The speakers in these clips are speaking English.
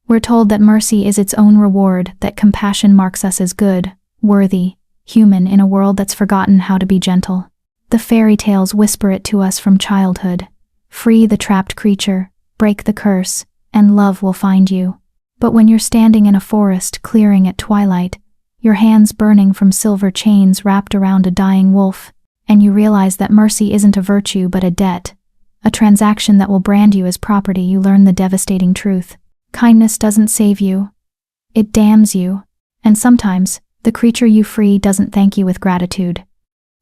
We're told that mercy is its own reward, that compassion marks us as good, worthy, human in a world that's forgotten how to be gentle. The fairy tales whisper it to us from childhood. Free the trapped creature, break the curse, and love will find you. But when you're standing in a forest clearing at twilight, your hands burning from silver chains wrapped around a dying wolf, and you realize that mercy isn't a virtue but a debt, a transaction that will brand you as property, you learn the devastating truth. Kindness doesn't save you. It damns you. And sometimes, the creature you free doesn't thank you with gratitude.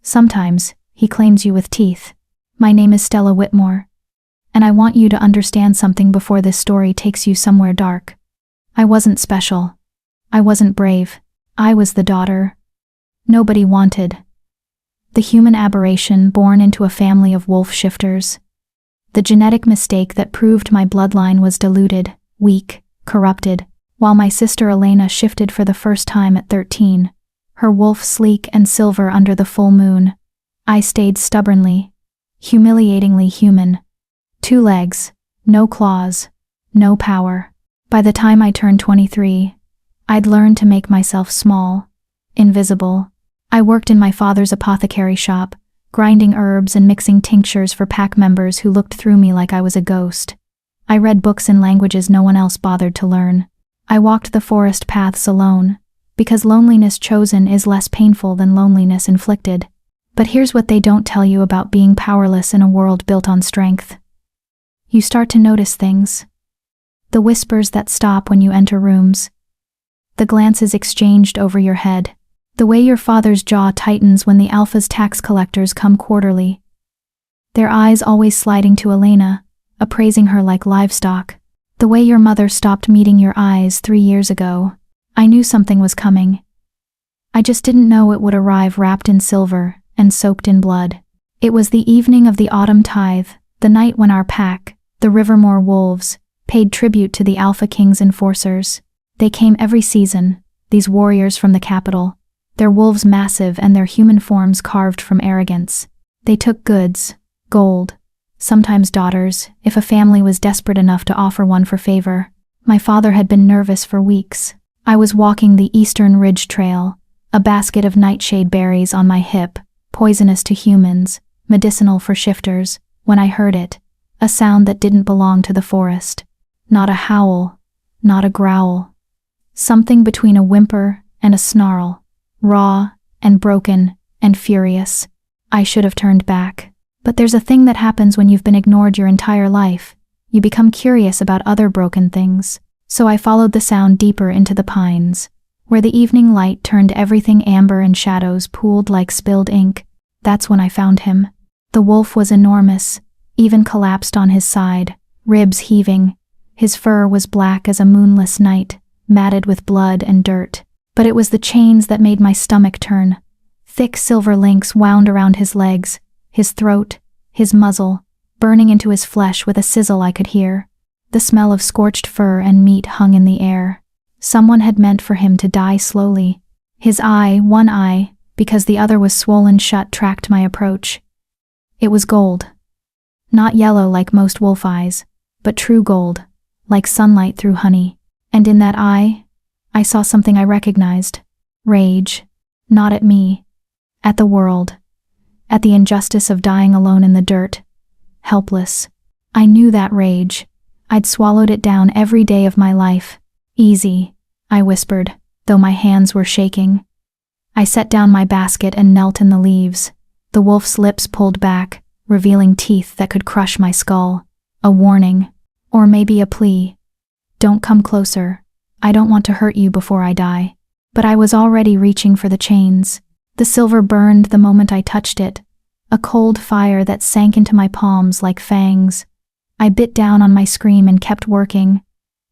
Sometimes, he claims you with teeth. My name is Stella Whitmore. And I want you to understand something before this story takes you somewhere dark. I wasn't special. I wasn't brave. I was the daughter nobody wanted. The human aberration born into a family of wolf shifters. The genetic mistake that proved my bloodline was diluted, weak, corrupted, while my sister Elena shifted for the first time at 13, her wolf sleek and silver under the full moon. I stayed stubbornly, humiliatingly human. 2 legs, no claws, no power. By the time I turned 23, I'd learned to make myself small, invisible. I worked in my father's apothecary shop, grinding herbs and mixing tinctures for pack members who looked through me like I was a ghost. I read books in languages no one else bothered to learn. I walked the forest paths alone, because loneliness chosen is less painful than loneliness inflicted. But here's what they don't tell you about being powerless in a world built on strength. You start to notice things. The whispers that stop when you enter rooms. The glances exchanged over your head. The way your father's jaw tightens when the Alpha's tax collectors come quarterly. Their eyes always sliding to Elena, appraising her like livestock. The way your mother stopped meeting your eyes 3 years ago. I knew something was coming. I just didn't know it would arrive wrapped in silver and soaked in blood. It was the evening of the autumn tithe, the night when our pack, the Rivermore Wolves, paid tribute to the Alpha King's enforcers. They came every season, these warriors from the capital, their wolves massive and their human forms carved from arrogance. They took goods, gold, sometimes daughters, if a family was desperate enough to offer one for favor. My father had been nervous for weeks. I was walking the Eastern Ridge Trail, a basket of nightshade berries on my hip, poisonous to humans, medicinal for shifters, when I heard it, a sound that didn't belong to the forest. Not a howl, not a growl. Something between a whimper and a snarl, raw and broken and furious. I should have turned back. But there's a thing that happens when you've been ignored your entire life. You become curious about other broken things. So I followed the sound deeper into the pines, where the evening light turned everything amber and shadows pooled like spilled ink. That's when I found him. The wolf was enormous, even collapsed on his side, ribs heaving. His fur was black as a moonless night, matted with blood and dirt. But it was the chains that made my stomach turn. Thick silver links wound around his legs, his throat, his muzzle, burning into his flesh with a sizzle I could hear. The smell of scorched fur and meat hung in the air. Someone had meant for him to die slowly. His eye, one eye, because the other was swollen shut, tracked my approach. It was gold. Not yellow like most wolf eyes, but true gold, like sunlight through honey. And in that eye, I saw something I recognized. Rage. Not at me. At the world. At the injustice of dying alone in the dirt. Helpless. I knew that rage. I'd swallowed it down every day of my life. Easy, I whispered, though my hands were shaking. I set down my basket and knelt in the leaves. The wolf's lips pulled back, revealing teeth that could crush my skull. A warning. Or maybe a plea. Don't come closer. I don't want to hurt you before I die. But I was already reaching for the chains. The silver burned the moment I touched it, a cold fire that sank into my palms like fangs. I bit down on my scream and kept working,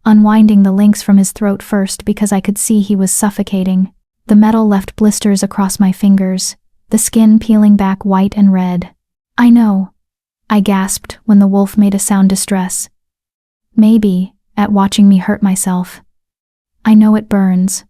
unwinding the links from his throat first because I could see he was suffocating. The metal left blisters across my fingers, the skin peeling back white and red. I know, I gasped when the wolf made a sound distress. Maybe, at watching me hurt myself. I know it burns.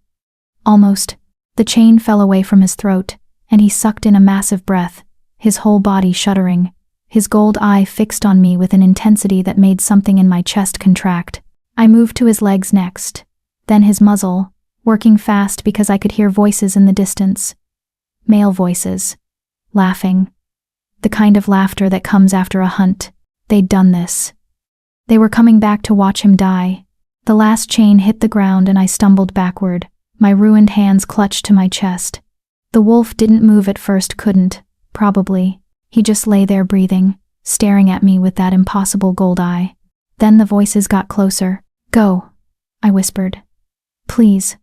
Almost. The chain fell away from his throat, and he sucked in a massive breath, his whole body shuddering, his gold eye fixed on me with an intensity that made something in my chest contract. I moved to his legs next, then his muzzle, working fast because I could hear voices in the distance. Male voices. Laughing. The kind of laughter that comes after a hunt. They'd done this. They were coming back to watch him die. The last chain hit the ground and I stumbled backward, my ruined hands clutched to my chest. The wolf didn't move at first, couldn't, probably. He just lay there breathing, staring at me with that impossible gold eye. Then the voices got closer. Go, I whispered. Please.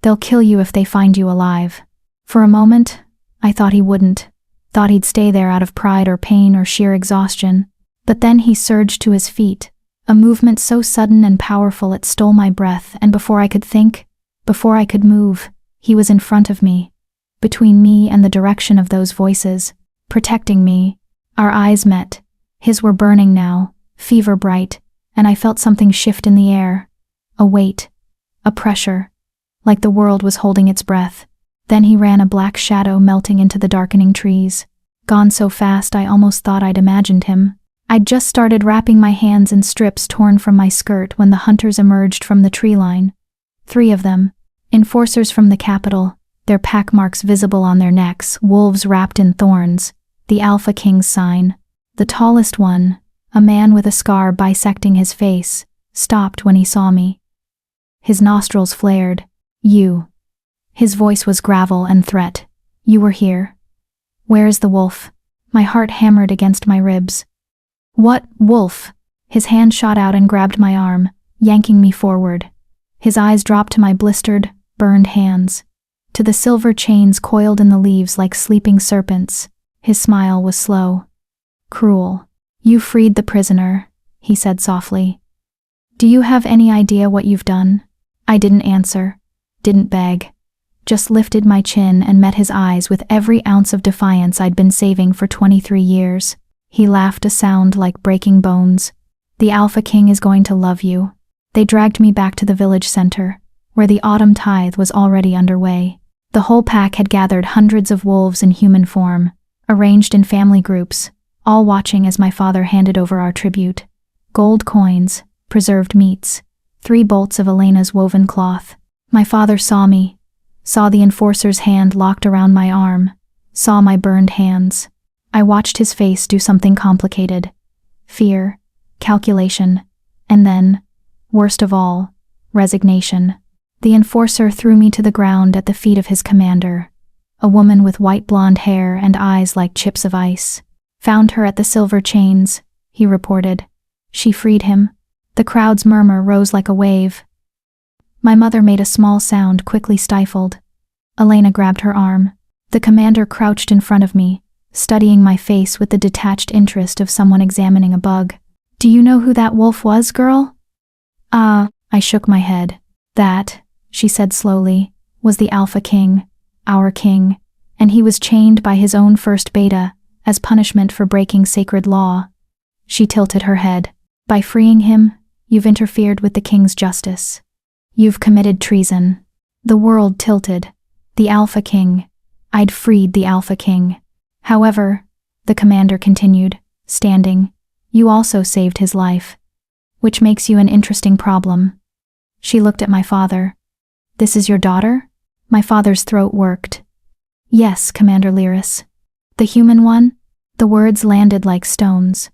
They'll kill you if they find you alive. For a moment, I thought he wouldn't. Thought he'd stay there out of pride or pain or sheer exhaustion. But then he surged to his feet, a movement so sudden and powerful it stole my breath, and before I could think, before I could move, he was in front of me, between me and the direction of those voices, protecting me. Our eyes met. His were burning now, fever bright, and I felt something shift in the air. A weight, a pressure, like the world was holding its breath. Then he ran, a black shadow melting into the darkening trees. Gone so fast I almost thought I'd imagined him. I'd just started wrapping my hands in strips torn from my skirt when the hunters emerged from the tree line. 3 of them, enforcers from the capital, their pack marks visible on their necks, wolves wrapped in thorns, the Alpha King's sign. The tallest one, a man with a scar bisecting his face, stopped when he saw me. His nostrils flared. You. His voice was gravel and threat. You were here. Where is the wolf? My heart hammered against my ribs. What wolf? His hand shot out and grabbed my arm, yanking me forward. His eyes dropped to my blistered, burned hands, to the silver chains coiled in the leaves like sleeping serpents. His smile was slow. Cruel. You freed the prisoner, he said softly. Do you have any idea what you've done? I didn't answer, didn't beg, just lifted my chin and met his eyes with every ounce of defiance I'd been saving for 23 years. He laughed, a sound like breaking bones. The Alpha King is going to love you. They dragged me back to the village center, where the autumn tithe was already underway. The whole pack had gathered, hundreds of wolves in human form, arranged in family groups, all watching as my father handed over our tribute. Gold coins, preserved meats, 3 bolts of Elena's woven cloth. My father saw me, saw the enforcer's hand locked around my arm, saw my burned hands. I watched his face do something complicated. Fear, calculation, and then, worst of all, resignation. The enforcer threw me to the ground at the feet of his commander, a woman with white blonde hair and eyes like chips of ice. Found her at the silver chains, he reported. She freed him. The crowd's murmur rose like a wave. My mother made a small sound, quickly stifled. Elena grabbed her arm. The commander crouched in front of me, studying my face with the detached interest of someone examining a bug. Do you know who that wolf was, girl? I shook my head. That, she said slowly, was the Alpha King, our king, and he was chained by his own first beta, as punishment for breaking sacred law. She tilted her head. By freeing him, you've interfered with the king's justice. You've committed treason. The world tilted. The Alpha King. I'd freed the Alpha King. However, the commander continued, standing, you also saved his life, which makes you an interesting problem. She looked at my father. This is your daughter? My father's throat worked. Yes, Commander Lyris. The human one? The words landed like stones.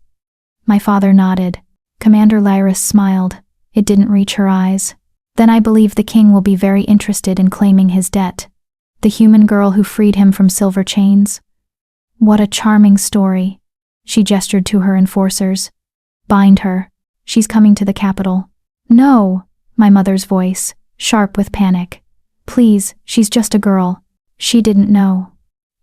My father nodded. Commander Lyris smiled. It didn't reach her eyes. Then I believe the king will be very interested in claiming his debt. The human girl who freed him from silver chains. What a charming story. She gestured to her enforcers. Bind her. She's coming to the capital. No, my mother's voice, sharp with panic. Please, she's just a girl. She didn't know.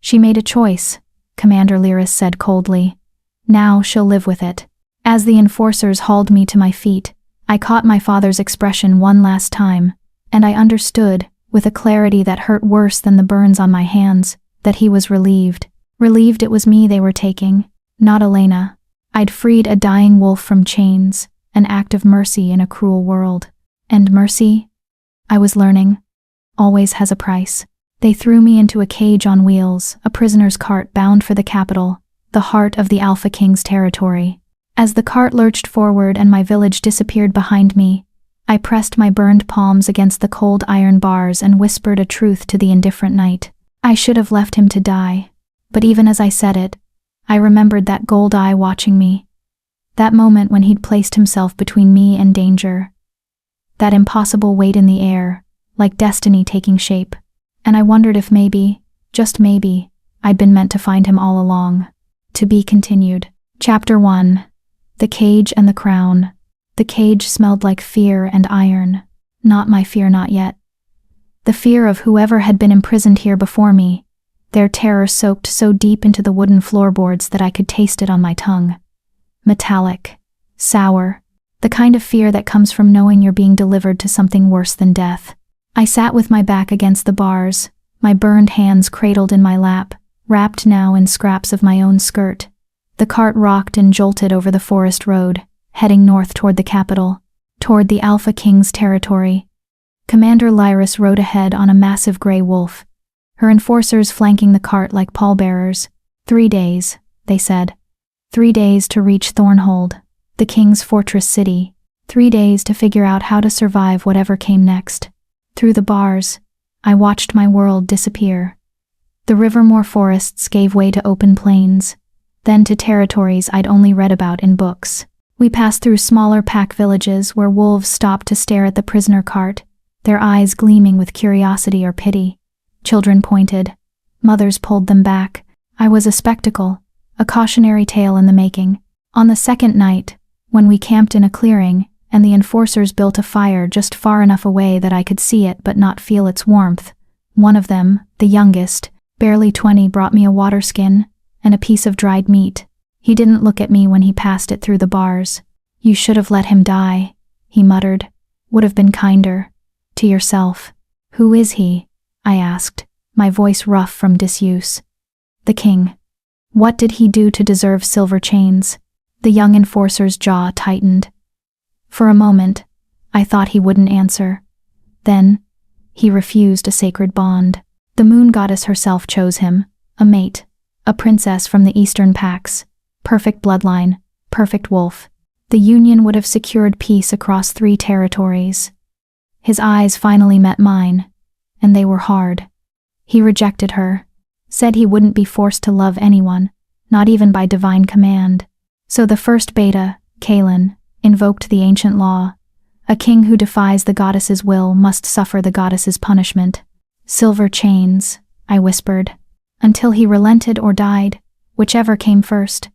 She made a choice, Commander Lyris said coldly. Now she'll live with it. As the enforcers hauled me to my feet, I caught my father's expression one last time, and I understood, with a clarity that hurt worse than the burns on my hands, that he was relieved. Relieved it was me they were taking, not Elena. I'd freed a dying wolf from chains, an act of mercy in a cruel world. And mercy, I was learning, always has a price. They threw me into a cage on wheels, a prisoner's cart bound for the capital, the heart of the Alpha King's territory. As the cart lurched forward and my village disappeared behind me, I pressed my burned palms against the cold iron bars and whispered a truth to the indifferent night. I should have left him to die. But even as I said it, I remembered that gold eye watching me. That moment when he'd placed himself between me and danger. That impossible weight in the air, like destiny taking shape. And I wondered if maybe, just maybe, I'd been meant to find him all along. To be continued. Chapter 1. The Cage and the Crown. The cage smelled like fear and iron. Not my fear, not yet. The fear of whoever had been imprisoned here before me, their terror soaked so deep into the wooden floorboards that I could taste it on my tongue. Metallic, sour, the kind of fear that comes from knowing you're being delivered to something worse than death. I sat with my back against the bars, my burned hands cradled in my lap, wrapped now in scraps of my own skirt. The cart rocked and jolted over the forest road, heading north toward the capital, toward the Alpha King's territory. Commander Lyris rode ahead on a massive gray wolf, her enforcers flanking the cart like pallbearers. 3 days, they said. 3 days to reach Thornhold, the king's fortress city. 3 days to figure out how to survive whatever came next. Through the bars, I watched my world disappear. The Rivermore forests gave way to open plains, then to territories I'd only read about in books. We passed through smaller pack villages where wolves stopped to stare at the prisoner cart, their eyes gleaming with curiosity or pity. Children pointed. Mothers pulled them back. I was a spectacle, a cautionary tale in the making. On the second night, when we camped in a clearing, and the enforcers built a fire just far enough away that I could see it but not feel its warmth, one of them, the youngest, barely 20, brought me a water skin and a piece of dried meat. He didn't look at me when he passed it through the bars. You should have let him die, he muttered. Would have been kinder. To yourself. Who is he? I asked, my voice rough from disuse. The king. What did he do to deserve silver chains? The young enforcer's jaw tightened. For a moment, I thought he wouldn't answer. Then, he refused a sacred bond. The moon goddess herself chose him, a mate, a princess from the eastern packs. Perfect bloodline, perfect wolf. The union would have secured peace across 3 territories. His eyes finally met mine, and they were hard. He rejected her, said he wouldn't be forced to love anyone, not even by divine command. So the first beta, Kaelin, invoked the ancient law. A king who defies the goddess's will must suffer the goddess's punishment. Silver chains, I whispered, until he relented or died, whichever came first.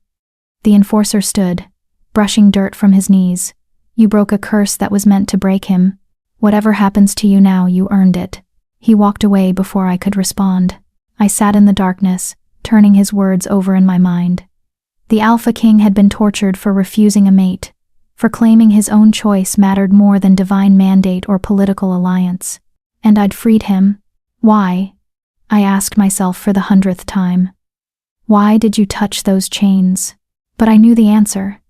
The enforcer stood, brushing dirt from his knees. You broke a curse that was meant to break him. Whatever happens to you now, you earned it. He walked away before I could respond. I sat in the darkness, turning his words over in my mind. The Alpha King had been tortured for refusing a mate, for claiming his own choice mattered more than divine mandate or political alliance. And I'd freed him. Why? I asked myself for the 100th time. Why did you touch those chains? But I knew the answer.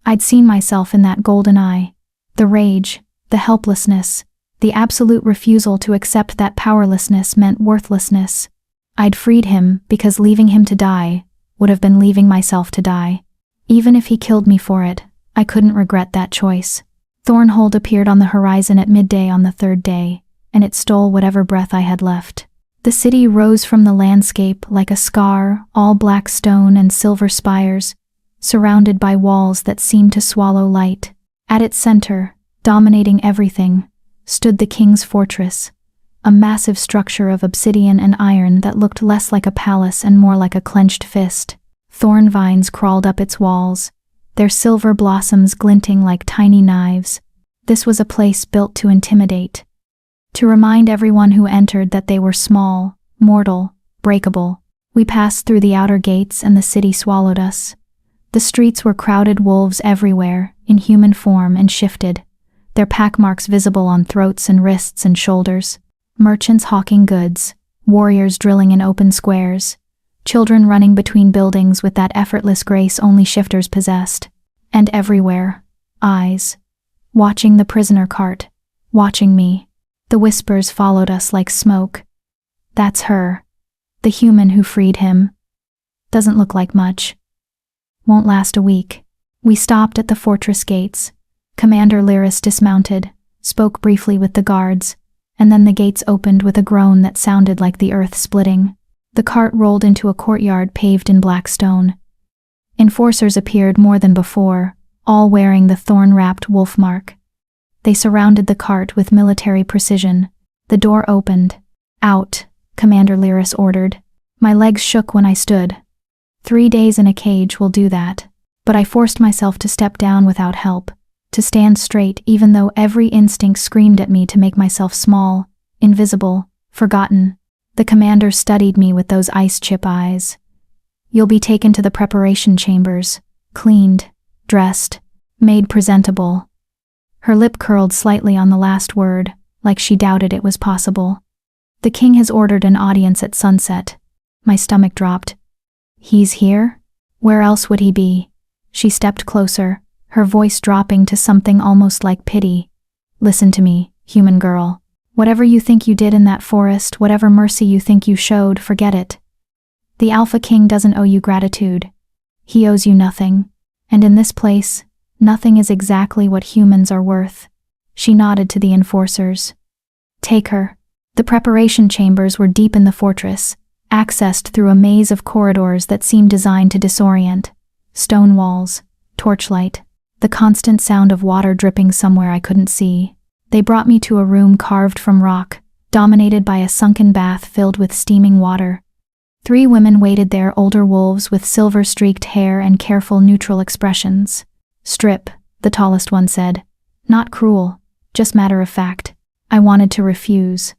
I'd seen myself in that golden eye. The rage, the helplessness, the absolute refusal to accept that powerlessness meant worthlessness. I'd freed him because leaving him to die would have been leaving myself to die. Even if he killed me for it, I couldn't regret that choice. Thornhold appeared on the horizon at midday on the 3rd day, and it stole whatever breath I had left. The city rose from the landscape like a scar, all black stone and silver spires, surrounded by walls that seemed to swallow light. At its center, dominating everything, stood the king's fortress, a massive structure of obsidian and iron that looked less like a palace and more like a clenched fist. Thorn vines crawled up its walls, their silver blossoms glinting like tiny knives. This was a place built to intimidate, to remind everyone who entered that they were small, mortal, breakable. We passed through the outer gates and the city swallowed us. The streets were crowded, wolves everywhere, in human form and shifted, their pack marks visible on throats and wrists and shoulders. Merchants hawking goods, warriors drilling in open squares, children running between buildings with that effortless grace only shifters possessed. And everywhere, eyes, watching the prisoner cart, watching me. The whispers followed us like smoke. That's her, the human who freed him. Doesn't look like much. Won't last a week. We stopped at the fortress gates. Commander Lyris dismounted, spoke briefly with the guards, and then the gates opened with a groan that sounded like the earth splitting. The cart rolled into a courtyard paved in black stone. Enforcers appeared more than before, all wearing the thorn-wrapped wolf mark. They surrounded the cart with military precision. The door opened. "Out," Commander Lyris ordered. My legs shook when I stood. 3 days in a cage will do that. But I forced myself to step down without help, to stand straight even though every instinct screamed at me to make myself small, invisible, forgotten. The commander studied me with those ice chip eyes. "You'll be taken to the preparation chambers, cleaned, dressed, made presentable." Her lip curled slightly on the last word, like she doubted it was possible. "The king has ordered an audience at sunset." My stomach dropped. "He's here? Where else would he be?" She stepped closer, her voice dropping to something almost like pity. "Listen to me, human girl. Whatever you think you did in that forest, whatever mercy you think you showed, forget it. The Alpha King doesn't owe you gratitude. He owes you nothing. And in this place, nothing is exactly what humans are worth." She nodded to the enforcers. "Take her." The preparation chambers were deep in the fortress, accessed through a maze of corridors that seemed designed to disorient. Stone walls, torchlight, the constant sound of water dripping somewhere I couldn't see. They brought me to a room carved from rock, dominated by a sunken bath filled with steaming water. 3 women waited there, older wolves with silver-streaked hair and careful, neutral expressions. "Strip," the tallest one said. "Not cruel, just matter of fact." I wanted to refuse.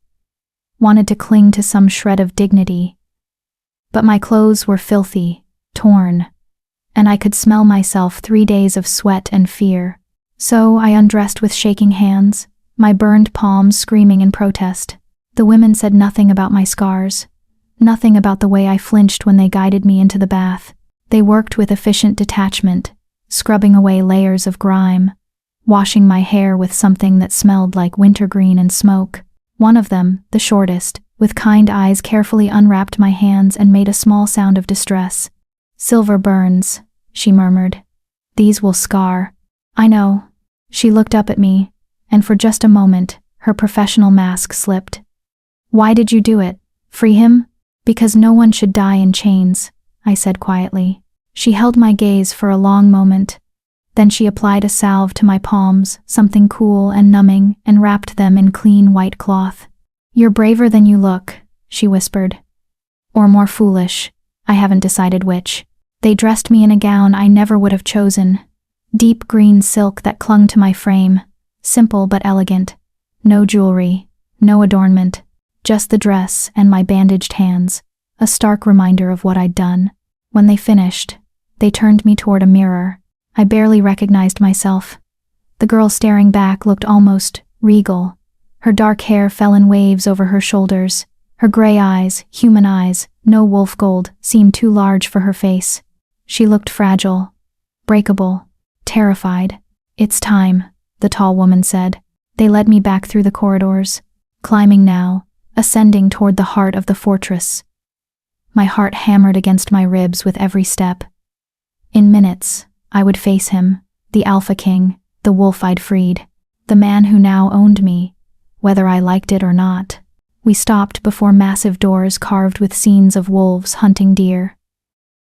Wanted to cling to some shred of dignity. But my clothes were filthy, torn, and I could smell myself 3 days of sweat and fear. So I undressed with shaking hands, my burned palms screaming in protest. The women said nothing about my scars, nothing about the way I flinched when they guided me into the bath. They worked with efficient detachment, scrubbing away layers of grime, washing my hair with something that smelled like wintergreen and smoke. One of them, the shortest, with kind eyes carefully unwrapped my hands and made a small sound of distress. "Silver burns," she murmured. "These will scar." "I know." She looked up at me, and for just a moment, her professional mask slipped. "Why did you do it? Free him?" "Because no one should die in chains," I said quietly. She held my gaze for a long moment. Then she applied a salve to my palms, something cool and numbing, and wrapped them in clean white cloth. "You're braver than you look," she whispered. "Or more foolish. I haven't decided which." They dressed me in a gown I never would have chosen. Deep green silk that clung to my frame, simple but elegant. No jewelry, no adornment, just the dress and my bandaged hands, a stark reminder of what I'd done. When they finished, they turned me toward a mirror. I barely recognized myself. The girl staring back looked almost regal. Her dark hair fell in waves over her shoulders. Her gray eyes, human eyes, no wolf gold, seemed too large for her face. She looked fragile, breakable, terrified. "It's time," the tall woman said. They led me back through the corridors, climbing now, ascending toward the heart of the fortress. My heart hammered against my ribs with every step. In minutes, I would face him, the Alpha King, the wolf I'd freed, the man who now owned me, whether I liked it or not. We stopped before massive doors carved with scenes of wolves hunting deer.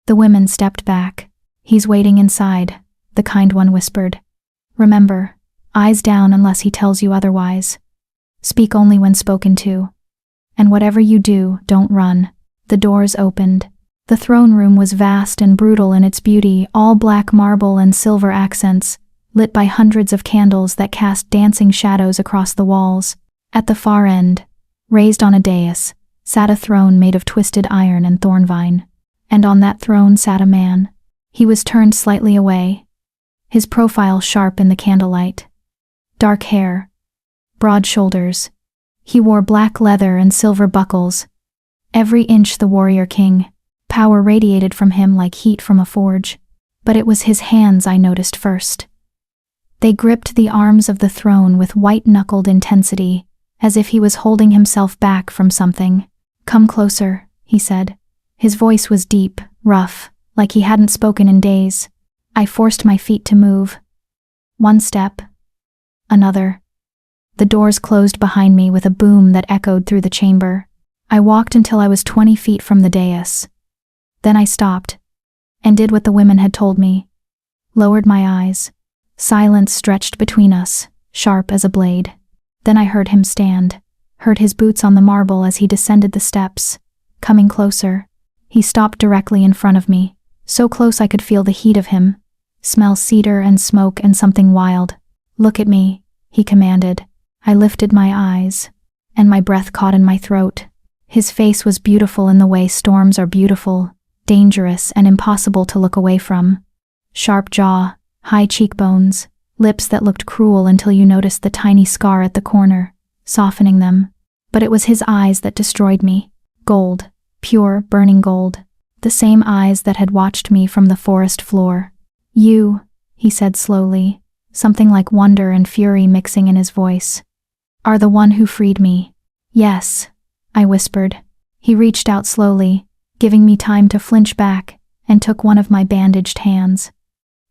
The women stepped back. "He's waiting inside," the kind one whispered. "Remember, eyes down unless he tells you otherwise. Speak only when spoken to. And whatever you do, don't run." The doors opened. The throne room was vast and brutal in its beauty, all black marble and silver accents, lit by hundreds of candles that cast dancing shadows across the walls. At the far end, raised on a dais, sat a throne made of twisted iron and thornvine. And on that throne sat a man. He was turned slightly away, his profile sharp in the candlelight. Dark hair, broad shoulders. He wore black leather and silver buckles. Every inch the warrior king. Power radiated from him like heat from a forge. But it was his hands I noticed first. They gripped the arms of the throne with white-knuckled intensity, as if he was holding himself back from something. "Come closer," he said. His voice was deep, rough, like he hadn't spoken in days. I forced my feet to move. One step. Another. The doors closed behind me with a boom that echoed through the chamber. I walked until I was 20 feet from the dais. Then I stopped, and did what the women had told me. Lowered my eyes. Silence stretched between us, sharp as a blade. Then I heard him stand, heard his boots on the marble as he descended the steps. Coming closer, he stopped directly in front of me, so close I could feel the heat of him, smell cedar and smoke and something wild. "Look at me," he commanded. I lifted my eyes, and my breath caught in my throat. His face was beautiful in the way storms are beautiful, dangerous and impossible to look away from. Sharp jaw, high cheekbones, lips that looked cruel until you noticed the tiny scar at the corner, softening them. But it was his eyes that destroyed me. Gold, pure, burning gold. The same eyes that had watched me from the forest floor. "You," he said slowly, something like wonder and fury mixing in his voice, "are the one who freed me." "Yes," I whispered. He reached out slowly, giving me time to flinch back, and took one of my bandaged hands.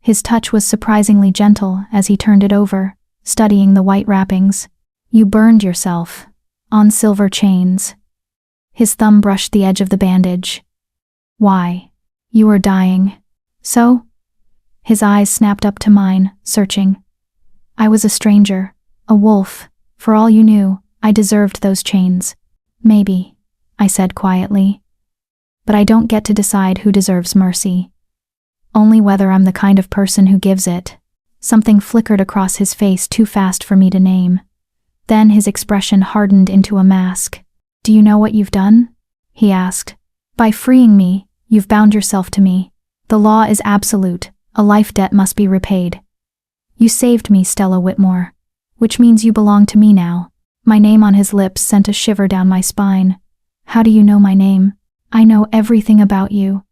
His touch was surprisingly gentle as he turned it over, studying the white wrappings. "You burned yourself. On silver chains." His thumb brushed the edge of the bandage. "Why? You were dying." "So?" His eyes snapped up to mine, searching. "I was a stranger, a wolf. For all you knew, I deserved those chains." "Maybe," I said quietly. "But I don't get to decide who deserves mercy. Only whether I'm the kind of person who gives it." Something flickered across his face too fast for me to name. Then his expression hardened into a mask. "Do you know what you've done?" he asked. "By freeing me, you've bound yourself to me. The law is absolute. A life debt must be repaid. You saved me, Stella Whitmore, which means you belong to me now." My name on his lips sent a shiver down my spine. "How do you know my name?" "I know everything about you."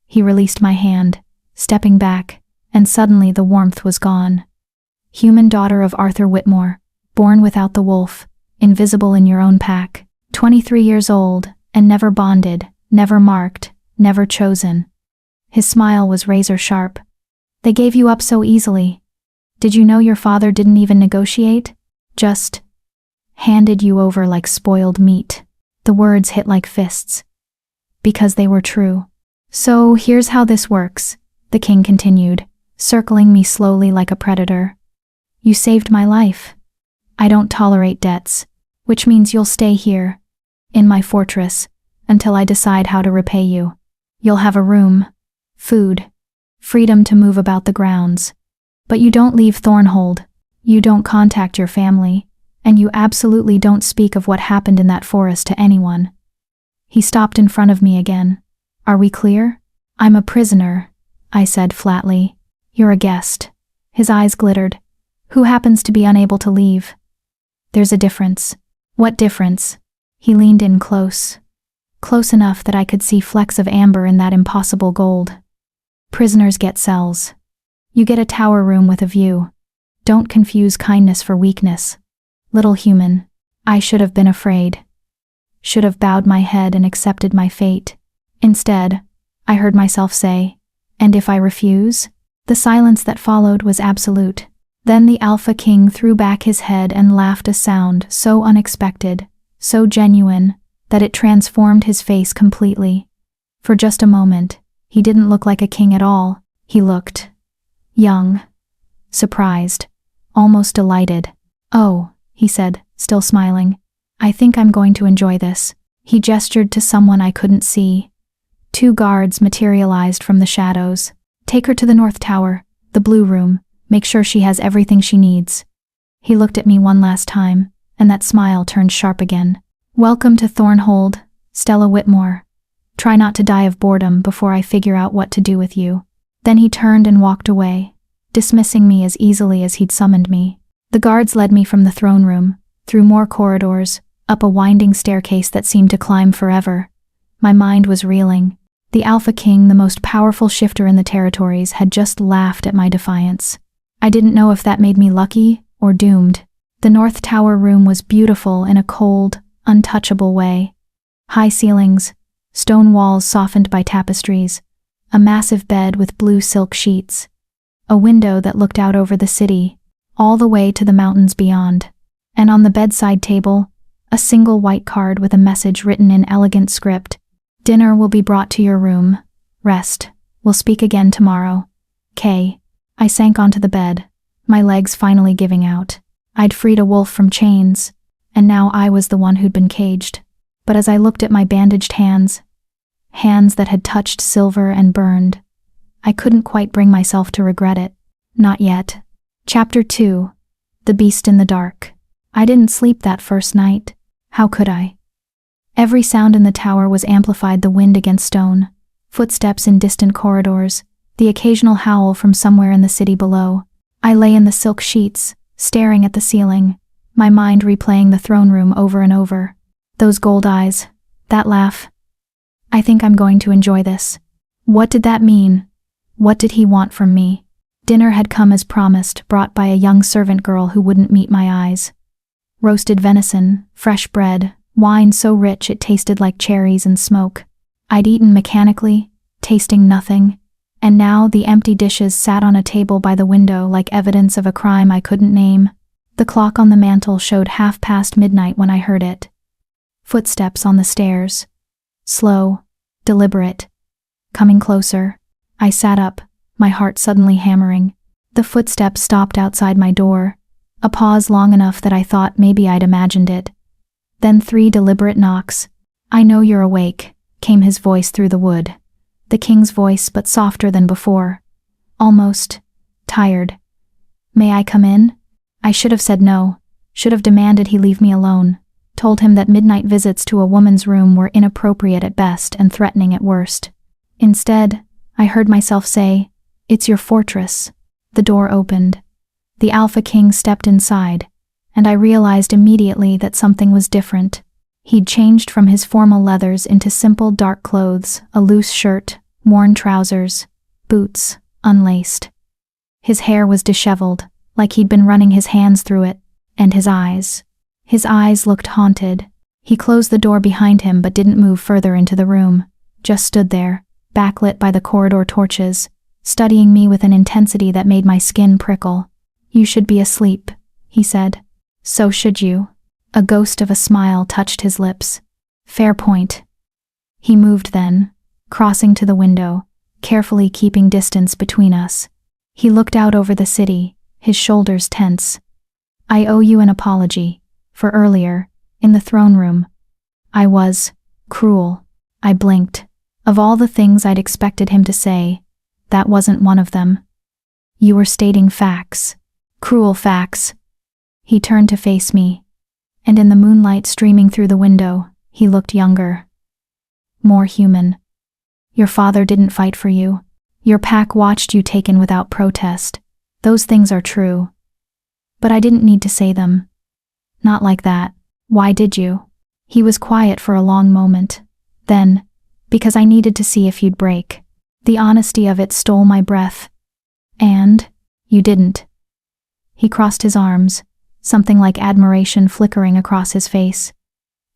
He released my hand, stepping back, and suddenly the warmth was gone. "Human daughter of Arthur Whitmore, born without the wolf, invisible in your own pack, 23 years old, and never bonded, never marked, never chosen." His smile was razor sharp. "They gave you up so easily. Did you know your father didn't even negotiate? Just handed you over like spoiled meat." The words hit like fists, because they were true. "So here's how this works," the king continued, circling me slowly like a predator. "You saved my life. I don't tolerate debts, which means you'll stay here, in my fortress, until I decide how to repay you. You'll have a room, food, freedom to move about the grounds. But you don't leave Thornhold, you don't contact your family, and you absolutely don't speak of what happened in that forest to anyone." He stopped in front of me again. "Are we clear?" "I'm a prisoner," I said flatly. "You're a guest." His eyes glittered. "Who happens to be unable to leave." "There's a difference." "What difference?" He leaned in close. Close enough that I could see flecks of amber in that impossible gold. "Prisoners get cells. You get a tower room with a view. Don't confuse kindness for weakness. Little human, I should have been afraid. Should have bowed my head and accepted my fate. Instead, I heard myself say, 'And if I refuse?'" The silence that followed was absolute. Then the Alpha King threw back his head and laughed, a sound so unexpected, so genuine, that it transformed his face completely. For just a moment, he didn't look like a king at all. He looked young, surprised, almost delighted. "Oh," he said, still smiling, "I think I'm going to enjoy this." He gestured to someone I couldn't see. 2 guards materialized from the shadows. "Take her to the North Tower, the Blue Room. Make sure she has everything she needs." He looked at me one last time, and that smile turned sharp again. "Welcome to Thornhold, Stella Whitmore. Try not to die of boredom before I figure out what to do with you." Then he turned and walked away, dismissing me as easily as he'd summoned me. The guards led me from the throne room, through more corridors, up a winding staircase that seemed to climb forever. My mind was reeling. The Alpha King, the most powerful shifter in the territories, had just laughed at my defiance. I didn't know if that made me lucky or doomed. The North Tower room was beautiful in a cold, untouchable way. High ceilings, stone walls softened by tapestries, a massive bed with blue silk sheets, a window that looked out over the city, all the way to the mountains beyond. and on the bedside table, a single white card with a message written in elegant script. Dinner will be brought to your room. Rest. We'll speak again tomorrow. K. I sank onto the bed, my legs finally giving out. I'd freed a wolf from chains, and now I was the one who'd been caged. But as I looked at my bandaged hands that had touched silver and burned, I couldn't quite bring myself to regret it. Not yet. Chapter 2. The Beast in the Dark. I didn't sleep that first night. How could I? Every sound in the tower was amplified: the wind against stone, footsteps in distant corridors, the occasional howl from somewhere in the city below. I lay in the silk sheets, staring at the ceiling, my mind replaying the throne room over and over. Those gold eyes, that laugh. I think I'm going to enjoy this. What did that mean? What did he want from me? Dinner had come as promised, brought by a young servant girl who wouldn't meet my eyes. Roasted venison, fresh bread, wine so rich it tasted like cherries and smoke. I'd eaten mechanically, tasting nothing, and now the empty dishes sat on a table by the window like evidence of a crime I couldn't name. The clock on the mantel showed midnight when I heard it. Footsteps on the stairs. Slow, deliberate. Coming closer. I sat up, my heart suddenly hammering. The footsteps stopped outside my door, a pause long enough that I thought maybe I'd imagined it. Then 3 deliberate knocks. "I know you're awake," came his voice through the wood. The king's voice, but softer than before. Almost tired. "May I come in?" I should have said no, should have demanded he leave me alone, told him that midnight visits to a woman's room were inappropriate at best and threatening at worst. Instead, I heard myself say, "It's your fortress." The door opened. The Alpha King stepped inside, and I realized immediately that something was different. He'd changed from his formal leathers into simple dark clothes, a loose shirt, worn trousers, boots, unlaced. His hair was disheveled, like he'd been running his hands through it, and his eyes looked haunted. He closed the door behind him but didn't move further into the room, just stood there, backlit by the corridor torches, studying me with an intensity that made my skin prickle. "You should be asleep," he said. "So should you." A ghost of a smile touched his lips. "Fair point." He moved then, crossing to the window, carefully keeping distance between us. He looked out over the city, his shoulders tense. "I owe you an apology, for earlier, in the throne room. I was cruel." I blinked. Of all the things I'd expected him to say, that wasn't one of them. "You were stating facts. Cruel facts." He turned to face me, and in the moonlight streaming through the window, he looked younger. More human. "Your father didn't fight for you. Your pack watched you taken without protest. Those things are true. But I didn't need to say them. Not like that. Why did you?" He was quiet for a long moment. Then, "Because I needed to see if you'd break." The honesty of it stole my breath. "And? You didn't." He crossed his arms, something like admiration flickering across his face.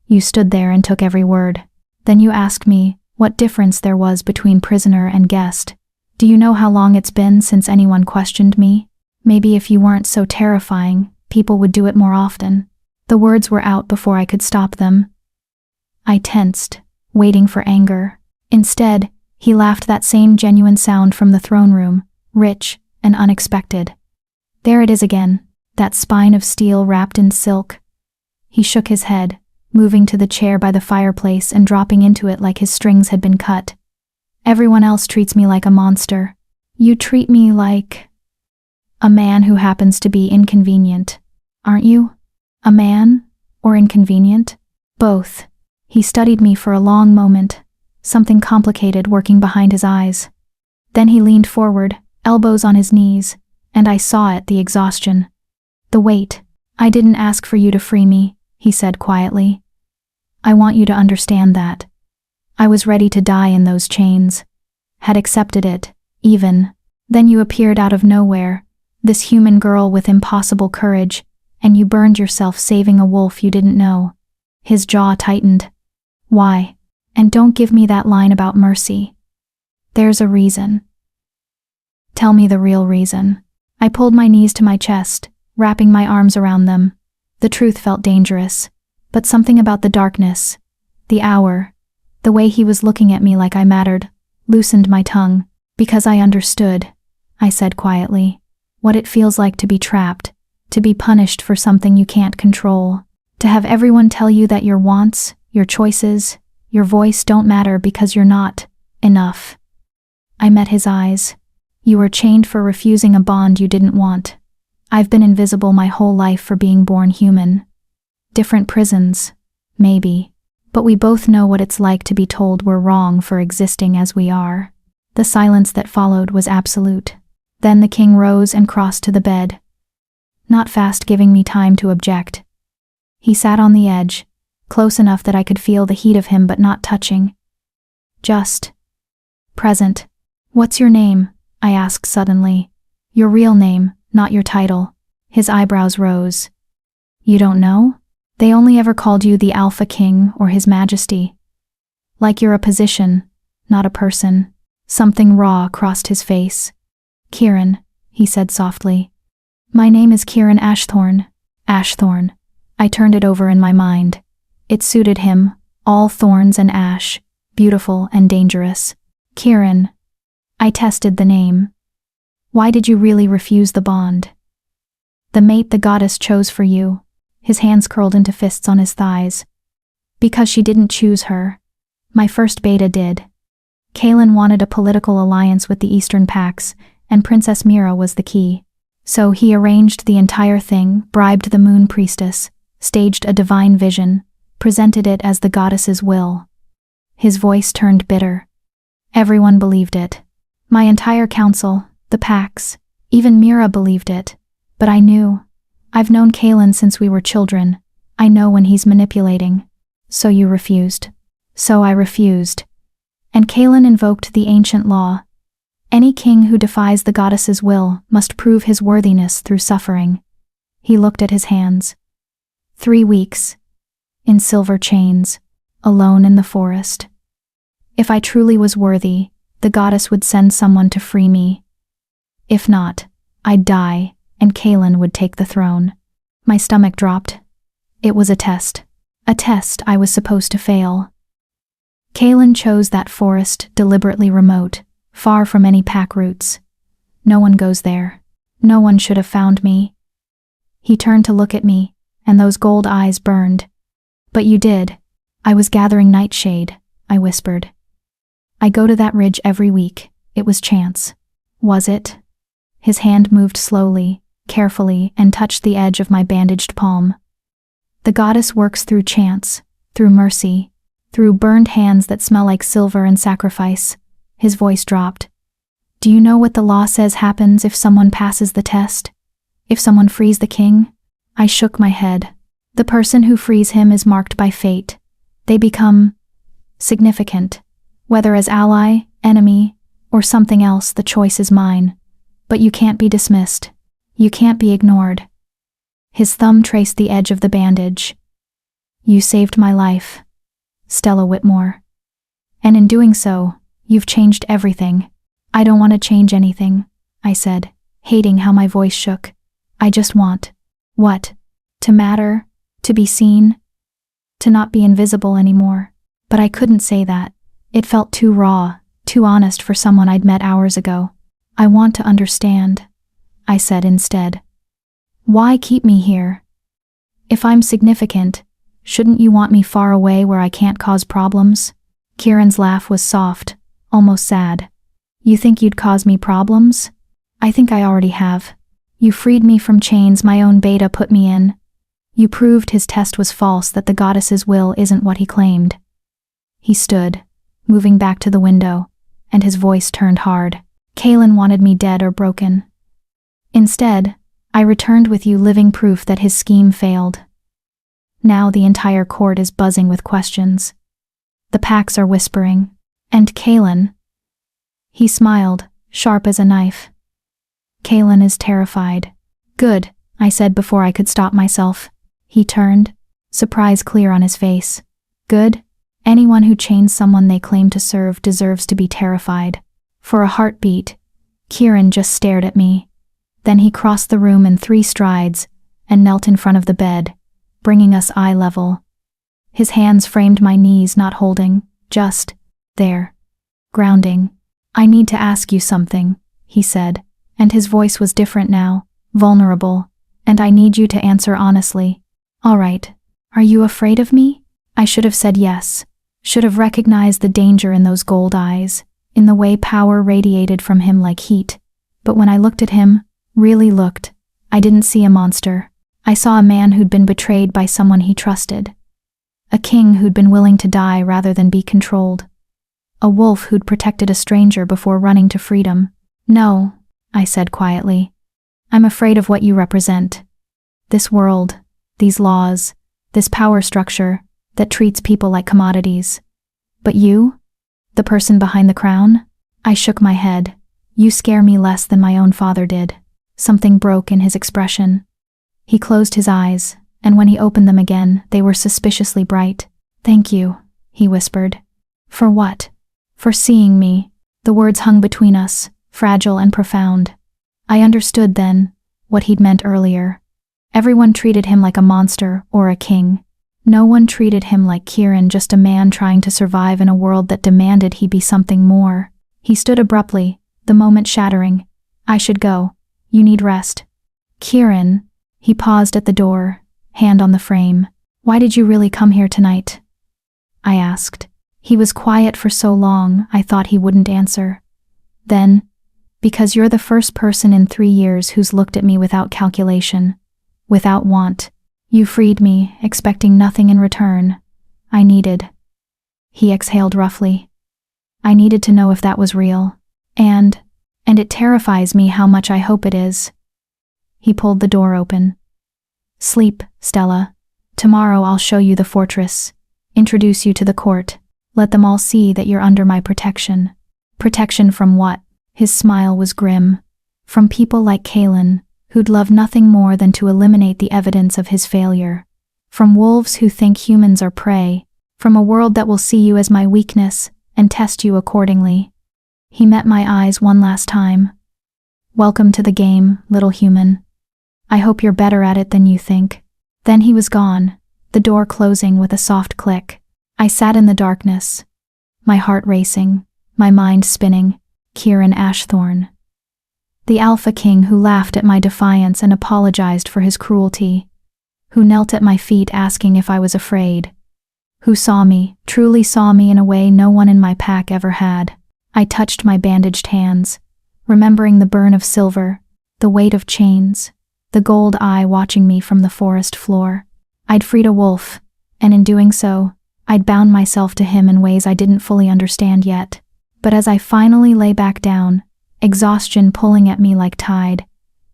"You stood there and took every word. Then you asked me what difference there was between prisoner and guest. Do you know how long it's been since anyone questioned me? Maybe if you weren't so terrifying, people would do it more often." The words were out before I could stop them. I tensed, waiting for anger. Instead, he laughed, that same genuine sound from the throne room, rich and unexpected. There it is again, that spine of steel wrapped in silk. He shook his head, moving to the chair by the fireplace and dropping into it like his strings had been cut. "Everyone else treats me like a monster. You treat me like a man who happens to be inconvenient. Aren't you? A man, or inconvenient? Both." He studied me for a long moment, something complicated working behind his eyes. Then he leaned forward, elbows on his knees, and I saw it, the exhaustion. "The weight. I didn't ask for you to free me," he said quietly. "I want you to understand that. I was ready to die in those chains. Had accepted it, even. Then you appeared out of nowhere, this human girl with impossible courage, and you burned yourself saving a wolf you didn't know." His jaw tightened. "Why? And don't give me that line about mercy. There's a reason." "Tell me the real reason." I pulled my knees to my chest, wrapping my arms around them. The truth felt dangerous, but something about the darkness, the hour, the way he was looking at me like I mattered, loosened my tongue. Because I understood, I said quietly, what it feels like to be trapped, to be punished for something you can't control, to have everyone tell you that your wants, your choices, your voice don't matter because you're not enough. I met his eyes. You were chained for refusing a bond you didn't want. I've been invisible my whole life for being born human. Different prisons, maybe, but we both know what it's like to be told we're wrong for existing as we are. The silence that followed was absolute. Then the king rose and crossed to the bed, not fast, giving me time to object. He sat on the edge, close enough that I could feel the heat of him but not touching. Just present. What's your name? I asked suddenly. Your real name, not your title. His eyebrows rose. You don't know? They only ever called you the Alpha King or His Majesty. Like you're a position, not a person. Something raw crossed his face. Kieran, he said softly. My name is Kieran Ashthorne. Ashthorne. I turned it over in my mind. It suited him, all thorns and ash, beautiful and dangerous. Kieran. I tested the name. Why did you really refuse the bond? The mate the goddess chose for you. His hands curled into fists on his thighs. Because she didn't choose her. My first beta did. Kaelin wanted a political alliance with the Eastern Pax, and Princess Mira was the key. So he arranged the entire thing, bribed the Moon Priestess, staged a divine vision, presented it as the goddess's will. His voice turned bitter. Everyone believed it. My entire council, the Pax, even Mira believed it. But I knew. I've known Kaelin since we were children. I know when he's manipulating. So you refused. So I refused. And Kaelin invoked the ancient law. Any king who defies the goddess's will must prove his worthiness through suffering. He looked at his hands. 3 weeks. In silver chains. Alone in the forest. If I truly was worthy, the goddess would send someone to free me. If not, I'd die, and Kaelin would take the throne. My stomach dropped. It was a test. A test I was supposed to fail. Kaelin chose that forest, deliberately remote, far from any pack routes. No one goes there. No one should have found me. He turned to look at me, and those gold eyes burned. But you did. I was gathering nightshade, I whispered. I go to that ridge every week. It was chance. Was it? His hand moved slowly, carefully, and touched the edge of my bandaged palm. The goddess works through chance, through mercy, through burned hands that smell like silver and sacrifice. His voice dropped. Do you know what the law says happens if someone passes the test? If someone frees the king? I shook my head. The person who frees him is marked by fate. They become significant. Whether as ally, enemy, or something else, the choice is mine. But you can't be dismissed. You can't be ignored. His thumb traced the edge of the bandage. You saved my life, Stella Whitmore. And in doing so, you've changed everything. I don't want to change anything, I said, hating how my voice shook. I just want. What? To matter? To be seen? To not be invisible anymore. But I couldn't say that. It felt too raw, too honest for someone I'd met hours ago. I want to understand, I said instead. Why keep me here? If I'm significant, shouldn't you want me far away where I can't cause problems? Kieran's laugh was soft, almost sad. You think you'd cause me problems? I think I already have. You freed me from chains my own beta put me in. You proved his test was false, that the goddess's will isn't what he claimed. He stood, moving back to the window, and his voice turned hard. Kaelin wanted me dead or broken. Instead, I returned with you living proof that his scheme failed. Now the entire court is buzzing with questions. The Pax are whispering. And Kaelin? He smiled, sharp as a knife. Kaelin is terrified. Good, I said before I could stop myself. He turned, surprise clear on his face. Good? Anyone who chains someone they claim to serve deserves to be terrified. For a heartbeat, Kieran just stared at me. Then he crossed the room in 3 strides and knelt in front of the bed, bringing us eye level. His hands framed my knees, not holding, just there, grounding. "I need to ask you something," he said, and his voice was different now, vulnerable, "and I need you to answer honestly." "All right. Are you afraid of me?" I should have said yes, should have recognized the danger in those gold eyes, in the way power radiated from him like heat. But when I looked at him, really looked, I didn't see a monster. I saw a man who'd been betrayed by someone he trusted. A king who'd been willing to die rather than be controlled. A wolf who'd protected a stranger before running to freedom. "No," I said quietly. "I'm afraid of what you represent. This world, these laws, this power structure that treats people like commodities. But you? The person behind the crown?" I shook my head. "You scare me less than my own father did." Something broke in his expression. He closed his eyes, and when he opened them again, they were suspiciously bright. "Thank you," he whispered. "For what?" "For seeing me." The words hung between us, fragile and profound. I understood then what he'd meant earlier. Everyone treated him like a monster or a king. No one treated him like Kieran, just a man trying to survive in a world that demanded he be something more. He stood abruptly, the moment shattering. "I should go. You need rest." "Kieran," he paused at the door, hand on the frame. "Why did you really come here tonight?" I asked. He was quiet for so long, I thought he wouldn't answer. Then, "Because you're the first person in 3 years who's looked at me without calculation, without want. You freed me, expecting nothing in return. I needed." He exhaled roughly. "I needed to know if that was real. And it terrifies me how much I hope it is." He pulled the door open. "Sleep, Stella. Tomorrow I'll show you the fortress, introduce you to the court, let them all see that you're under my protection." "Protection from what?" His smile was grim. "From people like Kaelin, who'd love nothing more than to eliminate the evidence of his failure. From wolves who think humans are prey. From a world that will see you as my weakness and test you accordingly." He met my eyes one last time. "Welcome to the game, little human. I hope you're better at it than you think." Then he was gone, the door closing with a soft click. I sat in the darkness, my heart racing, my mind spinning. Kieran Ashthorne. The Alpha King who laughed at my defiance and apologized for his cruelty. Who knelt at my feet asking if I was afraid. Who saw me, truly saw me in a way no one in my pack ever had. I touched my bandaged hands, remembering the burn of silver, the weight of chains, the gold eye watching me from the forest floor. I'd freed a wolf, and in doing so, I'd bound myself to him in ways I didn't fully understand yet. But as I finally lay back down, exhaustion pulling at me like tide,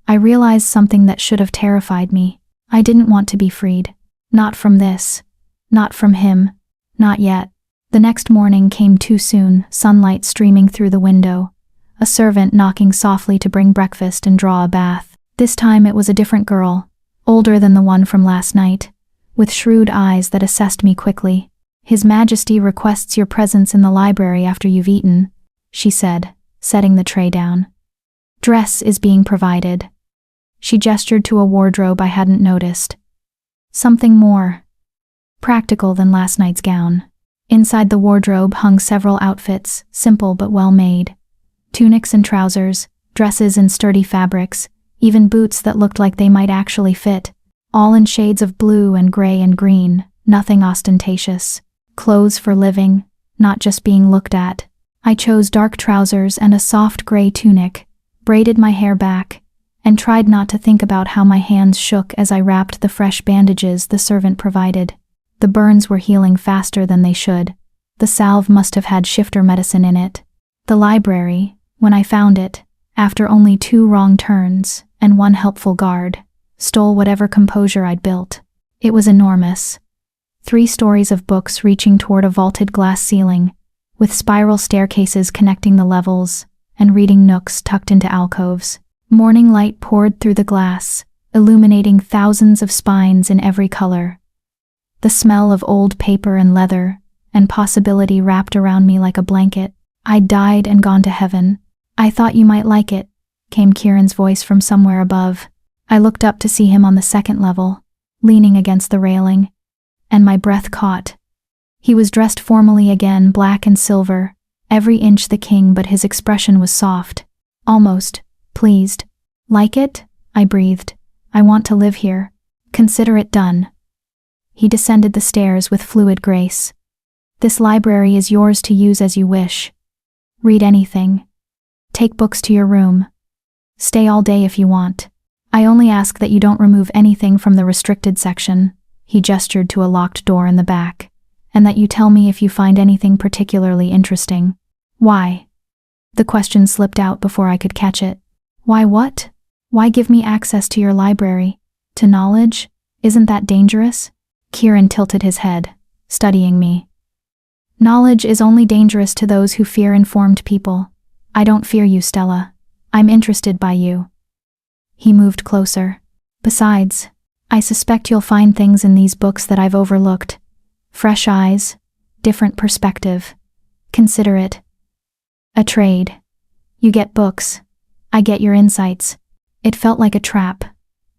I realized something that should have terrified me. I didn't want to be freed. Not from this. Not from him. Not yet. The next morning came too soon, sunlight streaming through the window, a servant knocking softly to bring breakfast and draw a bath. This time it was a different girl, older than the one from last night, with shrewd eyes that assessed me quickly. "His Majesty requests your presence in the library after you've eaten," she said, setting the tray down. "Dress is being provided." She gestured to a wardrobe I hadn't noticed. Something more practical than last night's gown. Inside the wardrobe hung several outfits, simple but well made. Tunics and trousers, dresses in sturdy fabrics, even boots that looked like they might actually fit, all in shades of blue and gray and green, nothing ostentatious. Clothes for living, not just being looked at. I chose dark trousers and a soft gray tunic, braided my hair back, and tried not to think about how my hands shook as I wrapped the fresh bandages the servant provided. The burns were healing faster than they should. The salve must have had shifter medicine in it. The library, when I found it, after only 2 wrong turns and 1 helpful guard, stole whatever composure I'd built. It was enormous. 3 stories of books reaching toward a vaulted glass ceiling, with spiral staircases connecting the levels, and reading nooks tucked into alcoves. Morning light poured through the glass, illuminating thousands of spines in every color. The smell of old paper and leather, and possibility wrapped around me like a blanket. I'd died and gone to heaven. "I thought you might like it," came Kieran's voice from somewhere above. I looked up to see him on the 2nd level, leaning against the railing, and my breath caught. He was dressed formally again, black and silver, every inch the king, but his expression was soft, almost pleased. Like it? I breathed. I want to live here. Consider it done. He descended the stairs with fluid grace. This library is yours to use as you wish. Read anything. Take books to your room. Stay all day if you want. I only ask that you don't remove anything from the restricted section, he gestured to a locked door in the back, and that you tell me if you find anything particularly interesting. Why? The question slipped out before I could catch it. Why what? Why give me access to your library? To knowledge? Isn't that dangerous? Kieran tilted his head, studying me. Knowledge is only dangerous to those who fear informed people. I don't fear you, Stella. I'm interested by you. He moved closer. Besides, I suspect you'll find things in these books that I've overlooked. Fresh eyes, different perspective. Consider it a trade. You get books. I get your insights. It felt like a trap,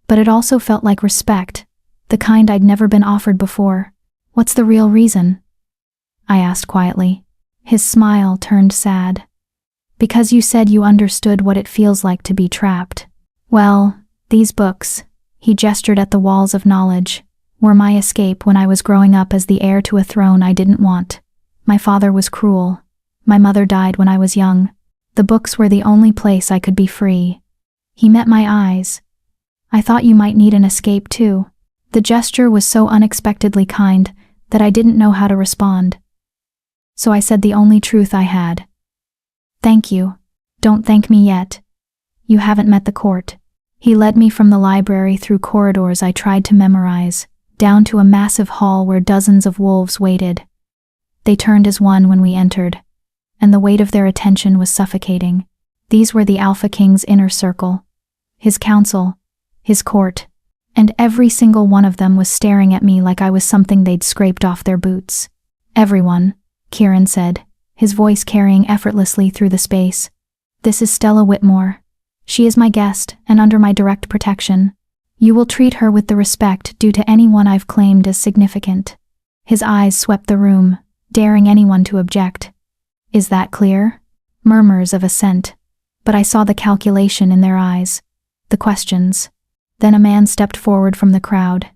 but it also felt like respect, the kind I'd never been offered before. What's the real reason? I asked quietly. His smile turned sad. Because you said you understood what it feels like to be trapped. Well, these books, he gestured at the walls of knowledge, were my escape when I was growing up as the heir to a throne I didn't want. My father was cruel. My mother died when I was young. The books were the only place I could be free. He met my eyes. I thought you might need an escape too. The gesture was so unexpectedly kind that I didn't know how to respond. So I said the only truth I had. Thank you. Don't thank me yet. You haven't met the court. He led me from the library through corridors I tried to memorize, down to a massive hall where dozens of wolves waited. They turned as one when we entered, and the weight of their attention was suffocating. These were the Alpha King's inner circle, his council, his court, and every single one of them was staring at me like I was something they'd scraped off their boots. Everyone, Kieran said, his voice carrying effortlessly through the space. This is Stella Whitmore. She is my guest and under my direct protection. You will treat her with the respect due to anyone I've claimed as significant. His eyes swept the room, daring anyone to object. Is that clear? Murmurs of assent. But I saw the calculation in their eyes, the questions. Then a man stepped forward from the crowd,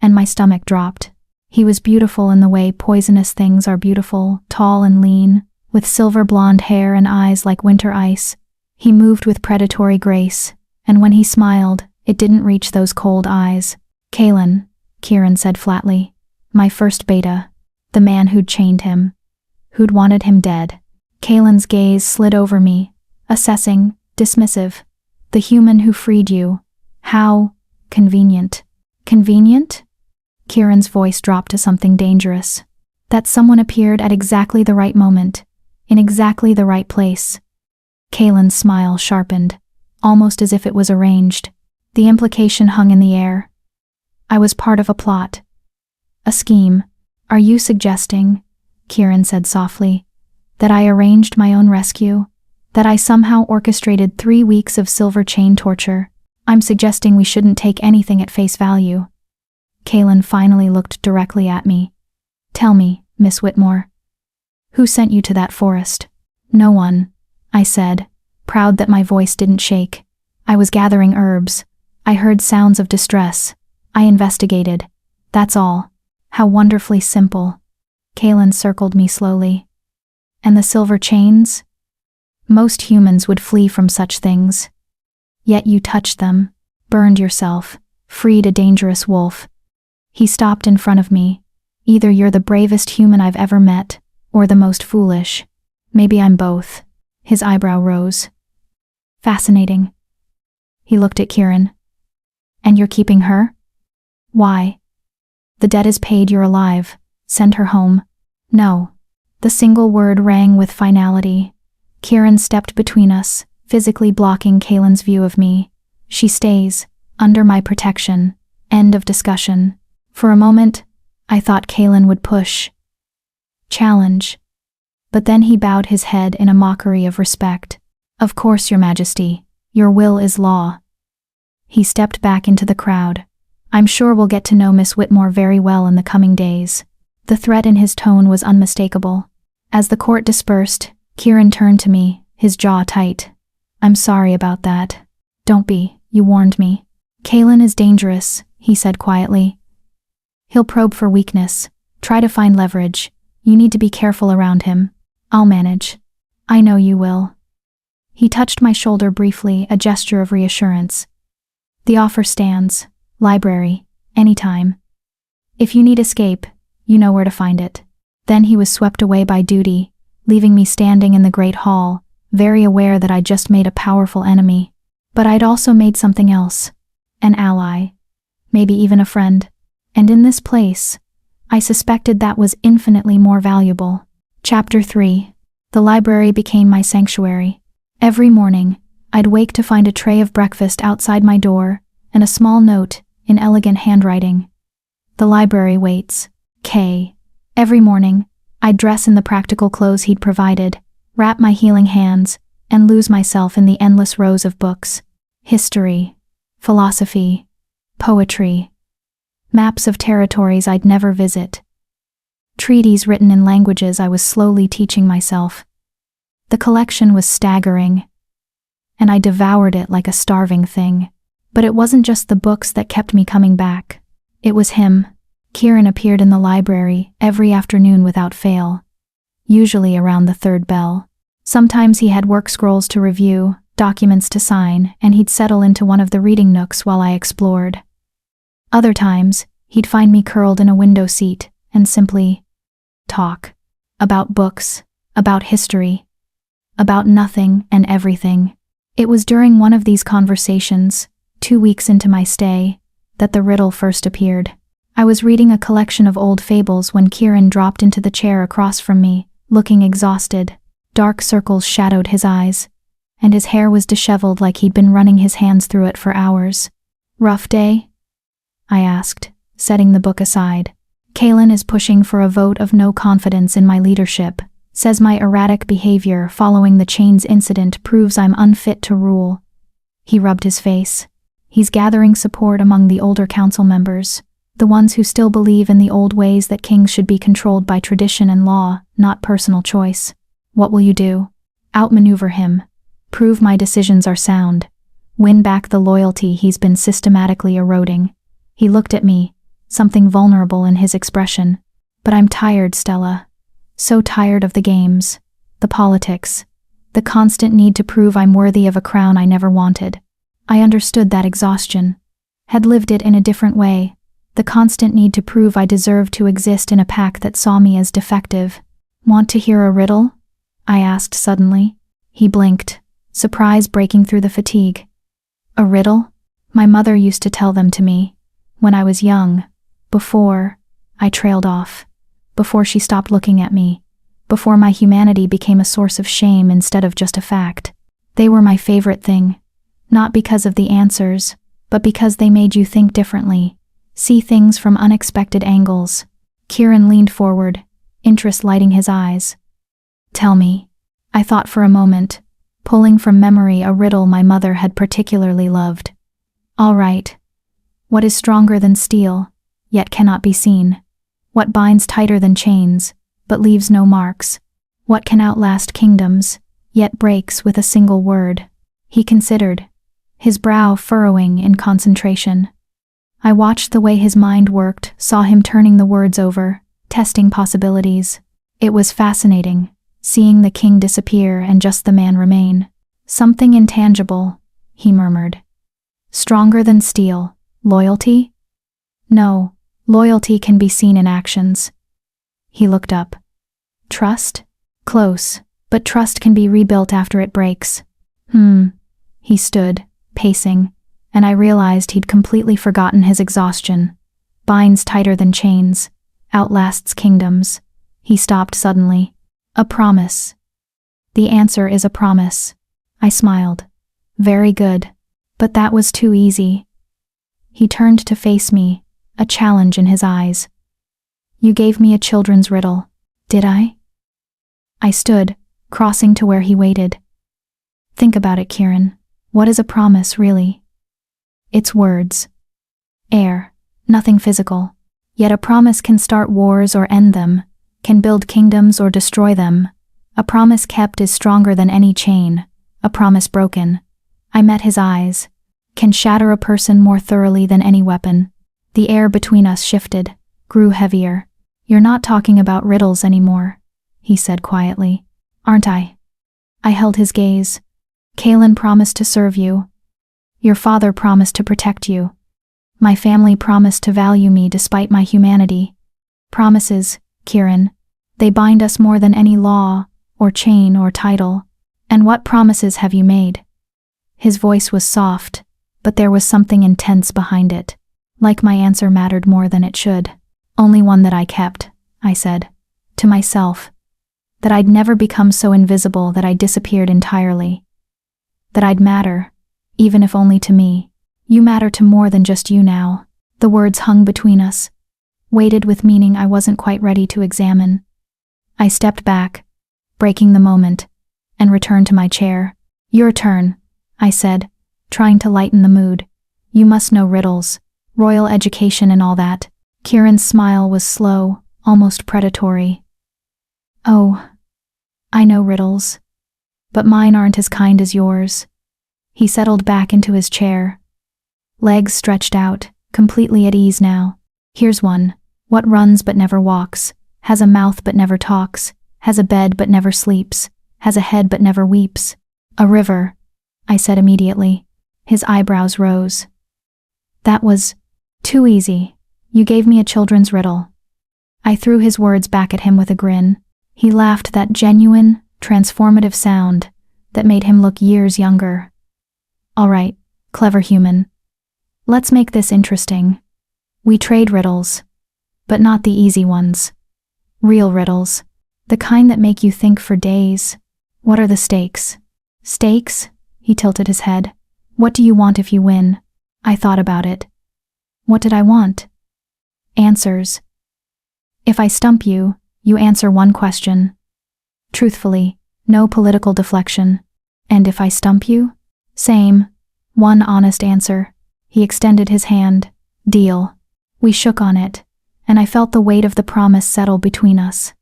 and my stomach dropped. He was beautiful in the way poisonous things are beautiful, tall and lean, with silver blonde hair and eyes like winter ice. He moved with predatory grace, and when he smiled, it didn't reach those cold eyes. Kalen, Kieran said flatly. My first beta. The man who'd chained him. Who'd wanted him dead. Kalen's gaze slid over me, assessing, dismissive. The human who freed you. How convenient. Convenient? Kieran's voice dropped to something dangerous. That someone appeared at exactly the right moment, in exactly the right place. Kalen's smile sharpened, almost as if it was arranged. The implication hung in the air. I was part of a plot. A scheme. Are you suggesting, Kieran said softly, that I arranged my own rescue? That I somehow orchestrated 3 weeks of silver chain torture? I'm suggesting we shouldn't take anything at face value. Kalen finally looked directly at me. Tell me, Miss Whitmore. Who sent you to that forest? No one, I said, proud that my voice didn't shake. I was gathering herbs. I heard sounds of distress. I investigated. That's all. How wonderfully simple. Kalen circled me slowly. And the silver chains? Most humans would flee from such things. Yet you touched them, burned yourself, freed a dangerous wolf. He stopped in front of me. Either you're the bravest human I've ever met, or the most foolish. Maybe I'm both. His eyebrow rose. Fascinating. He looked at Kieran. And you're keeping her? Why? The debt is paid, you're alive. Send her home. No. The single word rang with finality. Kieran stepped between us, physically blocking Kalen's view of me. She stays, under my protection. End of discussion. For a moment, I thought Kalen would push. Challenge. But then he bowed his head in a mockery of respect. Of course, Your Majesty. Your will is law. He stepped back into the crowd. I'm sure we'll get to know Miss Whitmore very well in the coming days." The threat in his tone was unmistakable. As the court dispersed, Kieran turned to me, his jaw tight. "I'm sorry about that." "Don't be, you warned me." "Kalen is dangerous," he said quietly. "He'll probe for weakness, try to find leverage. You need to be careful around him." "I'll manage." "I know you will." He touched my shoulder briefly, a gesture of reassurance. "The offer stands. Library. Anytime. If you need escape, you know where to find it." Then he was swept away by duty, leaving me standing in the great hall, very aware that I'd just made a powerful enemy. But I'd also made something else. An ally. Maybe even a friend. And in this place, I suspected that was infinitely more valuable. Chapter 3. The library became my sanctuary. Every morning, I'd wake to find a tray of breakfast outside my door, and a small note, in elegant handwriting. "The library waits. K." Every morning, I'd dress in the practical clothes he'd provided, wrap my healing hands, and lose myself in the endless rows of books. History, philosophy, poetry, maps of territories I'd never visit, treaties written in languages I was slowly teaching myself. The collection was staggering, and I devoured it like a starving thing. But it wasn't just the books that kept me coming back. It was him. Kieran appeared in the library every afternoon without fail, usually around the third bell. Sometimes he had work scrolls to review, documents to sign, and he'd settle into one of the reading nooks while I explored. Other times, he'd find me curled in a window seat and simply talk. About books, about history, about nothing and everything. It was during one of these conversations, 2 weeks into my stay, that the riddle first appeared. I was reading a collection of old fables when Kieran dropped into the chair across from me, looking exhausted. Dark circles shadowed his eyes, and his hair was disheveled like he'd been running his hands through it for hours. "Rough day?" I asked, setting the book aside. "Kalen is pushing for a vote of no confidence in my leadership. Says my erratic behavior following the Chains incident proves I'm unfit to rule." He rubbed his face. "He's gathering support among the older council members, the ones who still believe in the old ways that kings should be controlled by tradition and law, not personal choice." "What will you do?" "Outmaneuver him. Prove my decisions are sound. Win back the loyalty he's been systematically eroding." He looked at me, something vulnerable in his expression. "But I'm tired, Stella. So tired of the games, the politics, the constant need to prove I'm worthy of a crown I never wanted." I understood that exhaustion. Had lived it in a different way. The constant need to prove I deserved to exist in a pack that saw me as defective. "Want to hear a riddle?" I asked suddenly. He blinked, surprise breaking through the fatigue. "A riddle?" My mother used to tell them to me, when I was young, before I trailed off, before she stopped looking at me, before my humanity became a source of shame instead of just a fact. They were my favorite thing, not because of the answers, but because they made you think differently, see things from unexpected angles. Kieran leaned forward, interest lighting his eyes. "Tell me." I thought for a moment, pulling from memory a riddle my mother had particularly loved. "All right. What is stronger than steel, yet cannot be seen? What binds tighter than chains, but leaves no marks? What can outlast kingdoms, yet breaks with a single word?" He considered, his brow furrowing in concentration. I watched the way his mind worked, saw him turning the words over, testing possibilities. It was fascinating, seeing the king disappear and just the man remain. "Something intangible," he murmured. "Stronger than steel. Loyalty?" "No, loyalty can be seen in actions." He looked up. "Trust? Close, but trust can be rebuilt after it breaks." He stood, pacing, and I realized he'd completely forgotten his exhaustion. "Binds tighter than chains, outlasts kingdoms." He stopped suddenly. "A promise." "The answer is a promise." I smiled. "Very good. But that was too easy." He turned to face me, a challenge in his eyes. "You gave me a children's riddle, did I?" I stood, crossing to where he waited. "Think about it, Kieran. What is a promise, really?" "It's words. Air, Nothing physical. Yet a promise can start wars or end them, can build kingdoms or destroy them. A promise kept is stronger than any chain. A promise broken. I met his eyes. Can shatter a person more thoroughly than any weapon. The air between us shifted, grew heavier. "You're not talking about riddles anymore," he said quietly. "Aren't I?" I held his gaze. "Kaylin promised to serve you. Your father promised to protect you. My family promised to value me despite my humanity. Promises, Kieran. They bind us more than any law, or chain, or title. And what promises have you made?" His voice was soft, but there was something intense behind it. Like my answer mattered more than it should. "Only one that I kept," I said. To myself. That I'd never become so invisible that I disappeared entirely. That I'd matter, even if only to me. "You matter to more than just you now." The words hung between us, weighted with meaning I wasn't quite ready to examine. I stepped back, breaking the moment, and returned to my chair. "Your turn," I said, trying to lighten the mood. "You must know riddles, royal education and all that." Kieran's smile was slow, almost predatory. "Oh, I know riddles. But mine aren't as kind as yours." He settled back into his chair, legs stretched out, completely at ease now. "Here's one. What runs but never walks, has a mouth but never talks, has a bed but never sleeps, has a head but never weeps?" "A river," I said immediately. His eyebrows rose. "That was too easy. You gave me a children's riddle." I threw his words back at him with a grin. He laughed, that genuine, transformative sound that made him look years younger. "All right, clever human. Let's make this interesting. We trade riddles, but not the easy ones. Real riddles. The kind that make you think for days. What are the stakes?" "Stakes?" He tilted his head. "What do you want if you win?" I thought about it. What did I want? Answers. If I stump you, you answer one question. Truthfully, no political deflection. And if I stump you? Same. One honest answer. He extended his hand. Deal. We shook on it, and I felt the weight of the promise settle between us.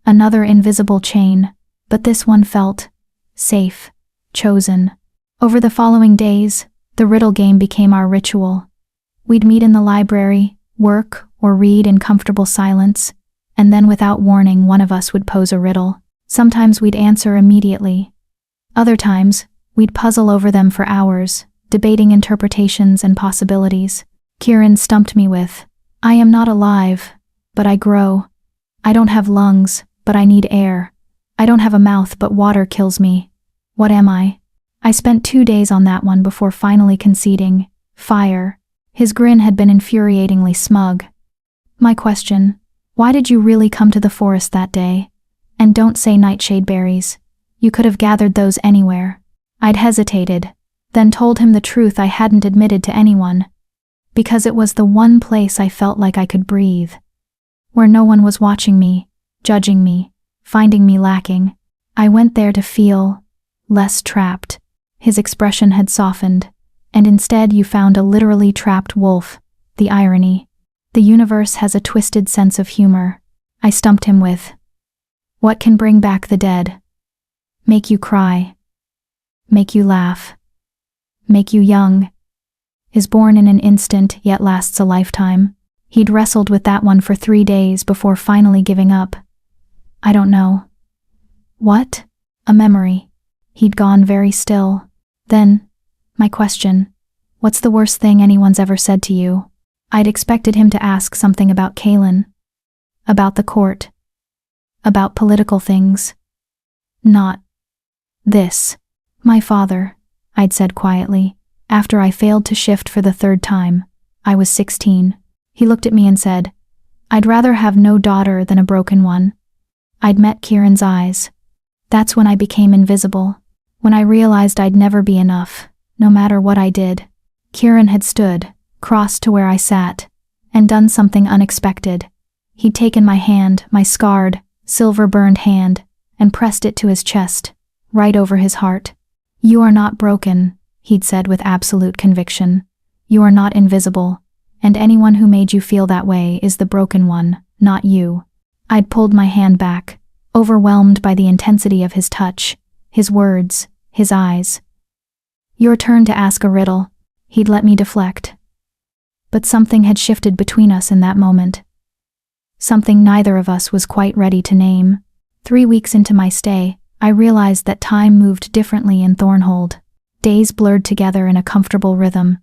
Another invisible chain, but this one felt safe, chosen. Over the following days, the riddle game became our ritual. We'd meet in the library, work, or read in comfortable silence, and then without warning one of us would pose a riddle. Sometimes we'd answer immediately. Other times, we'd puzzle over them for hours, debating interpretations and possibilities. Kieran stumped me with, "I am not alive, but I grow. I don't have lungs, but I need air. I don't have a mouth, but water kills me. What am I?" I spent 2 days on that one before finally conceding. Fire. His grin had been infuriatingly smug. My question, why did you really come to the forest that day? And don't say nightshade berries. You could have gathered those anywhere. I'd hesitated, then told him the truth I hadn't admitted to anyone. Because it was the one place I felt like I could breathe. Where no one was watching me, judging me, finding me lacking. I went there to feel less trapped. His expression had softened, and instead you found a literally trapped wolf. The irony. The universe has a twisted sense of humor. I stumped him with, what can bring back the dead? Make you cry. Make you laugh. Make you young. Is born in an instant yet lasts a lifetime. He'd wrestled with that one for 3 days before finally giving up. I don't know. What? A memory. He'd gone very still. Then, my question, what's the worst thing anyone's ever said to you? I'd expected him to ask something about Kaylin. About the court. About political things. Not this. My father, I'd said quietly, after I failed to shift for the 3rd time. I was 16. He looked at me and said, I'd rather have no daughter than a broken one. I'd met Kieran's eyes. That's when I became invisible. When I realized I'd never be enough, no matter what I did. Kieran had stood, crossed to where I sat, and done something unexpected. He'd taken my hand, my scarred, silver-burned hand, and pressed it to his chest, right over his heart. You are not broken, he'd said with absolute conviction. You are not invisible. and anyone who made you feel that way is the broken one, not you. I'd pulled my hand back, overwhelmed by the intensity of his touch, his words, his eyes. Your turn to ask a riddle. He'd let me deflect. But something had shifted between us in that moment. Something neither of us was quite ready to name. 3 weeks into my stay, I realized that time moved differently in Thornhold. Days blurred together in a comfortable rhythm.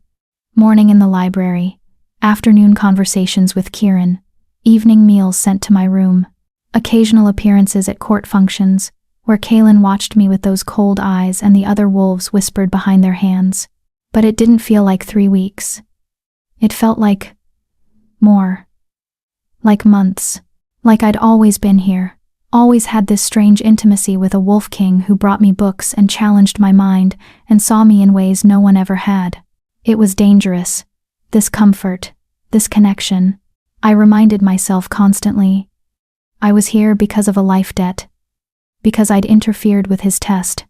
Morning in the library, afternoon conversations with Kieran, evening meals sent to my room, occasional appearances at court functions, where Kaelin watched me with those cold eyes and the other wolves whispered behind their hands. But it didn't feel like 3 weeks. It felt like more. Like months. Like I'd always been here. Always had this strange intimacy with a wolf king who brought me books and challenged my mind and saw me in ways no one ever had. It was dangerous. This comfort. This connection. I reminded myself constantly. I was here because of a life debt. Because I'd interfered with his test.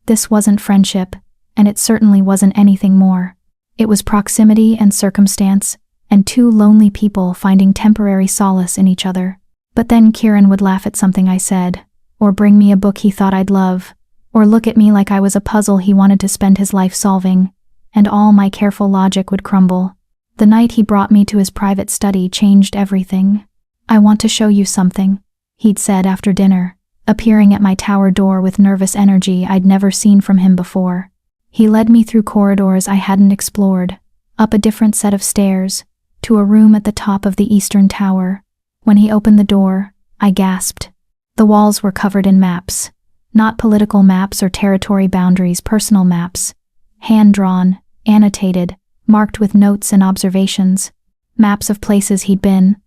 This wasn't friendship, and it certainly wasn't anything more. It was proximity and circumstance, and two lonely people finding temporary solace in each other. But then Kieran would laugh at something I said, or bring me a book he thought I'd love, or look at me like I was a puzzle he wanted to spend his life solving, and all my careful logic would crumble. The night he brought me to his private study changed everything. I want to show you something, he'd said after dinner, appearing at my tower door with nervous energy I'd never seen from him before. He led me through corridors I hadn't explored, up a different set of stairs, to a room at the top of the eastern tower. When he opened the door, I gasped. The walls were covered in maps. Not political maps or territory boundaries, personal maps. Hand-drawn, annotated, marked with notes and observations. Maps of places he'd been.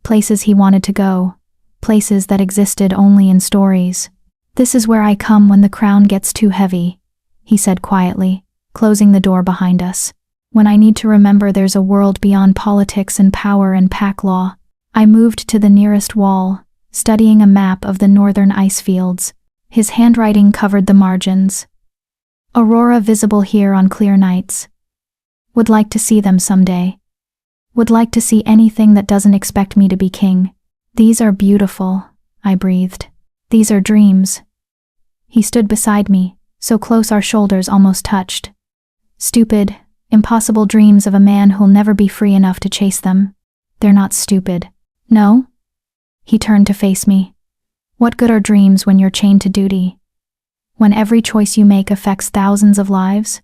Places he wanted to go. Places that existed only in stories. This is where I come when the crown gets too heavy, he said quietly, closing the door behind us. When I need to remember there's a world beyond politics and power and pack law. I moved to the nearest wall, studying a map of the northern ice fields. His handwriting covered the margins. Aurora visible here on clear nights. Would like to see them someday. Would like to see anything that doesn't expect me to be king. These are beautiful, I breathed. These are dreams. He stood beside me, so close our shoulders almost touched. Stupid, impossible dreams of a man who'll never be free enough to chase them. They're not stupid. No? He turned to face me. What good are dreams when you're chained to duty? When every choice you make affects thousands of lives?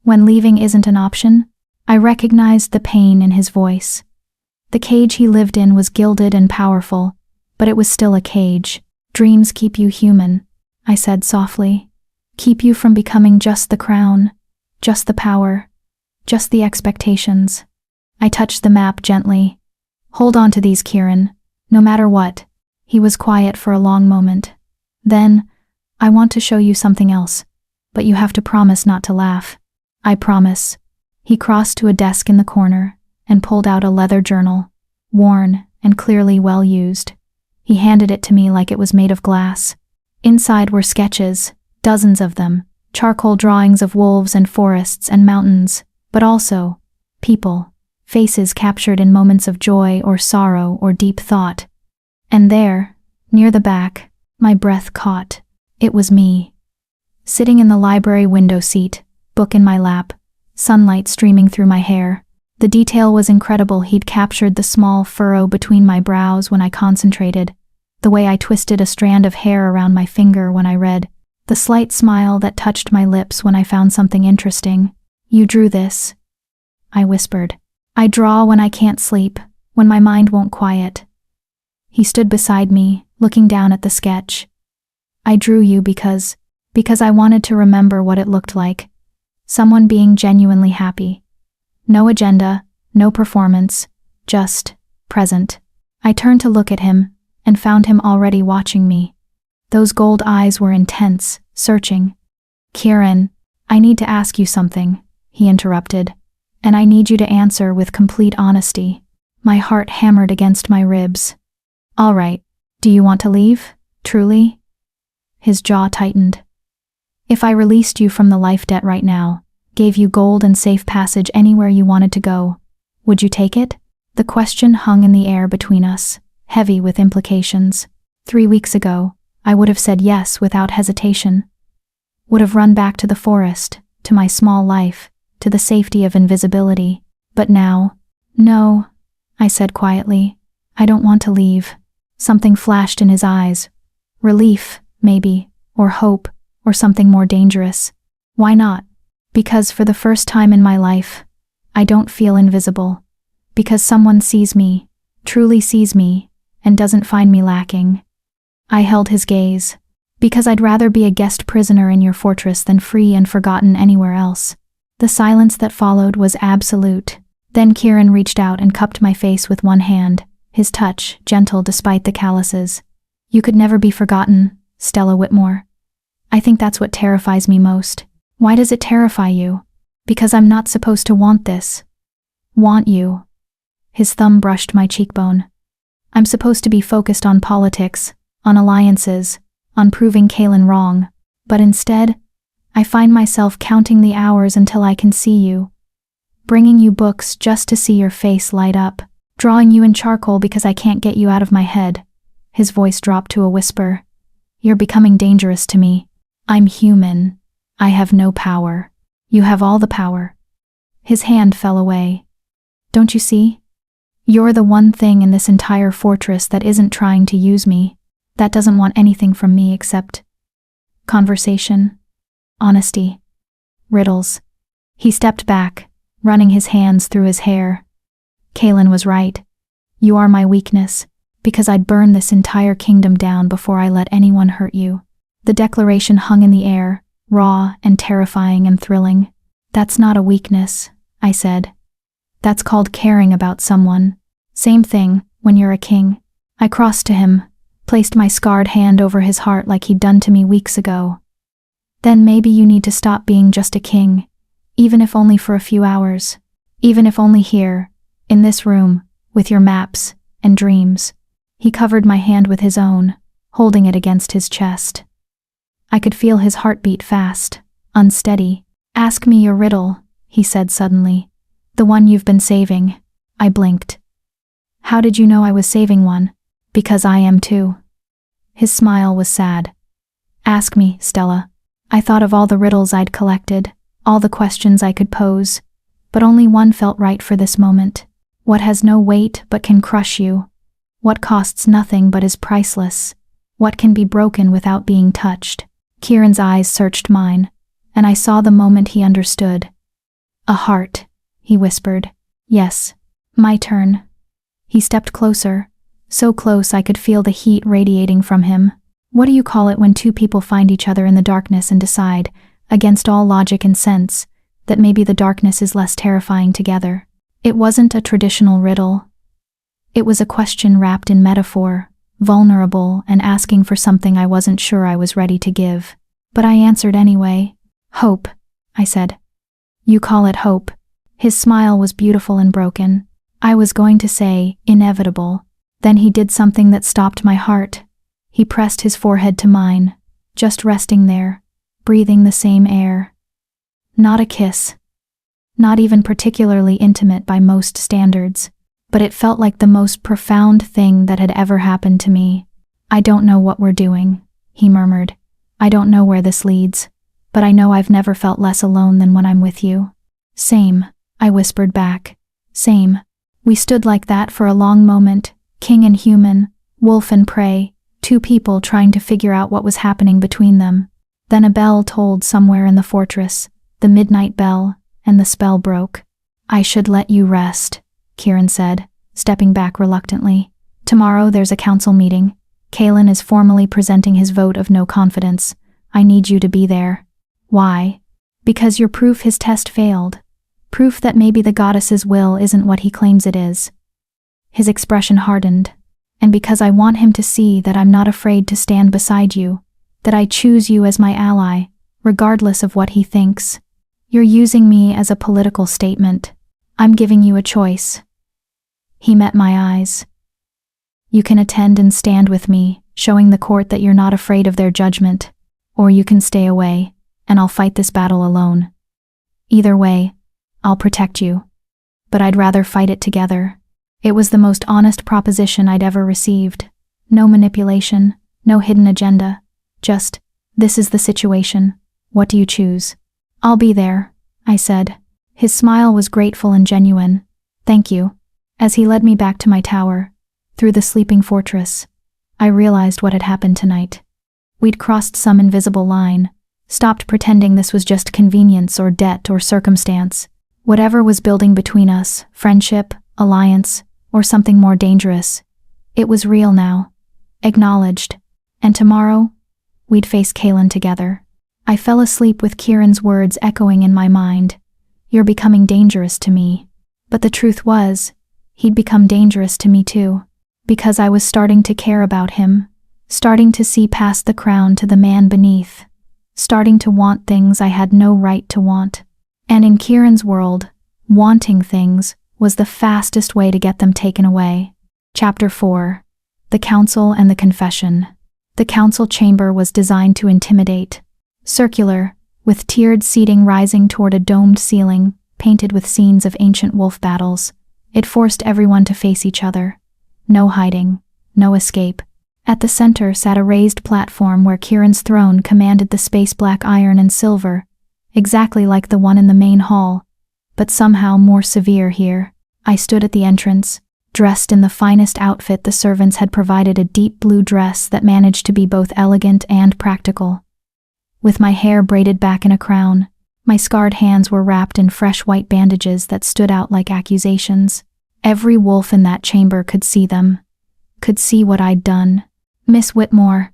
When leaving isn't an option? I recognized the pain in his voice. The cage he lived in was gilded and powerful, but it was still a cage. Dreams keep you human, I said softly. Keep you from becoming just the crown, just the power, just the expectations. I touched the map gently. Hold on to these, Kieran, no matter what. He was quiet for a long moment. Then, I want to show you something else, but you have to promise not to laugh. I promise. He crossed to a desk in the corner and pulled out a leather journal, worn and clearly well used. He handed it to me like it was made of glass. Inside were sketches, dozens of them, charcoal drawings of wolves and forests and mountains, but also people. Faces captured in moments of joy or sorrow or deep thought. And there, near the back, my breath caught. It was me. Sitting in the library window seat, book in my lap, sunlight streaming through my hair. The detail was incredible. He'd captured the small furrow between my brows when I concentrated, the way I twisted a strand of hair around my finger when I read, the slight smile that touched my lips when I found something interesting. You drew this, I whispered. I draw when I can't sleep, when my mind won't quiet. He stood beside me, looking down at the sketch. I drew you because I wanted to remember what it looked like. Someone being genuinely happy. No agenda, no performance, just present. I turned to look at him, and found him already watching me. Those gold eyes were intense, searching. Kieran, I need to ask you something, he interrupted. And I need you to answer with complete honesty. My heart hammered against my ribs. All right, do you want to leave, truly? His jaw tightened. If I released you from the life debt right now, gave you gold and safe passage anywhere you wanted to go, Would you take it? The question hung in the air between us, heavy with implications. 3 weeks ago, I would have said yes without hesitation. Would have run back to the forest, to my small life, to the safety of invisibility. But now, no, I said quietly. I don't want to leave. Something flashed in his eyes. Relief, maybe, or hope, or something more dangerous. Why not? Because for the first time in my life, I don't feel invisible. Because someone sees me, truly sees me, and doesn't find me lacking. I held his gaze. Because I'd rather be a guest prisoner in your fortress than free and forgotten anywhere else. The silence that followed was absolute. Then Kieran reached out and cupped my face with one hand, his touch gentle despite the calluses. You could never be forgotten, Stella Whitmore. I think that's what terrifies me most. Why does it terrify you? Because I'm not supposed to want this. Want you. His thumb brushed my cheekbone. I'm supposed to be focused on politics, on alliances, on proving Kaelin wrong, but instead, I find myself counting the hours until I can see you, bringing you books just to see your face light up, drawing you in charcoal because I can't get you out of my head. His voice dropped to a whisper. You're becoming dangerous to me. I'm human. I have no power. You have all the power. His hand fell away. Don't you see? You're the one thing in this entire fortress that isn't trying to use me, that doesn't want anything from me except conversation, honesty, riddles. He stepped back, running his hands through his hair. Kaelin was right. You are my weakness, because I'd burn this entire kingdom down before I let anyone hurt you. The declaration hung in the air, raw and terrifying and thrilling. That's not a weakness, I said. That's called caring about someone. Same thing, when you're a king. I crossed to him, placed my scarred hand over his heart like he'd done to me weeks ago. Then maybe you need to stop being just a king, even if only for a few hours, even if only here, in this room, with your maps and dreams. He covered my hand with his own, holding it against his chest. I could feel his heartbeat fast, unsteady. Ask me your riddle, he said suddenly. The one you've been saving. I blinked. How did you know I was saving one? Because I am too. His smile was sad. Ask me, Stella. I thought of all the riddles I'd collected, all the questions I could pose, but only one felt right for this moment. What has no weight but can crush you? What costs nothing but is priceless? What can be broken without being touched? Kieran's eyes searched mine, and I saw the moment he understood. A heart, he whispered. Yes, my turn. He stepped closer, so close I could feel the heat radiating from him. What do you call it when two people find each other in the darkness and decide, against all logic and sense, that maybe the darkness is less terrifying together? It wasn't a traditional riddle. It was a question wrapped in metaphor, vulnerable and asking for something I wasn't sure I was ready to give. But I answered anyway. Hope, I said. You call it hope. His smile was beautiful and broken. I was going to say, inevitable. Then he did something that stopped my heart. He pressed his forehead to mine, just resting there, breathing the same air. Not a kiss. Not even particularly intimate by most standards, but it felt like the most profound thing that had ever happened to me. I don't know what we're doing, he murmured. I don't know where this leads, but I know I've never felt less alone than when I'm with you. Same, I whispered back. Same. We stood like that for a long moment, king and human, wolf and prey, two people trying to figure out what was happening between them. Then a bell tolled somewhere in the fortress, the midnight bell, and the spell broke. I should let you rest, Kieran said, stepping back reluctantly. Tomorrow there's a council meeting. Kaelin is formally presenting his vote of no confidence. I need you to be there. Why? Because you're proof his test failed. Proof that maybe the goddess's will isn't what he claims it is. His expression hardened. And because I want him to see that I'm not afraid to stand beside you, that I choose you as my ally, regardless of what he thinks. You're using me as a political statement. I'm giving you a choice. He met my eyes. You can attend and stand with me, showing the court that you're not afraid of their judgment, or you can stay away, and I'll fight this battle alone. Either way, I'll protect you. but I'd rather fight it together. It was the most honest proposition I'd ever received. No manipulation, no hidden agenda. Just, this is the situation. What do you choose? I'll be there, I said. His smile was grateful and genuine. Thank you. As he led me back to my tower, through the sleeping fortress, I realized what had happened tonight. We'd crossed some invisible line, stopped pretending this was just convenience or debt or circumstance. Whatever was building between us, friendship, alliance, or something more dangerous, it was real now, acknowledged. And tomorrow, we'd face Kaelin together. I fell asleep with Kieran's words echoing in my mind. You're becoming dangerous to me. But the truth was, he'd become dangerous to me too, because I was starting to care about him, starting to see past the crown to the man beneath, starting to want things I had no right to want. And in Kieran's world, wanting things was the fastest way to get them taken away. Chapter 4. The Council and the Confession. The council chamber was designed to intimidate. Circular, with tiered seating rising toward a domed ceiling, painted with scenes of ancient wolf battles, it forced everyone to face each other. No hiding, no escape. At the center sat a raised platform where Kieran's throne commanded the space-black iron and silver, exactly like the one in the main hall, but somehow more severe here. I stood at the entrance, dressed in the finest outfit the servants had provided, a deep blue dress that managed to be both elegant and practical. With my hair braided back in a crown, my scarred hands were wrapped in fresh white bandages that stood out like accusations. Every wolf in that chamber could see them, could see what I'd done. Miss Whitmore.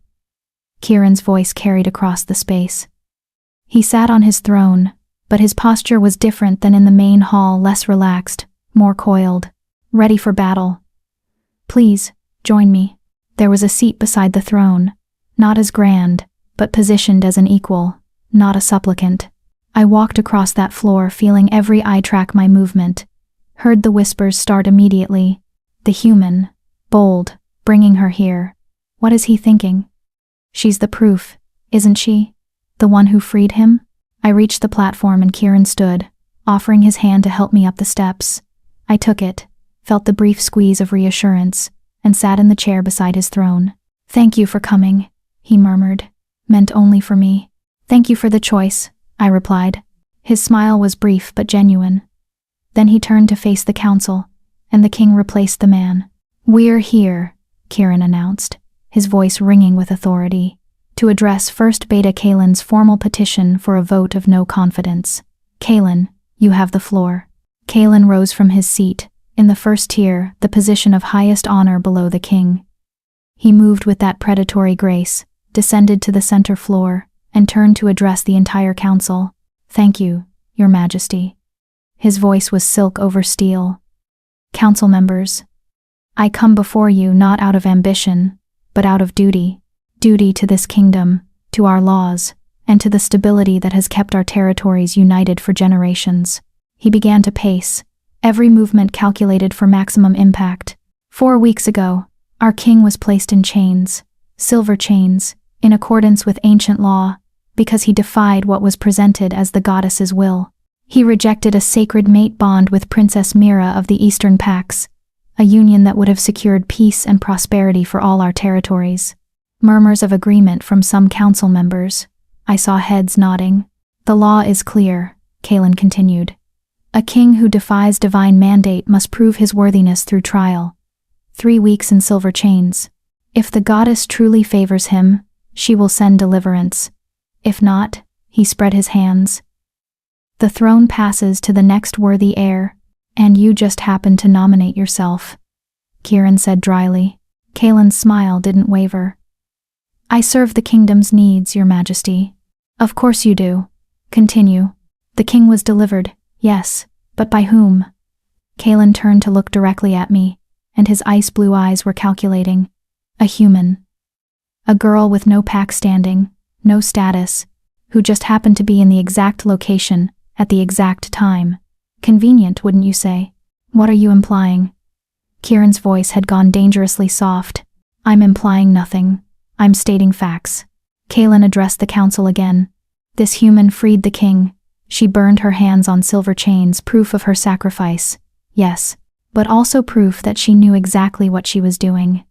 Kieran's voice carried across the space. He sat on his throne, but his posture was different than in the main hall, less relaxed, more coiled, ready for battle. Please, join me. There was a seat beside the throne, not as grand, but positioned as an equal, not a supplicant. I walked across that floor, feeling every eye track my movement, heard the whispers start immediately. The human, bold, bringing her here. What is he thinking? She's the proof, isn't she? The one who freed him? I reached the platform and Kieran stood, offering his hand to help me up the steps. I took it, felt the brief squeeze of reassurance, and sat in the chair beside his throne. Thank you for coming, he murmured. Meant only for me. Thank you for the choice, I replied. His smile was brief but genuine. Then he turned to face the council, and the king replaced the man. We're here, Kieran announced, his voice ringing with authority, to address First Beta Kaelin's formal petition for a vote of no confidence. Kaelin, you have the floor. Kaelin rose from his seat, in the first tier, the position of highest honor below the king. He moved with that predatory grace, descended to the center floor, and turned to address the entire council. Thank you, Your Majesty. His voice was silk over steel. Council members, I come before you not out of ambition, but out of duty. Duty to this kingdom, to our laws, and to the stability that has kept our territories united for generations. He began to pace, every movement calculated for maximum impact. 4 weeks ago, our king was placed in chains, silver chains, in accordance with ancient law, because he defied what was presented as the goddess's will. He rejected a sacred mate bond with Princess Mira of the Eastern Pax, a union that would have secured peace and prosperity for all our territories. Murmurs of agreement from some council members. I saw heads nodding. The law is clear, Kaelin continued. A king who defies divine mandate must prove his worthiness through trial. 3 weeks in silver chains. If the goddess truly favors him, she will send deliverance. If not, he spread his hands. The throne passes to the next worthy heir, and you just happened to nominate yourself, Kieran said dryly. Kaelin's smile didn't waver. I serve the kingdom's needs, Your Majesty. Of course you do. Continue. The king was delivered, yes, but by whom? Kaelin turned to look directly at me, and his ice blue eyes were calculating. A human. A girl with no pack standing, no status, who just happened to be in the exact location, at the exact time. Convenient, wouldn't you say? What are you implying? Kieran's voice had gone dangerously soft. I'm implying nothing. I'm stating facts. Kaelin addressed the council again. This human freed the king. She burned her hands on silver chains, proof of her sacrifice. yes, but also proof that she knew exactly what she was doing,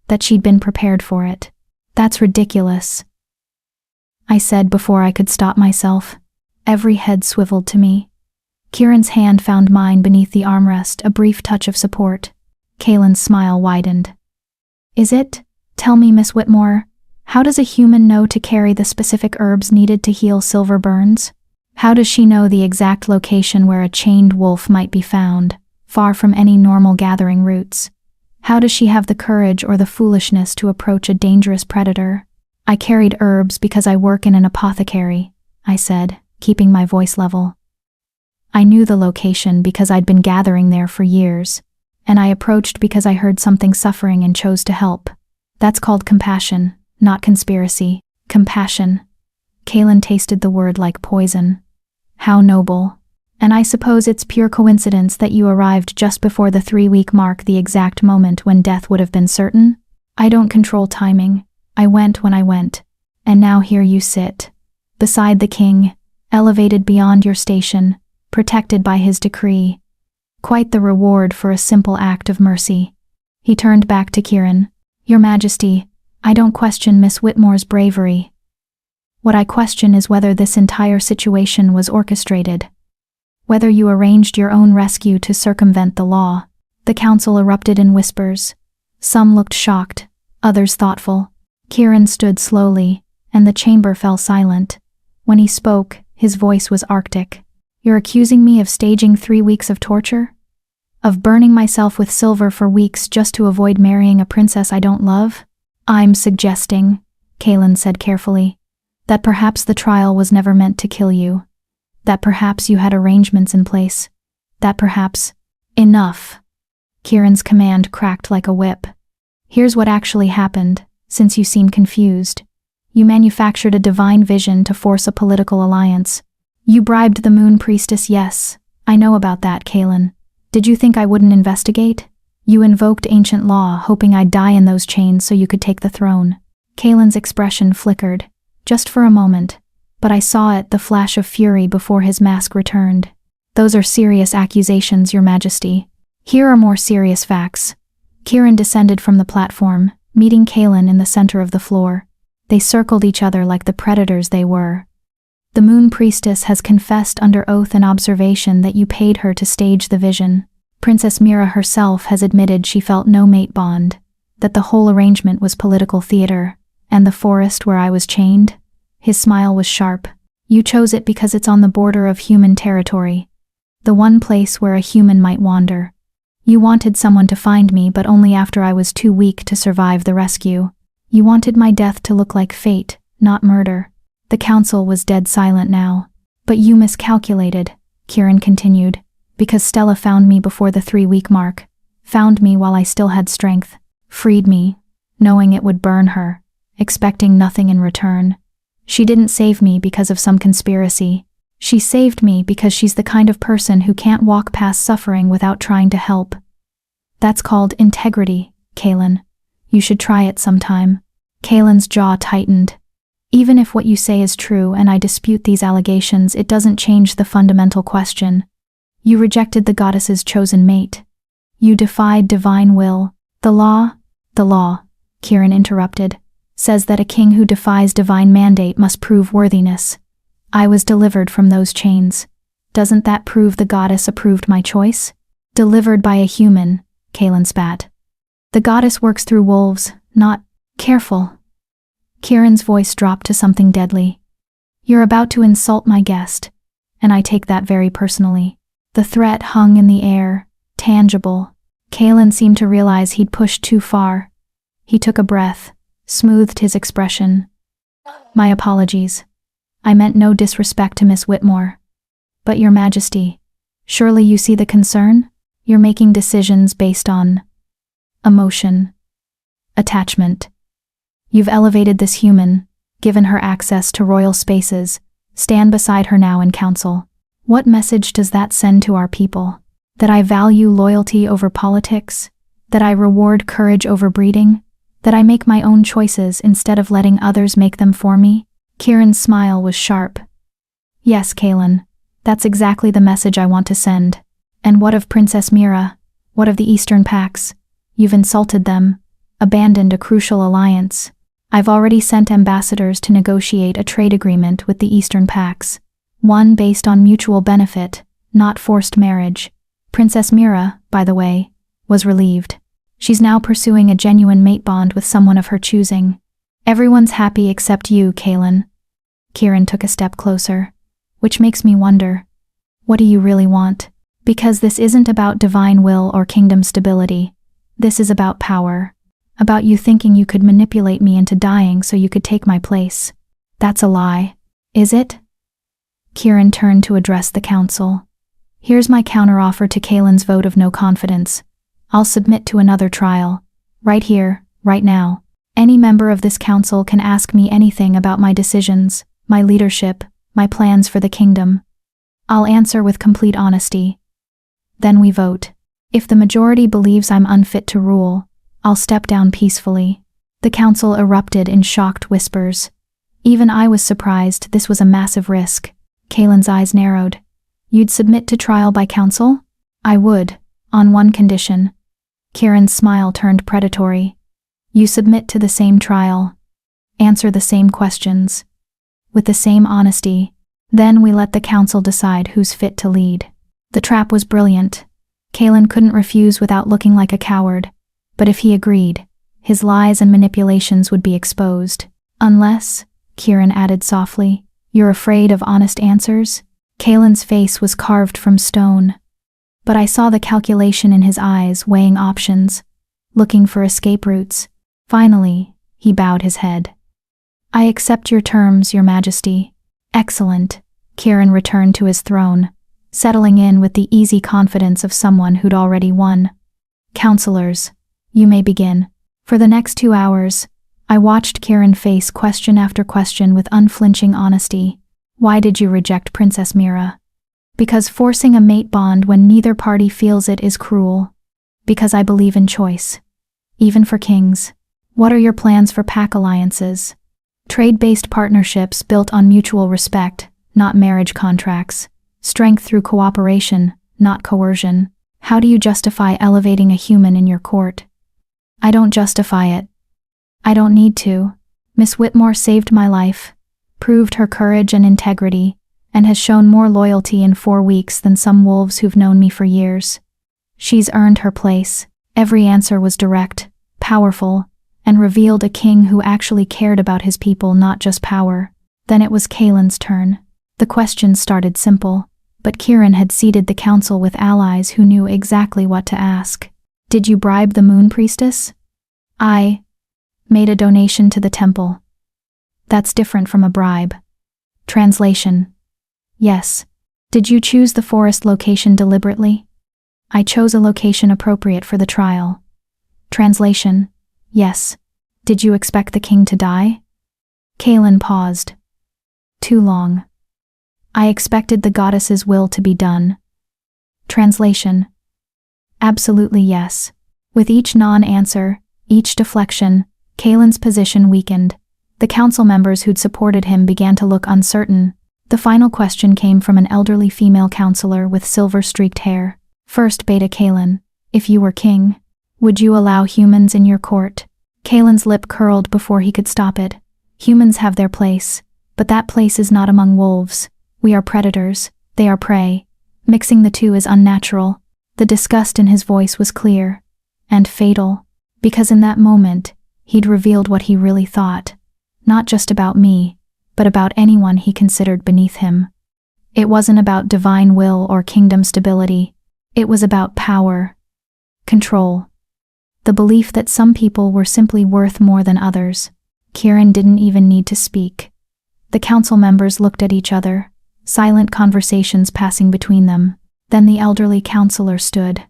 that she'd been prepared for it. That's ridiculous, I said before I could stop myself. Every head swiveled to me. Kieran's hand found mine beneath the armrest, a brief touch of support. Kaylin's smile widened. Is it? Tell me, Miss Whitmore, how does a human know to carry the specific herbs needed to heal silver burns? How does she know the exact location where a chained wolf might be found, far from any normal gathering routes? How does she have the courage or the foolishness to approach a dangerous predator? I carried herbs because I work in an apothecary, I said, keeping my voice level. I knew the location because I'd been gathering there for years, and I approached because I heard something suffering and chose to help. That's called compassion, not conspiracy. Compassion. Kaylin tasted the word like poison. How noble. And I suppose it's pure coincidence that you arrived just before the 3-week mark, the exact moment when death would have been certain? I don't control timing. I went when I went. And now here you sit, beside the king, elevated beyond your station, protected by his decree. Quite the reward for a simple act of mercy. He turned back to Kieran. Your Majesty, I don't question Miss Whitmore's bravery. What I question is whether this entire situation was orchestrated. Whether you arranged your own rescue to circumvent the law. The council erupted in whispers. Some looked shocked, others thoughtful. Kieran stood slowly, and the chamber fell silent. When he spoke, his voice was arctic. You're accusing me of staging 3 weeks of torture? Of burning myself with silver for weeks just to avoid marrying a princess I don't love? I'm suggesting, Kaylin said carefully, that perhaps the trial was never meant to kill you. That perhaps you had arrangements in place. That perhaps— Enough. Kieran's command cracked like a whip. Here's what actually happened, since you seem confused. You manufactured a divine vision to force a political alliance. You bribed the Moon Priestess, yes. I know about that, Kaylin. Did you think I wouldn't investigate? You invoked ancient law, hoping I'd die in those chains so you could take the throne. Kaylin's expression flickered, just for a moment, but I saw it, the flash of fury before his mask returned. Those are serious accusations, Your Majesty. Here are more serious facts. Kieran descended from the platform, meeting Kaylin in the center of the floor. They circled each other like the predators they were. The Moon Priestess has confessed under oath and observation that you paid her to stage the vision. Princess Mira herself has admitted she felt no mate bond, that the whole arrangement was political theater. And the forest where I was chained? His smile was sharp. You chose it because it's on the border of human territory. The one place where a human might wander. You wanted someone to find me, but only after I was too weak to survive the rescue. You wanted my death to look like fate, not murder. The council was dead silent now. But you miscalculated, Kieran continued, because Stella found me before the 3-week mark, found me while I still had strength, freed me, knowing it would burn her, expecting nothing in return. She didn't save me because of some conspiracy. She saved me because she's the kind of person who can't walk past suffering without trying to help. That's called integrity, Kaylin. You should try it sometime. Kaylin's jaw tightened. Even if what you say is true and I dispute these allegations, it doesn't change the fundamental question. You rejected the goddess's chosen mate. You defied divine will. The law, Kieran interrupted, says that a king who defies divine mandate must prove worthiness. I was delivered from those chains. Doesn't that prove the goddess approved my choice? Delivered by a human, Kaylin spat. The goddess works through wolves, not— Careful. Kieran's voice dropped to something deadly. You're about to insult my guest, and I take that very personally. The threat hung in the air, tangible. Kaylin seemed to realize he'd pushed too far. He took a breath, smoothed his expression. My apologies. I meant no disrespect to Miss Whitmore. But Your Majesty, surely you see the concern? You're making decisions based on emotion, attachment. You've elevated this human, given her access to royal spaces, stand beside her now in council. What message does that send to our people? That I value loyalty over politics? That I reward courage over breeding? That I make my own choices instead of letting others make them for me? Kieran's smile was sharp. Yes, Kaylin, that's exactly the message I want to send. And what of Princess Mira? What of the Eastern Pax? You've insulted them, abandoned a crucial alliance. I've already sent ambassadors to negotiate a trade agreement with the Eastern Pax. One based on mutual benefit, not forced marriage. Princess Mira, by the way, was relieved. She's now pursuing a genuine mate bond with someone of her choosing. Everyone's happy except you, Kaelin. Kieran took a step closer. Which makes me wonder, what do you really want? Because this isn't about divine will or kingdom stability. This is about power. About you thinking you could manipulate me into dying so you could take my place. That's a lie. Is it? Kieran turned to address the council. Here's my counteroffer to Kaelin's vote of no confidence. I'll submit to another trial. Right here, right now. Any member of this council can ask me anything about my decisions, my leadership, my plans for the kingdom. I'll answer with complete honesty. Then we vote. If the majority believes I'm unfit to rule, I'll step down peacefully. The council erupted in shocked whispers. Even I was surprised this was a massive risk. Kaelin's eyes narrowed. You'd submit to trial by council? I would, on one condition. Kieran's smile turned predatory. You submit to the same trial. Answer the same questions. With the same honesty. Then we let the council decide who's fit to lead. The trap was brilliant. Kaelin couldn't refuse without looking like a coward. But if he agreed, his lies and manipulations would be exposed. Unless, Kieran added softly, you're afraid of honest answers? Kaelin's face was carved from stone. But I saw the calculation in his eyes, weighing options, looking for escape routes. Finally, he bowed his head. I accept your terms, Your Majesty. Excellent. Kieran returned to his throne, settling in with the easy confidence of someone who'd already won. Counselors, you may begin. For the next 2 hours, I watched Kieran face question after question with unflinching honesty. Why did you reject Princess Mira? Because forcing a mate bond when neither party feels it is cruel. Because I believe in choice. Even for kings. What are your plans for pack alliances? Trade-based partnerships built on mutual respect, not marriage contracts. Strength through cooperation, not coercion. How do you justify elevating a human in your court? I don't justify it. I don't need to. Miss Whitmore saved my life, proved her courage and integrity, and has shown more loyalty in 4 weeks than some wolves who've known me for years. She's earned her place. Every answer was direct, powerful, and revealed a king who actually cared about his people, not just power. Then it was Kaelin's turn. The questions started simple, but Kieran had seated the council with allies who knew exactly what to ask. Did you bribe the Moon Priestess? I made a donation to the temple. That's different from a bribe. Translation. Yes. Did you choose the forest location deliberately? I chose a location appropriate for the trial. Translation. Yes. Did you expect the king to die? Kaelin paused. Too long. I expected the goddess's will to be done. Translation. Absolutely yes. With each non-answer, each deflection, Kaelin's position weakened. The council members who'd supported him began to look uncertain. The final question came from an elderly female counselor with silver-streaked hair. First, Beta Kaelin, if you were king, would you allow humans in your court? Kaelin's lip curled before he could stop it. Humans have their place, but that place is not among wolves. We are predators, they are prey. Mixing the two is unnatural. The disgust in his voice was clear and fatal, because in that moment, he'd revealed what he really thought, not just about me, but about anyone he considered beneath him. It wasn't about divine will or kingdom stability. It was about power, control, the belief that some people were simply worth more than others. Kieran didn't even need to speak. The council members looked at each other, silent conversations passing between them. Then the elderly counselor stood.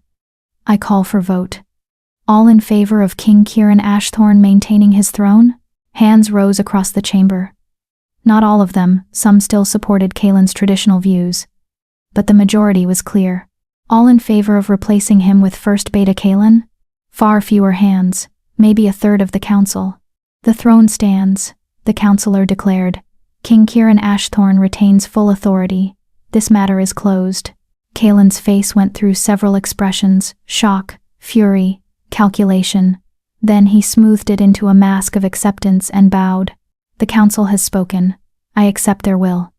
I call for vote. All in favor of King Kieran Ashthorne maintaining his throne? Hands rose across the chamber. Not all of them, some still supported Kaelin's traditional views. But the majority was clear. All in favor of replacing him with First Beta Kaelin? Far fewer hands, maybe a third of the council. The throne stands, the counselor declared. King Kieran Ashthorne retains full authority. This matter is closed. Kaelin's face went through several expressions: shock, fury, calculation. Then he smoothed it into a mask of acceptance and bowed. The council has spoken. I accept their will.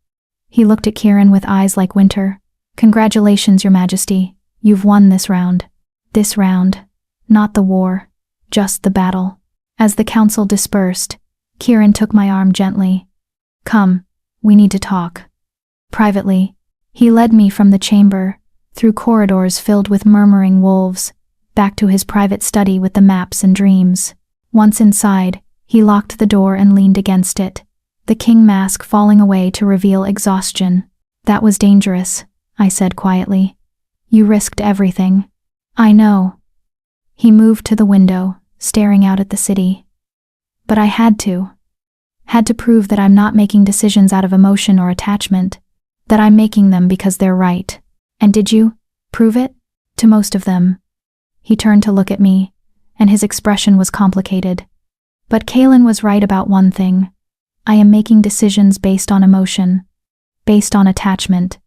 He looked at Kieran with eyes like winter. Congratulations, Your Majesty. You've won this round. This round. Not the war. Just the battle. As the council dispersed, Kieran took my arm gently. Come, we need to talk. Privately, he led me from the chamber, through corridors filled with murmuring wolves, back to his private study with the maps and dreams. Once inside, he locked the door and leaned against it, the king mask falling away to reveal exhaustion. That was dangerous, I said quietly. You risked everything. I know. He moved to the window, staring out at the city. But I had to. Had to prove that I'm not making decisions out of emotion or attachment, that I'm making them because they're right. And did you prove it? To most of them. He turned to look at me, and his expression was complicated. But Kaelin was right about one thing. I am making decisions based on emotion, based on attachment.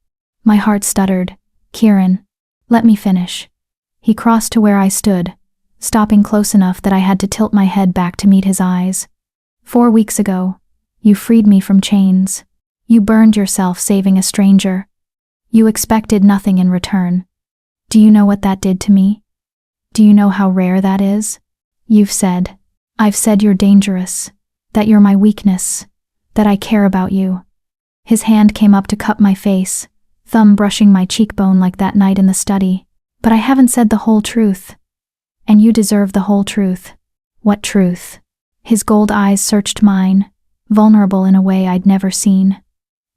My heart stuttered. Kieran, let me finish. He crossed to where I stood, stopping close enough that I had to tilt my head back to meet his eyes. 4 weeks ago, you freed me from chains. You burned yourself saving a stranger. You expected nothing in return. Do you know what that did to me? Do you know how rare that is? I've said you're dangerous, that you're my weakness, that I care about you. His hand came up to cup my face, thumb brushing my cheekbone like that night in the study. But I haven't said the whole truth. And you deserve the whole truth. What truth? His gold eyes searched mine, vulnerable in a way I'd never seen.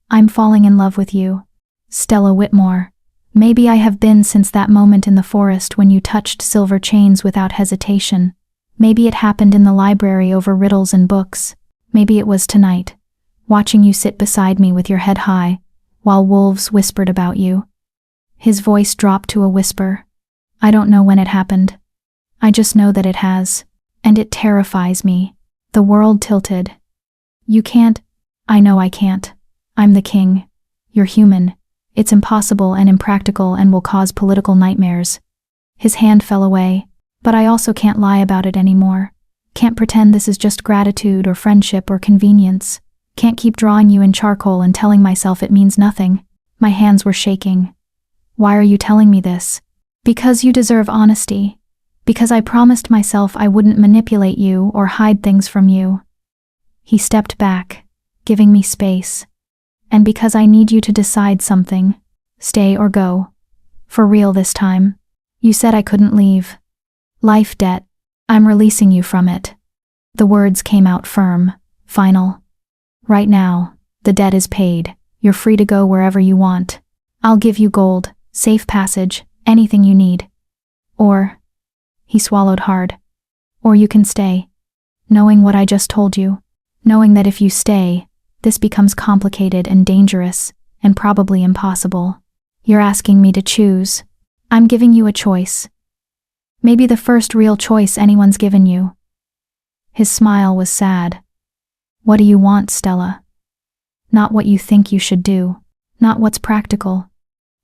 I'm falling in love with you, Stella Whitmore. Maybe I have been since that moment in the forest when you touched silver chains without hesitation. Maybe it happened in the library over riddles and books. Maybe it was tonight, watching you sit beside me with your head high, while wolves whispered about you. His voice dropped to a whisper. I don't know when it happened. I just know that it has. And it terrifies me. The world tilted. You can't. I know I can't. I'm the king. You're human. It's impossible and impractical and will cause political nightmares. His hand fell away. But I also can't lie about it anymore. Can't pretend this is just gratitude or friendship or convenience. Can't keep drawing you in charcoal and telling myself it means nothing. My hands were shaking. Why are you telling me this? Because you deserve honesty. Because I promised myself I wouldn't manipulate you or hide things from you. He stepped back, giving me space. And because I need you to decide something. Stay or go. For real this time. You said I couldn't leave. Life debt. I'm releasing you from it. The words came out firm, final. Right now, the debt is paid. You're free to go wherever you want. I'll give you gold, safe passage, anything you need. Or, he swallowed hard. Or you can stay. Knowing what I just told you. Knowing that if you stay, this becomes complicated and dangerous, and probably impossible. You're asking me to choose. I'm giving you a choice. Maybe the first real choice anyone's given you. His smile was sad. What do you want, Stella? Not what you think you should do. Not what's practical.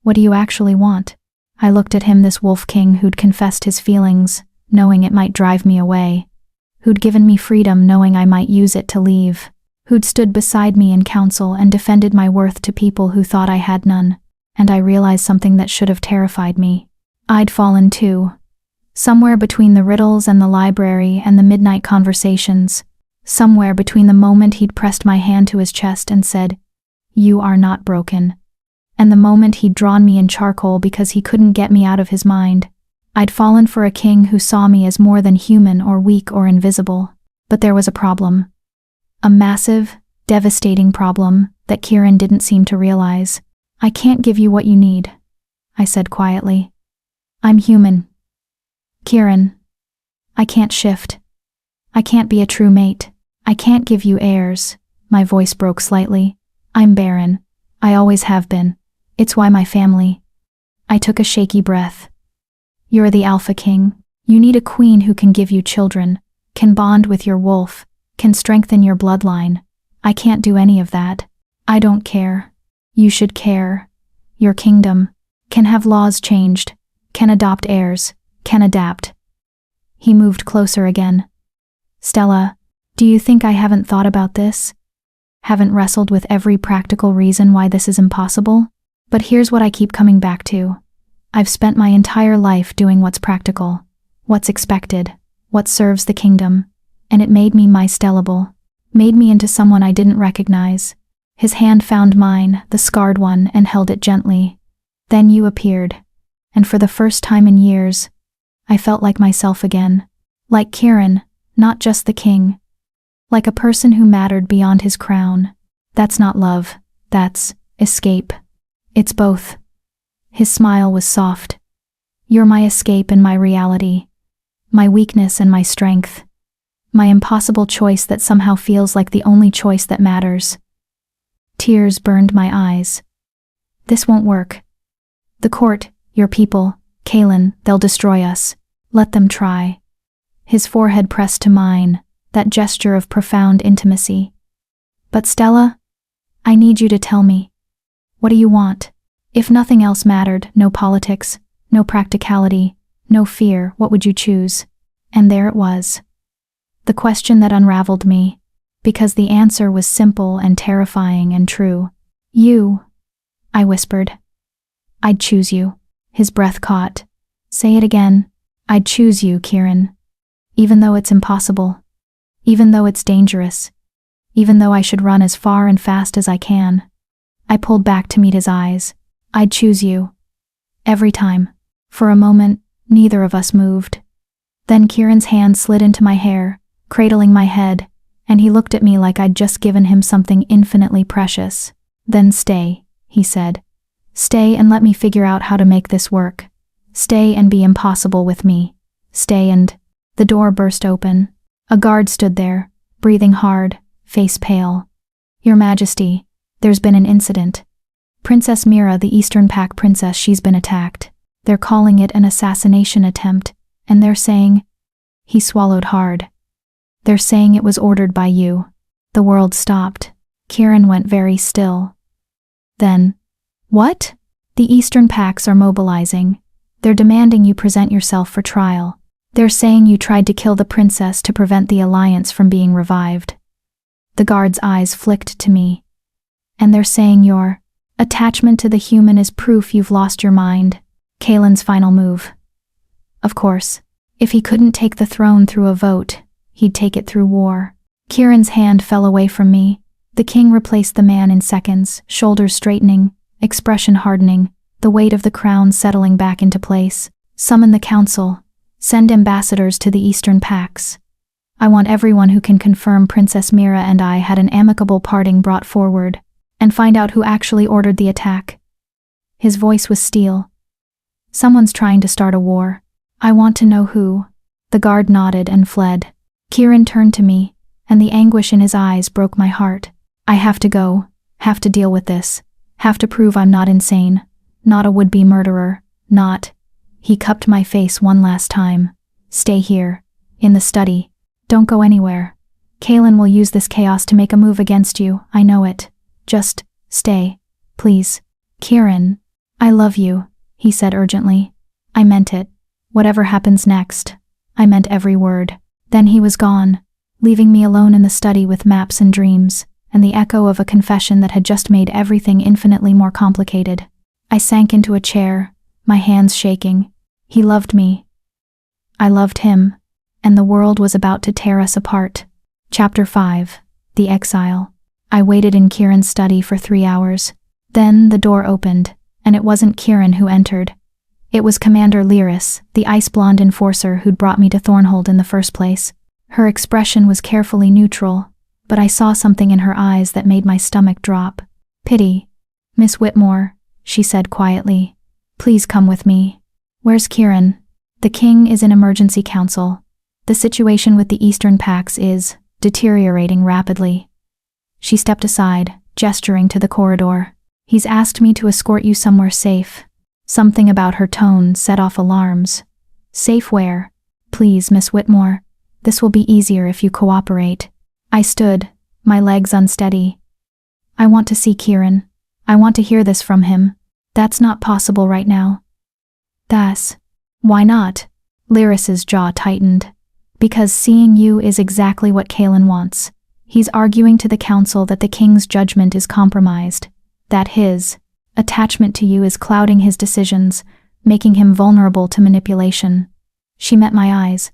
What do you actually want? I looked at him, this wolf king who'd confessed his feelings, knowing it might drive me away. Who'd given me freedom knowing I might use it to leave. Who'd stood beside me in council and defended my worth to people who thought I had none. And I realized something that should have terrified me. I'd fallen too. Somewhere between the riddles and the library and the midnight conversations. Somewhere between the moment he'd pressed my hand to his chest and said, "You are not broken," and the moment he'd drawn me in charcoal because he couldn't get me out of his mind. I'd fallen for a king who saw me as more than human or weak or invisible. But there was a problem. A massive, devastating problem that Kieran didn't seem to realize. I can't give you what you need, I said quietly. I'm human. Kieran, I can't shift. I can't be a true mate. I can't give you heirs. My voice broke slightly. I'm barren. I always have been. It's why my family. I took a shaky breath. You're the Alpha King. You need a queen who can give you children, can bond with your wolf, can strengthen your bloodline. I can't do any of that. I don't care. You should care. Your kingdom. can have laws changed, can adopt heirs, can adapt. He moved closer again. Stella, do you think I haven't thought about this? Haven't wrestled with every practical reason why this is impossible? But here's what I keep coming back to. I've spent my entire life doing what's practical, what's expected, what serves the kingdom, and it made me misstellable, made me into someone I didn't recognize. His hand found mine, the scarred one, and held it gently. Then you appeared, and for the first time in years, I felt like myself again. Like Kieran, not just the king. Like a person who mattered beyond his crown. That's not love, that's escape. It's both. His smile was soft. You're my escape and my reality. My weakness and my strength. My impossible choice that somehow feels like the only choice that matters. Tears burned my eyes. This won't work. The court, your people, Kaelin, they'll destroy us. Let them try. His forehead pressed to mine, that gesture of profound intimacy. But Stella, I need you to tell me. What do you want? If nothing else mattered, no politics, no practicality, no fear, what would you choose? And there it was. The question that unraveled me, because the answer was simple and terrifying and true. You, I whispered. I'd choose you. His breath caught. Say it again. I'd choose you, Kieran. Even though it's impossible. Even though it's dangerous. Even though I should run as far and fast as I can. I pulled back to meet his eyes. I'd choose you. Every time. For a moment, neither of us moved. Then Kieran's hand slid into my hair, cradling my head, and he looked at me like I'd just given him something infinitely precious. Then stay, he said. Stay and let me figure out how to make this work. Stay and be impossible with me. Stay and... The door burst open. A guard stood there, breathing hard, face pale. Your Majesty, there's been an incident. Princess Mira, the Eastern Pack princess, she's been attacked. They're calling it an assassination attempt, and they're saying... He swallowed hard. They're saying it was ordered by you. The world stopped. Kieran went very still. Then... What? The Eastern Packs are mobilizing. They're demanding you present yourself for trial. They're saying you tried to kill the princess to prevent the alliance from being revived. The guard's eyes flicked to me. And they're saying your attachment to the human is proof you've lost your mind. Kaelin's final move. Of course, if he couldn't take the throne through a vote, he'd take it through war. Kieran's hand fell away from me. The king replaced the man in seconds, shoulders straightening, expression hardening, the weight of the crown settling back into place. Summon the council. Send ambassadors to the Eastern Packs. I want everyone who can confirm Princess Mira and I had an amicable parting brought forward, and find out who actually ordered the attack. His voice was steel. Someone's trying to start a war. I want to know who. The guard nodded and fled. Kieran turned to me, and the anguish in his eyes broke my heart. I have to go, have to deal with this, have to prove I'm not insane, not a would-be murderer, not... He cupped my face one last time. Stay here, in the study. Don't go anywhere. Kaelin will use this chaos to make a move against you, I know it. Just stay, please. Kieran, I love you, he said urgently. I meant it. Whatever happens next. I meant every word. Then he was gone, leaving me alone in the study with maps and dreams, and the echo of a confession that had just made everything infinitely more complicated. I sank into a chair, my hands shaking. He loved me. I loved him, and the world was about to tear us apart. Chapter 5. The Exile. I waited in Kieran's study for 3 hours. Then the door opened, and it wasn't Kieran who entered. It was Commander Lyris, the ice-blonde enforcer who'd brought me to Thornhold in the first place. Her expression was carefully neutral, but I saw something in her eyes that made my stomach drop. Pity. Miss Whitmore, she said quietly. Please come with me. Where's Kieran? The king is in emergency council. The situation with the Eastern Packs is deteriorating rapidly. She stepped aside, gesturing to the corridor. He's asked me to escort you somewhere safe. Something about her tone set off alarms. Safe where? Please, Miss Whitmore. This will be easier if you cooperate. I stood, my legs unsteady. I want to see Kieran. I want to hear this from him. That's not possible right now. Why not? Lyris's jaw tightened. Because seeing you is exactly what Kalen wants. He's arguing to the council that the king's judgment is compromised, that his attachment to you is clouding his decisions, making him vulnerable to manipulation. She met my eyes.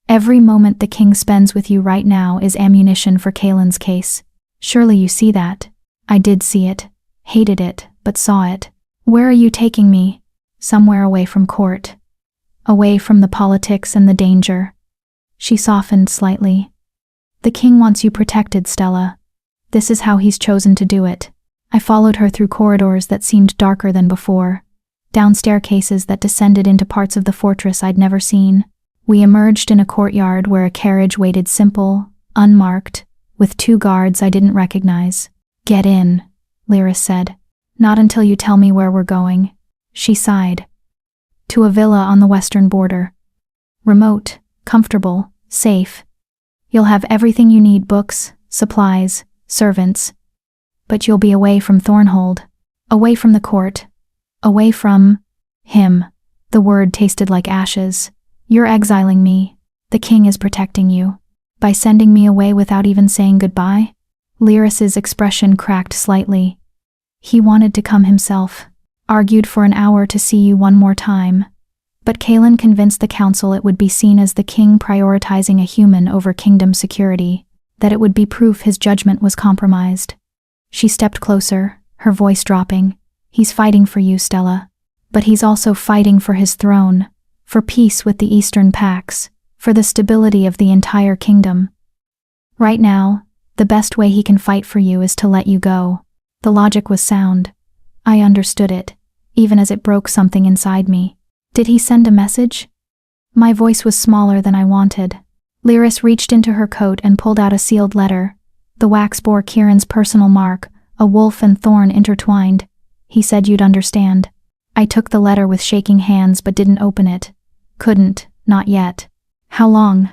Every moment the king spends with you right now is ammunition for Kalen's case. Surely you see that. I did see it, hated it, but saw it. Where are you taking me? Somewhere away from court. Away from the politics and the danger. She softened slightly. The king wants you protected, Stella. This is how he's chosen to do it. I followed her through corridors that seemed darker than before, down staircases that descended into parts of the fortress I'd never seen. We emerged in a courtyard where a carriage waited simple, unmarked, with 2 guards I didn't recognize. Get in, Lyris said. Not until you tell me where we're going. She sighed. To a villa on the western border. Remote, comfortable, safe. You'll have everything you need: books, supplies, servants. But you'll be away from Thornhold, away from the court, away from him. The word tasted like ashes. You're exiling me. The king is protecting you. By sending me away without even saying goodbye? Lyris's expression cracked slightly. He wanted to come himself, argued for an hour to see you one more time. But Kalen convinced the council it would be seen as the king prioritizing a human over kingdom security, that it would be proof his judgment was compromised. She stepped closer, her voice dropping. He's fighting for you, Stella. But he's also fighting for his throne, for peace with the Eastern Pax, for the stability of the entire kingdom. Right now, the best way he can fight for you is to let you go. The logic was sound. I understood it, even as it broke something inside me. Did he send a message? My voice was smaller than I wanted. Lyris reached into her coat and pulled out a sealed letter. The wax bore Kieran's personal mark, a wolf and thorn intertwined. He said you'd understand. I took the letter with shaking hands but didn't open it. Couldn't, not yet. How long?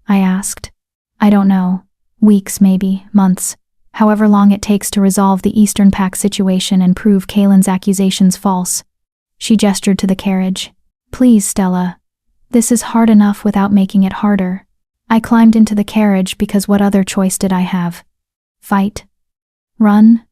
I asked. I don't know. Weeks, maybe, months. However long it takes to resolve the Eastern Pact situation and prove Kalen's accusations false. She gestured to the carriage. Please, Stella. This is hard enough without making it harder. I climbed into the carriage because what other choice did I have? Fight? Run?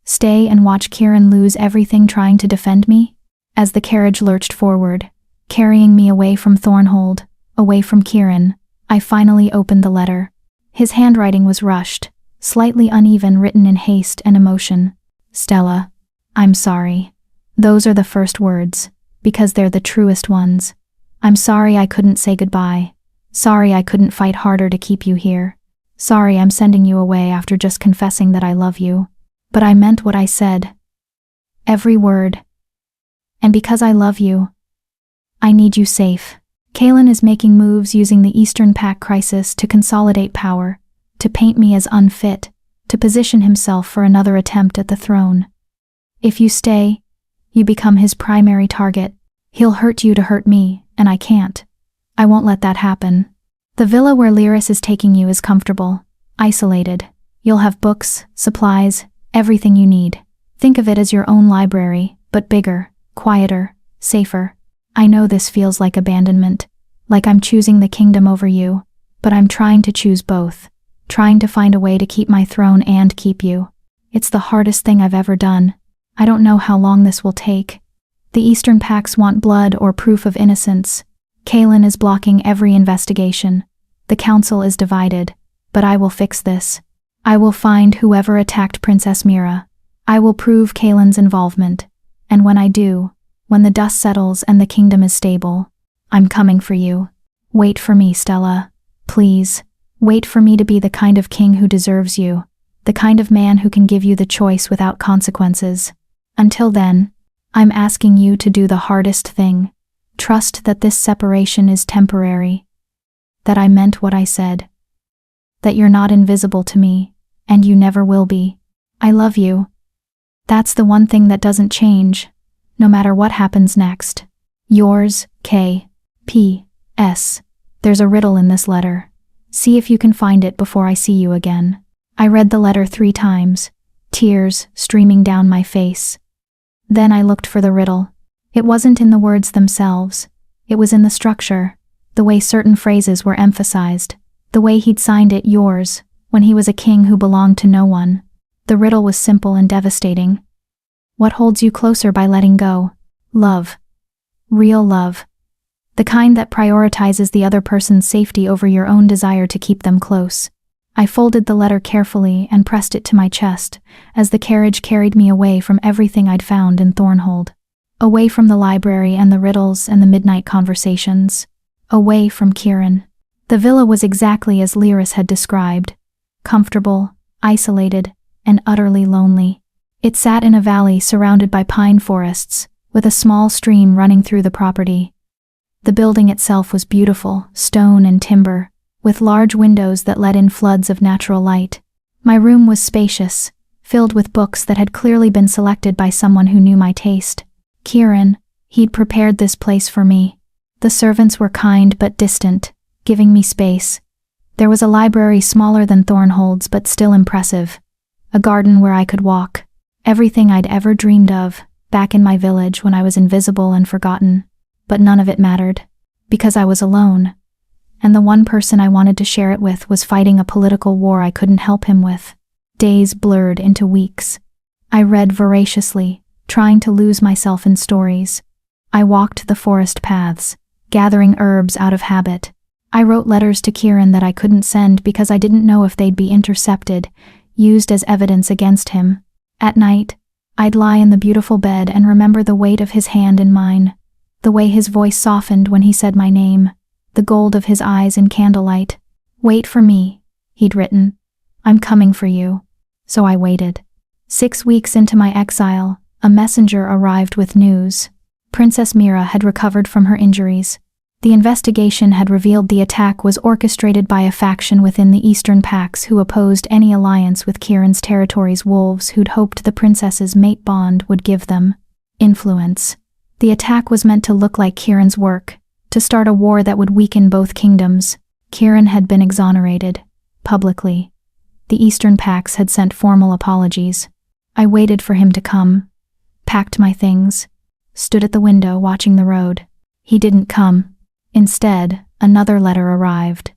Stay and watch Kieran lose everything trying to defend me? As the carriage lurched forward, carrying me away from Thornhold, away from Kieran, I finally opened the letter. His handwriting was rushed, slightly uneven, written in haste and emotion. Stella, I'm sorry. Those are the first words, because they're the truest ones. I'm sorry I couldn't say goodbye. Sorry I couldn't fight harder to keep you here. Sorry I'm sending you away after just confessing that I love you. But I meant what I said. Every word. And because I love you, I need you safe. Kalen is making moves using the Eastern Pact crisis to consolidate power, to paint me as unfit, to position himself for another attempt at the throne. If you stay, you become his primary target. He'll hurt you to hurt me, and I can't. I won't let that happen. The villa where Lyris is taking you is comfortable, isolated. You'll have books, supplies, everything you need. Think of it as your own library, but bigger, quieter, safer. I know this feels like abandonment, like I'm choosing the kingdom over you, but I'm trying to choose both, trying to find a way to keep my throne and keep you. It's the hardest thing I've ever done. I don't know how long this will take. The Eastern Pacts want blood or proof of innocence. Kalen is blocking every investigation. The council is divided, but I will fix this. I will find whoever attacked Princess Mira. I will prove Kalen's involvement. And when I do, when the dust settles and the kingdom is stable, I'm coming for you. Wait for me, Stella. Please. Wait for me to be the kind of king who deserves you, the kind of man who can give you the choice without consequences. Until then, I'm asking you to do the hardest thing. Trust that this separation is temporary. That I meant what I said. That you're not invisible to me, and you never will be. I love you. That's the one thing that doesn't change, no matter what happens next. Yours, K. P. S. There's a riddle in this letter. See if you can find it before I see you again. I read the letter 3 times, tears streaming down my face. Then I looked for the riddle. It wasn't in the words themselves. It was in the structure, the way certain phrases were emphasized, the way he'd signed it yours, when he was a king who belonged to no one. The riddle was simple and devastating. What holds you closer by letting go? Love. Real love. The kind that prioritizes the other person's safety over your own desire to keep them close. I folded the letter carefully and pressed it to my chest as the carriage carried me away from everything I'd found in Thornhold. Away from the library and the riddles and the midnight conversations. Away from Kieran. The villa was exactly as Lyris had described. Comfortable, isolated, and utterly lonely. It sat in a valley surrounded by pine forests, with a small stream running through the property. The building itself was beautiful, stone and timber, with large windows that let in floods of natural light. My room was spacious, filled with books that had clearly been selected by someone who knew my taste. Kieran, he'd prepared this place for me. The servants were kind but distant, giving me space. There was a library smaller than Thornhold's but still impressive. A garden where I could walk. Everything I'd ever dreamed of, back in my village when I was invisible and forgotten. But none of it mattered, because I was alone. And the one person I wanted to share it with was fighting a political war I couldn't help him with. Days blurred into weeks. I read voraciously, trying to lose myself in stories. I walked the forest paths, gathering herbs out of habit. I wrote letters to Kieran that I couldn't send because I didn't know if they'd be intercepted, used as evidence against him. At night, I'd lie in the beautiful bed and remember the weight of his hand in mine, the way his voice softened when he said my name, the gold of his eyes in candlelight. "Wait for me," he'd written. "I'm coming for you." So I waited. 6 weeks into my exile, a messenger arrived with news. Princess Mira had recovered from her injuries. The investigation had revealed the attack was orchestrated by a faction within the Eastern Pax who opposed any alliance with Kieran's territory's wolves who'd hoped the princess's mate bond would give them influence. The attack was meant to look like Kieran's work, to start a war that would weaken both kingdoms. Kieran had been exonerated, publicly. The Eastern Pax had sent formal apologies. I waited for him to come, packed my things, stood at the window watching the road. He didn't come. Instead, another letter arrived.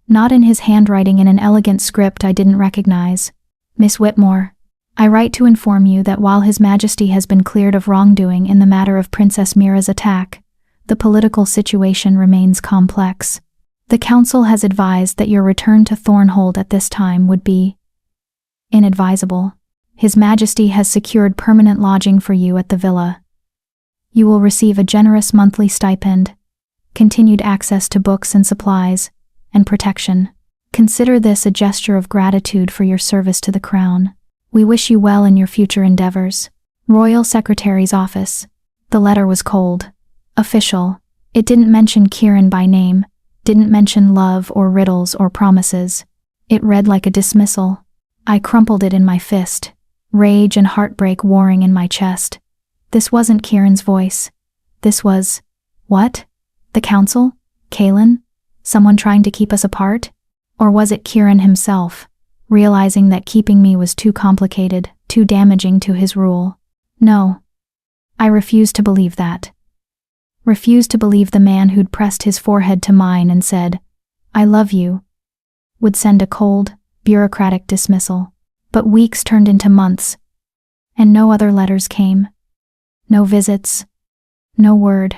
Not in his handwriting, in an elegant script I didn't recognize. "Miss Whitmore, I write to inform you that while His Majesty has been cleared of wrongdoing in the matter of Princess Mira's attack, the political situation remains complex. The Council has advised that your return to Thornhold at this time would be inadvisable. His Majesty has secured permanent lodging for you at the villa. You will receive a generous monthly stipend, continued access to books and supplies, and protection. Consider this a gesture of gratitude for your service to the Crown. We wish you well in your future endeavors. Royal Secretary's Office." The letter was cold, official. It didn't mention Kieran by name, didn't mention love or riddles or promises. It read like a dismissal. I crumpled it in my fist, rage and heartbreak warring in my chest. This wasn't Kieran's voice. This was, what? The Council? Kaelin? Someone trying to keep us apart? Or was it Kieran himself, realizing that keeping me was too complicated, too damaging to his rule? No. I refused to believe that. Refused to believe the man who'd pressed his forehead to mine and said, "I love you," would send a cold, bureaucratic dismissal. But weeks turned into months, and no other letters came. No visits, no word,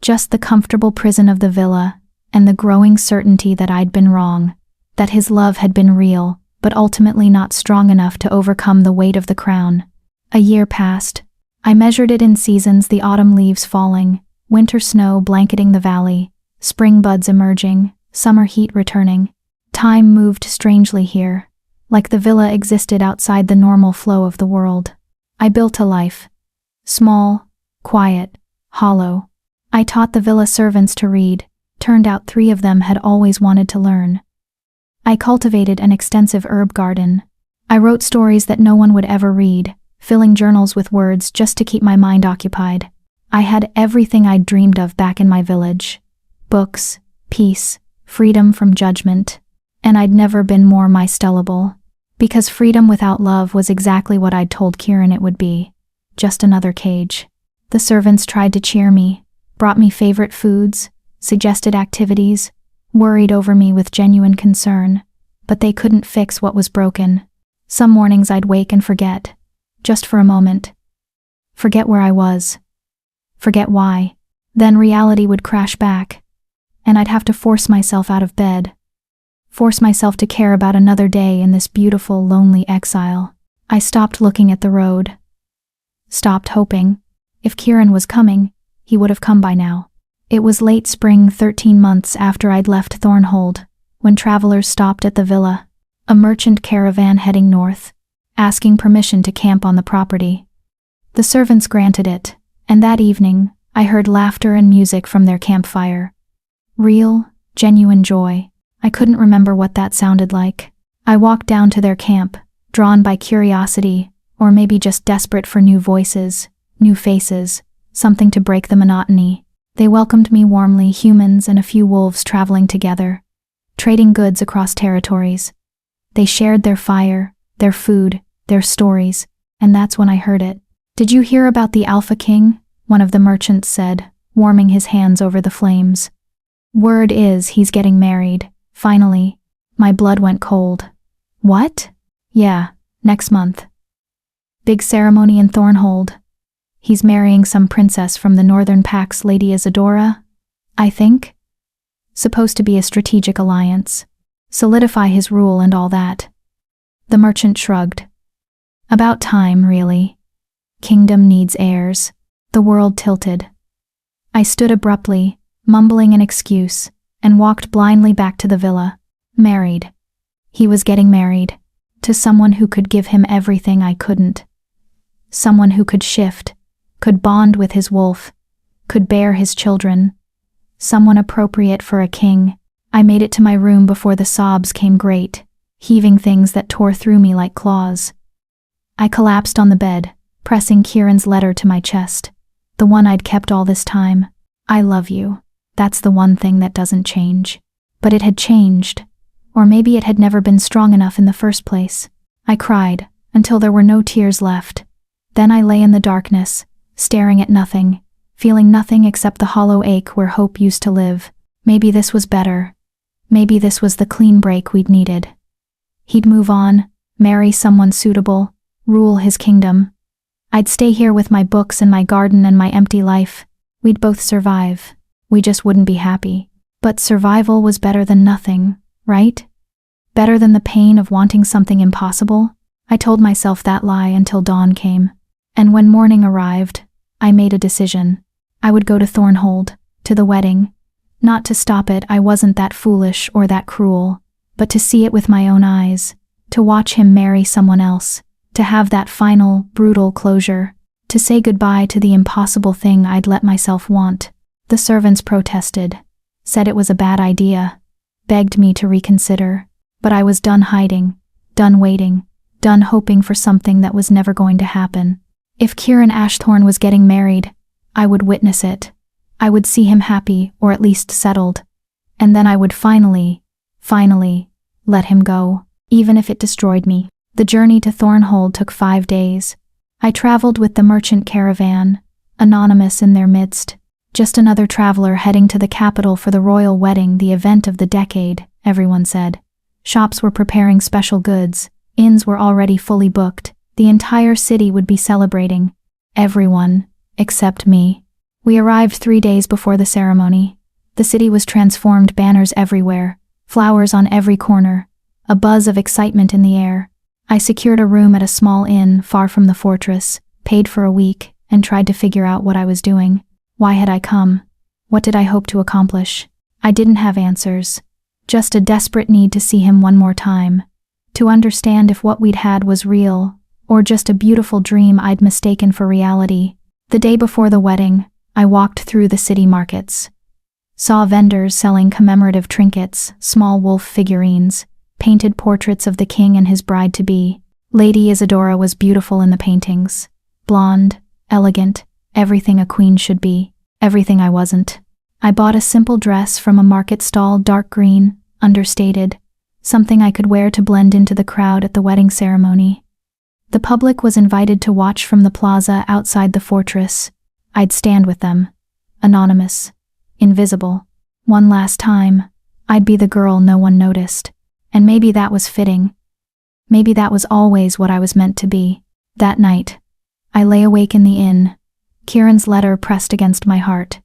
just the comfortable prison of the villa and the growing certainty that I'd been wrong, that his love had been real, but ultimately not strong enough to overcome the weight of the crown. A year passed. I measured it in seasons, the autumn leaves falling, winter snow blanketing the valley, spring buds emerging, summer heat returning. Time moved strangely here, like the villa existed outside the normal flow of the world. I built a life. Small, quiet, hollow. I taught the villa servants to read. Turned out 3 of them had always wanted to learn. I cultivated an extensive herb garden. I wrote stories that no one would ever read, filling journals with words just to keep my mind occupied. I had everything I'd dreamed of back in my village. Books, peace, freedom from judgment. And I'd never been more mystellable. Because freedom without love was exactly what I'd told Kieran it would be. just another cage. The servants tried to cheer me, brought me favorite foods, suggested activities, worried over me with genuine concern, but they couldn't fix what was broken. Some mornings I'd wake and forget, just for a moment. Forget where I was. Forget why. Then reality would crash back, and I'd have to force myself out of bed. Force myself to care about another day in this beautiful, lonely exile. I stopped looking at the road. Stopped hoping. If Kieran was coming, he would have come by now. It was late spring, 13 months after I'd left Thornhold, when travelers stopped at the villa, a merchant caravan heading north, asking permission to camp on the property. The servants granted it, and that evening, I heard laughter and music from their campfire. Real, genuine joy. I couldn't remember what that sounded like. I walked down to their camp, drawn by curiosity, or maybe just desperate for new voices, new faces, something to break the monotony. They welcomed me warmly, humans and a few wolves traveling together, trading goods across territories. They shared their fire, their food, their stories, and that's when I heard it. "Did you hear about the Alpha King?" one of the merchants said, warming his hands over the flames. "Word is he's getting married, finally." My blood went cold. "What?" "Yeah, next month. Big ceremony in Thornhold. He's marrying some princess from the Northern Pax, Lady Isadora, I think. Supposed to be a strategic alliance. Solidify his rule and all that." The merchant shrugged. "About time, really. Kingdom needs heirs." The world tilted. I stood abruptly, mumbling an excuse, and walked blindly back to the villa. Married. He was getting married. To someone who could give him everything I couldn't. Someone who could shift, could bond with his wolf, could bear his children. Someone appropriate for a king. I made it to my room before the sobs came great, heaving things that tore through me like claws. I collapsed on the bed, pressing Kieran's letter to my chest, the one I'd kept all this time. "I love you. That's the one thing that doesn't change." But it had changed, or maybe it had never been strong enough in the first place. I cried, until there were no tears left. Then I lay in the darkness, staring at nothing, feeling nothing except the hollow ache where hope used to live. Maybe this was better. Maybe this was the clean break we'd needed. He'd move on, marry someone suitable, rule his kingdom. I'd stay here with my books and my garden and my empty life. We'd both survive. We just wouldn't be happy. But survival was better than nothing, right? Better than the pain of wanting something impossible? I told myself that lie until dawn came. And when morning arrived, I made a decision. I would go to Thornhold, to the wedding. Not to stop it, I wasn't that foolish or that cruel, but to see it with my own eyes, to watch him marry someone else, to have that final, brutal closure, to say goodbye to the impossible thing I'd let myself want. The servants protested, said it was a bad idea, begged me to reconsider, but I was done hiding, done waiting, done hoping for something that was never going to happen. If Kieran Ashthorne was getting married, I would witness it. I would see him happy, or at least settled, and then I would finally, let him go, even if it destroyed me. The journey to Thornhold took 5 days. I traveled with the merchant caravan, anonymous in their midst. Just another traveler heading to the capital for the royal wedding, the event of the decade, everyone said. Shops were preparing special goods, inns were already fully booked, the entire city would be celebrating. Everyone, except me. We arrived 3 days before the ceremony. The city was transformed, banners everywhere, flowers on every corner, a buzz of excitement in the air. I secured a room at a small inn far from the fortress, paid for a week, and tried to figure out what I was doing. Why had I come? What did I hope to accomplish? I didn't have answers. Just a desperate need to see him one more time. To understand if what we'd had was real, or just a beautiful dream I'd mistaken for reality. The day before the wedding, I walked through the city markets. Saw vendors selling commemorative trinkets, small wolf figurines, painted portraits of the king and his bride-to-be. Lady Isadora was beautiful in the paintings. Blonde, elegant, everything a queen should be, everything I wasn't. I bought a simple dress from a market stall, dark green, understated, something I could wear to blend into the crowd at the wedding ceremony. The public was invited to watch from the plaza outside the fortress. I'd stand with them. Anonymous. Invisible. One last time, I'd be the girl no one noticed. And maybe that was fitting. Maybe that was always what I was meant to be. That night, I lay awake in the inn, Kieran's letter pressed against my heart.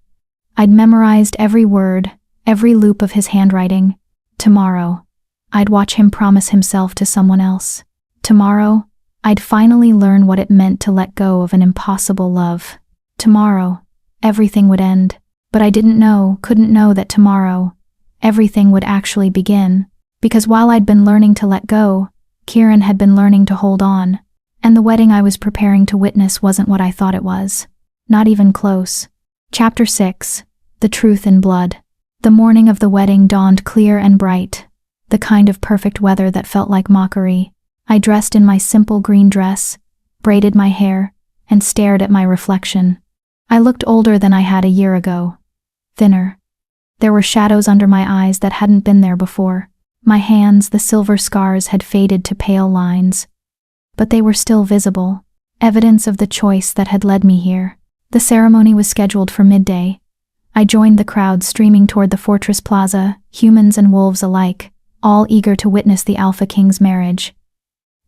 I'd memorized every word, every loop of his handwriting. Tomorrow, I'd watch him promise himself to someone else. Tomorrow, I'd finally learn what it meant to let go of an impossible love. Tomorrow, everything would end. But I couldn't know that tomorrow, everything would actually begin. Because while I'd been learning to let go, Kieran had been learning to hold on. And the wedding I was preparing to witness wasn't what I thought it was. Not even close. Chapter 6. The Truth in Blood. The morning of the wedding dawned clear and bright. The kind of perfect weather that felt like mockery. I dressed in my simple green dress, braided my hair, and stared at my reflection. I looked older than I had a year ago. Thinner. There were shadows under my eyes that hadn't been there before. My hands, the silver scars, had faded to pale lines. But they were still visible, evidence of the choice that had led me here. The ceremony was scheduled for midday. I joined the crowd streaming toward the fortress plaza, humans and wolves alike, all eager to witness the Alpha King's marriage.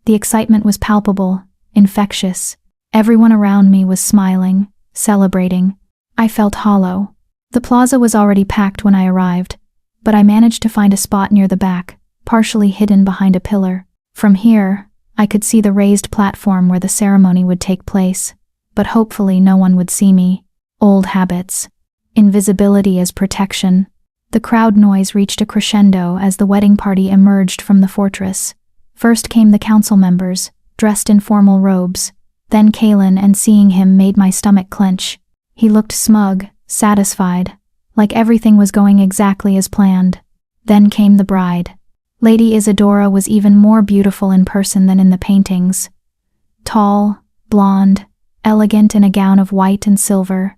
The excitement was palpable, infectious. Everyone around me was smiling, celebrating. I felt hollow. The plaza was already packed when I arrived, but I managed to find a spot near the back, partially hidden behind a pillar. From here, I could see the raised platform where the ceremony would take place, but hopefully no one would see me. Old habits. Invisibility as protection. The crowd noise reached a crescendo as the wedding party emerged from the fortress. First came the council members, dressed in formal robes. Then Kalen, and seeing him made my stomach clench. He looked smug, satisfied, like everything was going exactly as planned. Then came the bride. Lady Isadora was even more beautiful in person than in the paintings. Tall, blonde, elegant in a gown of white and silver.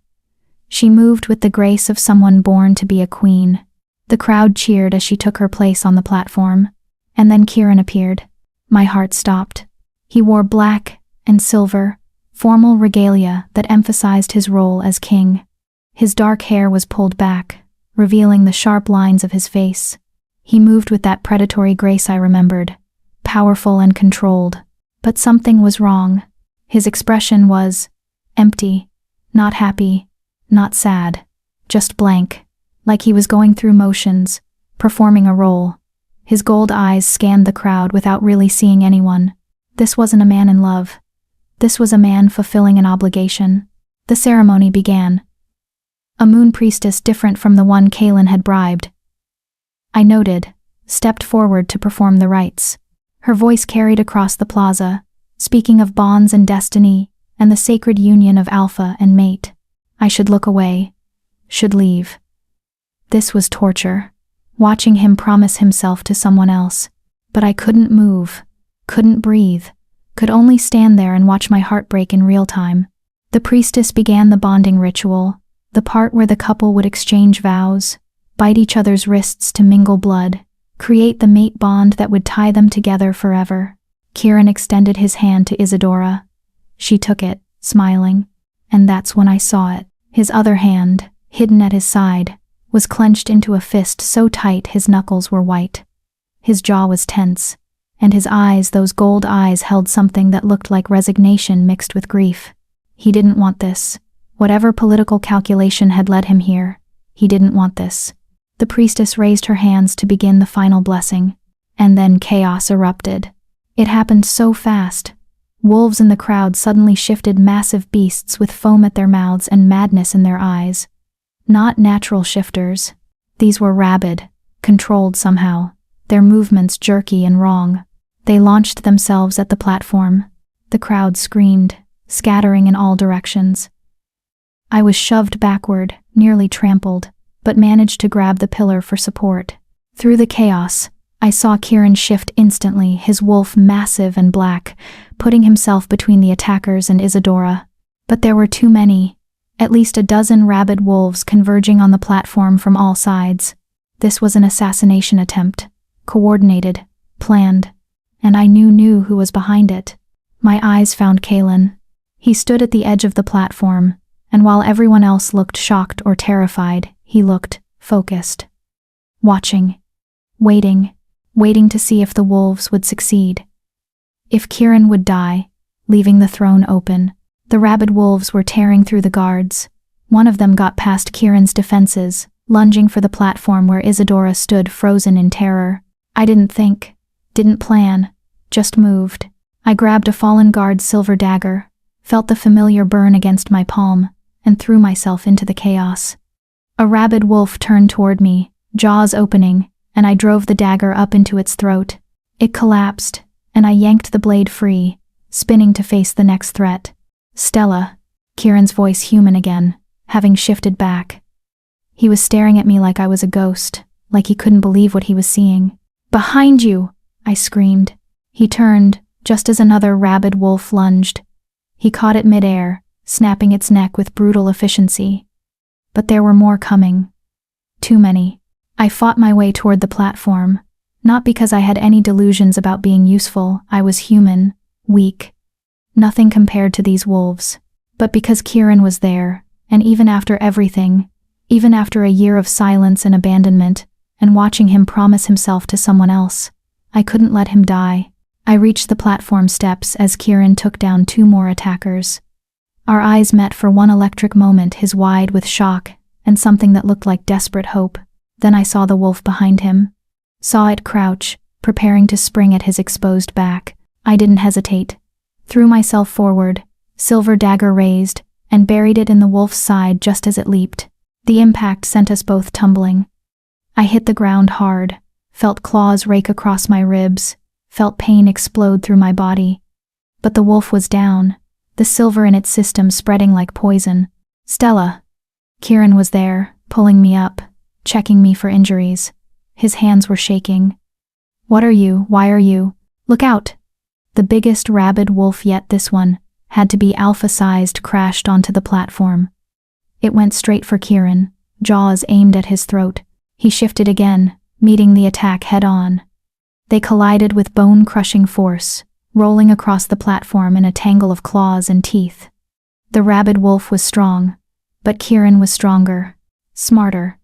She moved with the grace of someone born to be a queen. The crowd cheered as she took her place on the platform. And then Kieran appeared. My heart stopped. He wore black and silver, formal regalia that emphasized his role as king. His dark hair was pulled back, revealing the sharp lines of his face. He moved with that predatory grace I remembered, powerful and controlled. But something was wrong. His expression was empty, not happy, not sad, just blank, like he was going through motions, performing a role. His gold eyes scanned the crowd without really seeing anyone. This wasn't a man in love. This was a man fulfilling an obligation. The ceremony began. A moon priestess different from the one Kalen had bribed. I noted, stepped forward to perform the rites. Her voice carried across the plaza, speaking of bonds and destiny, and the sacred union of alpha and mate. I should look away, should leave. This was torture, watching him promise himself to someone else. But I couldn't move, couldn't breathe, could only stand there and watch my heart break in real time. The priestess began the bonding ritual, the part where the couple would exchange vows, bite each other's wrists to mingle blood, create the mate bond that would tie them together forever. Kieran extended his hand to Isadora. She took it, smiling, and that's when I saw it. His other hand, hidden at his side, was clenched into a fist so tight his knuckles were white. His jaw was tense, and his eyes, those gold eyes, held something that looked like resignation mixed with grief. He didn't want this. Whatever political calculation had led him here, he didn't want this. The priestess raised her hands to begin the final blessing, and then chaos erupted. It happened so fast. Wolves in the crowd suddenly shifted massive beasts with foam at their mouths and madness in their eyes. Not natural shifters. These were rabid, controlled somehow, their movements jerky and wrong. They launched themselves at the platform. The crowd screamed, scattering in all directions. I was shoved backward, nearly trampled, but managed to grab the pillar for support. Through the chaos, I saw Kieran shift instantly, his wolf massive and black, putting himself between the attackers and Isadora. But there were too many, at least a dozen rabid wolves converging on the platform from all sides. This was an assassination attempt, coordinated, planned, and I knew who was behind it. My eyes found Kalen. He stood at the edge of the platform, and while everyone else looked shocked or terrified, he looked focused. Watching. Waiting to see if the wolves would succeed. If Kieran would die, leaving the throne open. The rabid wolves were tearing through the guards. One of them got past Kieran's defenses, lunging for the platform where Isadora stood frozen in terror. I didn't think, didn't plan, just moved. I grabbed a fallen guard's silver dagger, felt the familiar burn against my palm, and threw myself into the chaos. A rabid wolf turned toward me, jaws opening, and I drove the dagger up into its throat. It collapsed, and I yanked the blade free, spinning to face the next threat. Stella, Kieran's voice human again, having shifted back. He was staring at me like I was a ghost, like he couldn't believe what he was seeing. "Behind you!" I screamed. He turned, just as another rabid wolf lunged. He caught it midair, snapping its neck with brutal efficiency. But there were more coming. Too many. I fought my way toward the platform, not because I had any delusions about being useful. I was human, weak. Nothing compared to these wolves. But because Kieran was there, and even after everything, even after a year of silence and abandonment, and watching him promise himself to someone else, I couldn't let him die. I reached the platform steps as Kieran took down 2 more attackers. Our eyes met for one electric moment, his wide with shock, and something that looked like desperate hope. Then I saw the wolf behind him. Saw it crouch, preparing to spring at his exposed back. I didn't hesitate. Threw myself forward, silver dagger raised, and buried it in the wolf's side just as it leaped. The impact sent us both tumbling. I hit the ground hard, felt claws rake across my ribs, felt pain explode through my body. But the wolf was down, the silver in its system spreading like poison. "Stella." Kieran was there, pulling me up, checking me for injuries. His hands were shaking. "What are you? Why are you? Look out!" The biggest rabid wolf yet, this one, had to be alpha-sized, crashed onto the platform. It went straight for Kieran, jaws aimed at his throat. He shifted again, meeting the attack head-on. They collided with bone-crushing force, rolling across the platform in a tangle of claws and teeth. The rabid wolf was strong, but Kieran was stronger, smarter.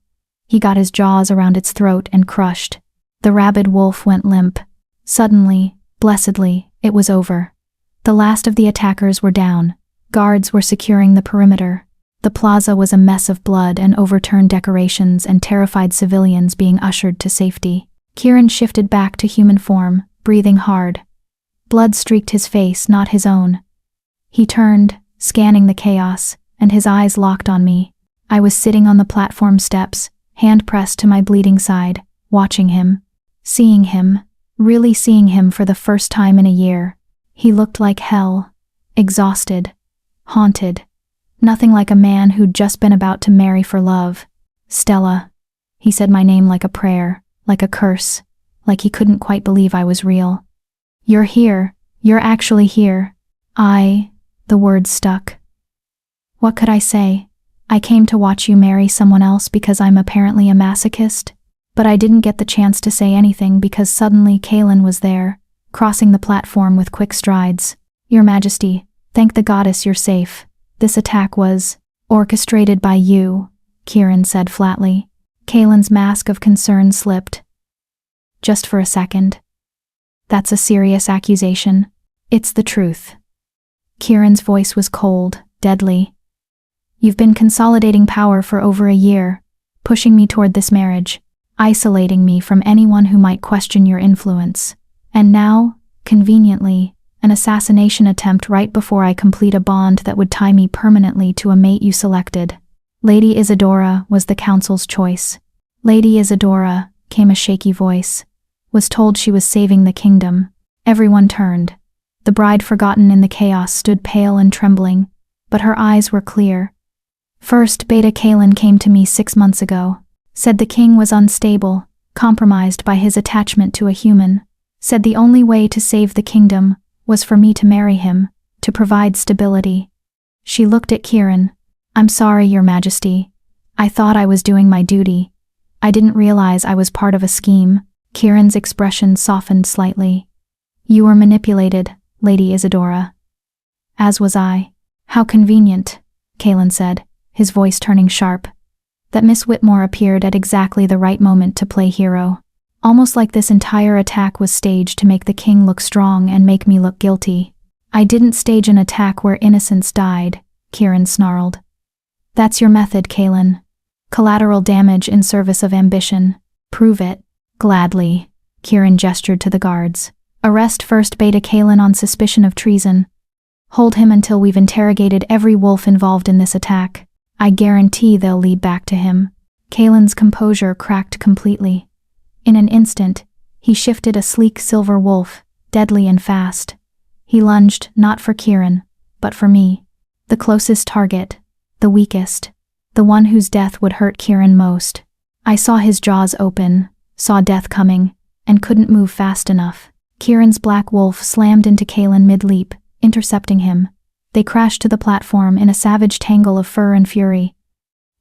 He got his jaws around its throat and crushed. The rabid wolf went limp. Suddenly, blessedly, it was over. The last of the attackers were down. Guards were securing the perimeter. The plaza was a mess of blood and overturned decorations and terrified civilians being ushered to safety. Kieran shifted back to human form, breathing hard. Blood streaked his face, not his own. He turned, scanning the chaos, and his eyes locked on me. I was sitting on the platform steps, hand pressed to my bleeding side, watching him. Seeing him, really seeing him for the first time in a year. He looked like hell, exhausted, haunted. Nothing like a man who'd just been about to marry for love. "Stella." He said my name like a prayer, like a curse, like he couldn't quite believe I was real. "You're here. You're actually here." The words stuck. What could I say? I came to watch you marry someone else because I'm apparently a masochist? But I didn't get the chance to say anything because suddenly Kalen was there, crossing the platform with quick strides. "Your Majesty, thank the goddess you're safe. This attack was orchestrated by you," Kieran said flatly. Kalen's mask of concern slipped. "Just for a second. That's a serious accusation." "It's the truth." Kieran's voice was cold, deadly. "You've been consolidating power for over a year, pushing me toward this marriage, isolating me from anyone who might question your influence. And now, conveniently, an assassination attempt right before I complete a bond that would tie me permanently to a mate you selected. Lady Isadora was the council's choice." "Lady Isadora," came a shaky voice, "was told she was saving the kingdom." Everyone turned. The bride forgotten in the chaos stood pale and trembling, but her eyes were clear. "First, Beta Kalen came to me 6 months ago. Said the king was unstable, compromised by his attachment to a human. Said the only way to save the kingdom was for me to marry him, to provide stability." She looked at Kieran. "I'm sorry, Your Majesty. I thought I was doing my duty. I didn't realize I was part of a scheme." Kieran's expression softened slightly. "You were manipulated. Lady Isadora. As was I. How convenient, Kalen said, his voice turning sharp, that Miss Whitmore appeared at exactly the right moment to play hero. Almost like this entire attack was staged to make the king look strong and make me look guilty. I didn't stage an attack where innocents died, Kieran snarled. That's your method, Kalen. Collateral damage in service of ambition. Prove it. Gladly. Kieran gestured to the guards. Arrest First Beta Kalen on suspicion of treason. Hold him until we've interrogated every wolf involved in this attack. I guarantee they'll lead back to him. Kalen's composure cracked completely. In an instant, he shifted a sleek silver wolf, deadly and fast. He lunged not for Kieran, but for me. The closest target, the weakest, the one whose death would hurt Kieran most. I saw his jaws open, saw death coming, and couldn't move fast enough. Kieran's black wolf slammed into Kalen mid-leap, intercepting him. They crashed to the platform in a savage tangle of fur and fury.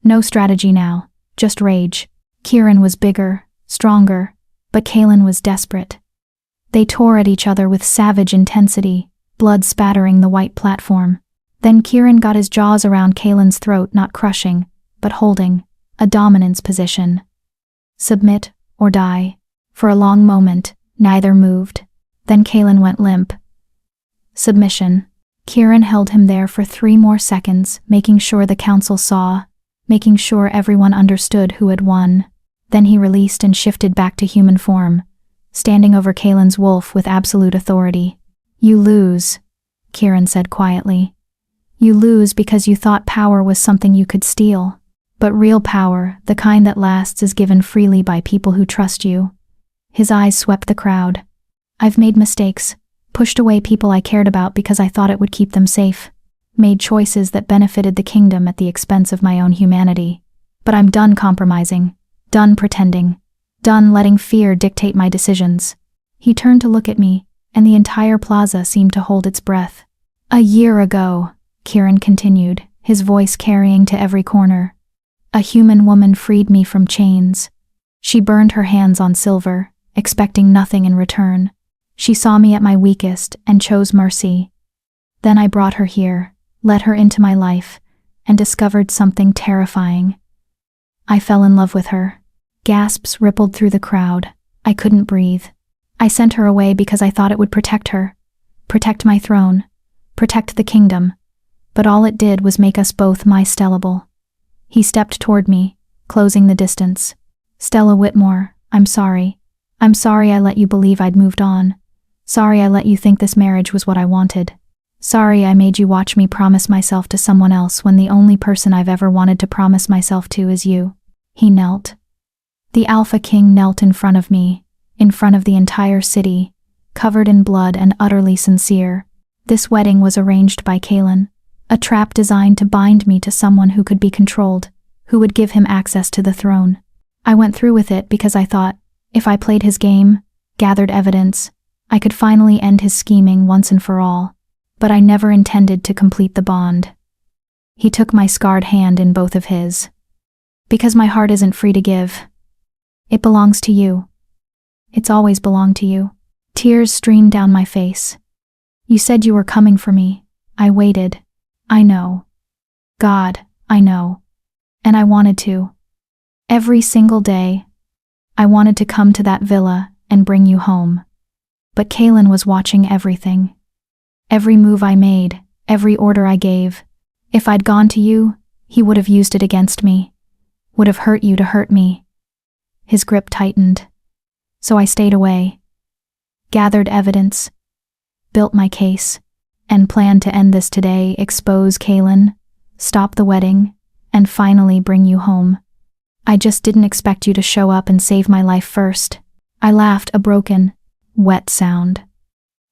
No strategy now, just rage. Kieran was bigger, stronger, but Kalen was desperate. They tore at each other with savage intensity, blood spattering the white platform. Then Kieran got his jaws around Kalen's throat, not crushing, but holding, a dominance position. Submit or die. For a long moment, neither moved. Then Kalen went limp. Submission. Kieran held him there for 3 more seconds, making sure the council saw, making sure everyone understood who had won. Then he released and shifted back to human form, standing over Kalen's wolf with absolute authority. You lose, Kieran said quietly. You lose because you thought power was something you could steal. But real power, the kind that lasts, is given freely by people who trust you. His eyes swept the crowd. I've made mistakes, pushed away people I cared about because I thought it would keep them safe, made choices that benefited the kingdom at the expense of my own humanity. But I'm done compromising, done pretending, done letting fear dictate my decisions. He turned to look at me, and the entire plaza seemed to hold its breath. A year ago, Kieran continued, his voice carrying to every corner, a human woman freed me from chains. She burned her hands on silver, expecting nothing in return. She saw me at my weakest and chose mercy. Then I brought her here, let her into my life, and discovered something terrifying. I fell in love with her. Gasps rippled through the crowd. I couldn't breathe. I sent her away because I thought it would protect her, protect my throne, protect the kingdom. But all it did was make us both misstellable. He stepped toward me, closing the distance. Stella Whitmore, I'm sorry. I'm sorry I let you believe I'd moved on. Sorry I let you think this marriage was what I wanted. Sorry I made you watch me promise myself to someone else when the only person I've ever wanted to promise myself to is you. He knelt. The Alpha King knelt in front of me, in front of the entire city, covered in blood and utterly sincere. This wedding was arranged by Kalen, a trap designed to bind me to someone who could be controlled, who would give him access to the throne. I went through with it because I thought, if I played his game, gathered evidence, I could finally end his scheming once and for all. But I never intended to complete the bond. He took my scarred hand in both of his. Because my heart isn't free to give. It belongs to you. It's always belonged to you. Tears streamed down my face. You said you were coming for me. I waited. I know. God, I know. And I wanted to. Every single day, I wanted to come to that villa and bring you home. But Kalen was watching everything. Every move I made, every order I gave. If I'd gone to you, he would have used it against me. Would have hurt you to hurt me. His grip tightened. So I stayed away. Gathered evidence. Built my case. And planned to end this today, expose Kalen, stop the wedding, and finally bring you home. I just didn't expect you to show up and save my life first. I laughed a broken, wet sound.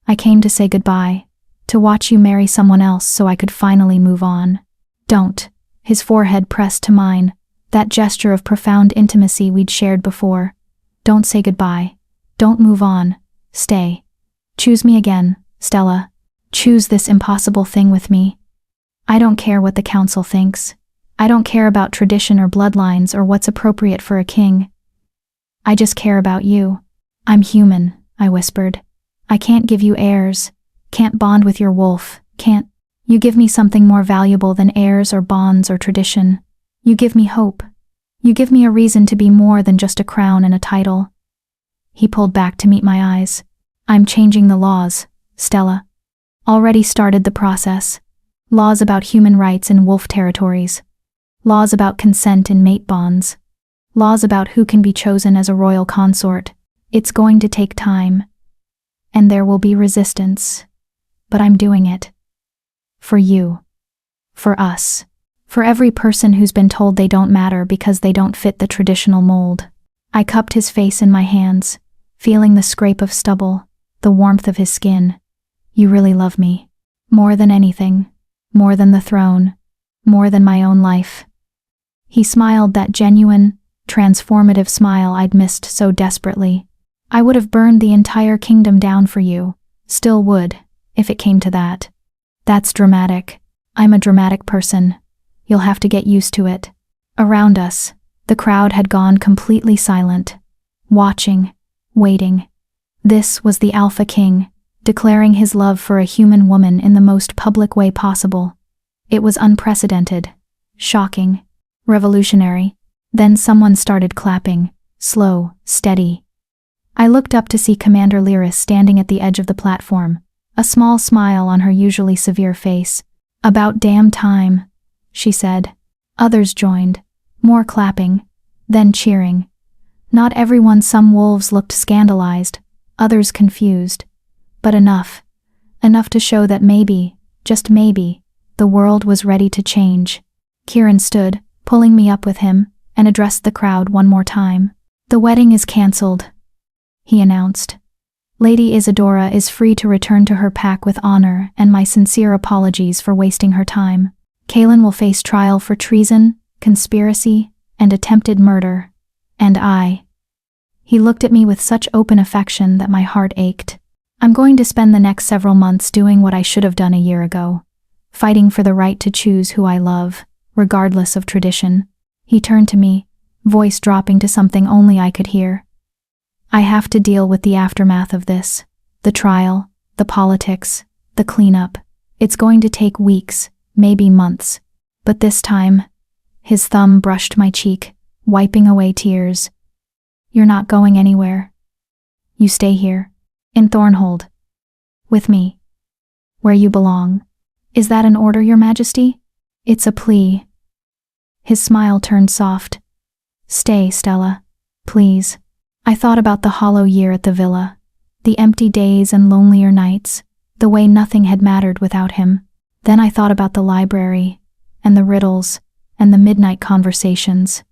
I came to say goodbye, to watch you marry someone else so I could finally move on. Don't. His forehead pressed to mine, that gesture of profound intimacy we'd shared before. Don't say goodbye. Don't move on. Stay. Choose me again, Stella. Choose this impossible thing with me. I don't care what the council thinks. I don't care about tradition or bloodlines or what's appropriate for a king. I just care about you. I'm human, I whispered. I can't give you heirs, Can't bond with your wolf, can't. You give me something more valuable than heirs or bonds or tradition. You give me hope. You give me a reason to be more than just a crown and a title." He pulled back to meet my eyes. "I'm changing the laws, Stella. Already started the process. Laws about human rights in wolf territories. Laws about consent in mate bonds. Laws about who can be chosen as a royal consort. It's going to take time. And there will be resistance. But I'm doing it. For you. For us. For every person who's been told they don't matter because they don't fit the traditional mold." I cupped his face in my hands, feeling the scrape of stubble, the warmth of his skin. "You really love me. More than anything. More than the throne. More than my own life." He smiled, that genuine, transformative smile I'd missed so desperately. "I would have burned the entire kingdom down for you. Still would, if it came to that." "That's dramatic. I'm a dramatic person. You'll have to get used to it." Around us, the crowd had gone completely silent. Watching, waiting. This was the Alpha King, declaring his love for a human woman in the most public way possible. It was unprecedented, shocking, revolutionary. Then someone started clapping, slow, steady. I looked up to see Commander Lyris standing at the edge of the platform, a small smile on her usually severe face. "About damn time," she said. Others joined, more clapping, then cheering. Not everyone. Some wolves looked scandalized, others confused. But enough. Enough to show that maybe, just maybe, the world was ready to change. Kieran stood, pulling me up with him, and addressed the crowd one more time. "The wedding is cancelled," he announced. "Lady Isadora is free to return to her pack with honor, and my sincere apologies for wasting her time. Kaelin will face trial for treason, conspiracy, and attempted murder. And I." He looked at me with such open affection that my heart ached. "I'm going to spend the next several months doing what I should have done a year ago, fighting for the right to choose who I love, regardless of tradition." He turned to me, voice dropping to something only I could hear. "I have to deal with the aftermath of this. The trial, the politics, the cleanup. It's going to take weeks, maybe months. But this time," his thumb brushed my cheek, wiping away tears. "You're not going anywhere. You stay here, in Thornhold. With me. Where you belong. Is that an order, Your Majesty?" "It's a plea." His smile turned soft. "Stay, Stella. Please." I thought about the hollow year at the villa, the empty days and lonelier nights, the way nothing had mattered without him. Then I thought about the library, and the riddles, and the midnight conversations.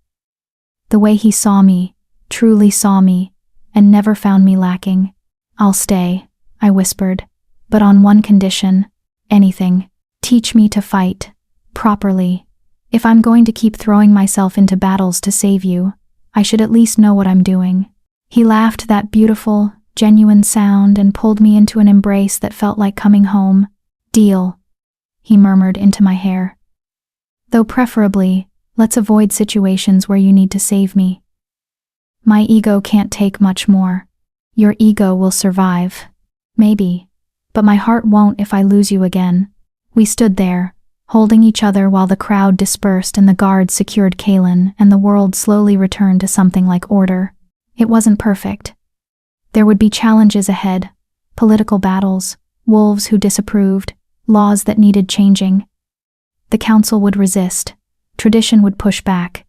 The way he saw me, truly saw me, and never found me lacking. "I'll stay," I whispered, "but on one condition. Anything. Teach me to fight. Properly. If I'm going to keep throwing myself into battles to save you, I should at least know what I'm doing." He laughed, that beautiful, genuine sound, and pulled me into an embrace that felt like coming home. "Deal," he murmured into my hair. "Though preferably, let's avoid situations where you need to save me. My ego can't take much more. Your ego will survive. Maybe. But my heart won't if I lose you again." We stood there, holding each other while the crowd dispersed and the guards secured Kaelin, and the world slowly returned to something like order. It wasn't perfect. There would be challenges ahead, political battles, wolves who disapproved, laws that needed changing. The council would resist, tradition would push back.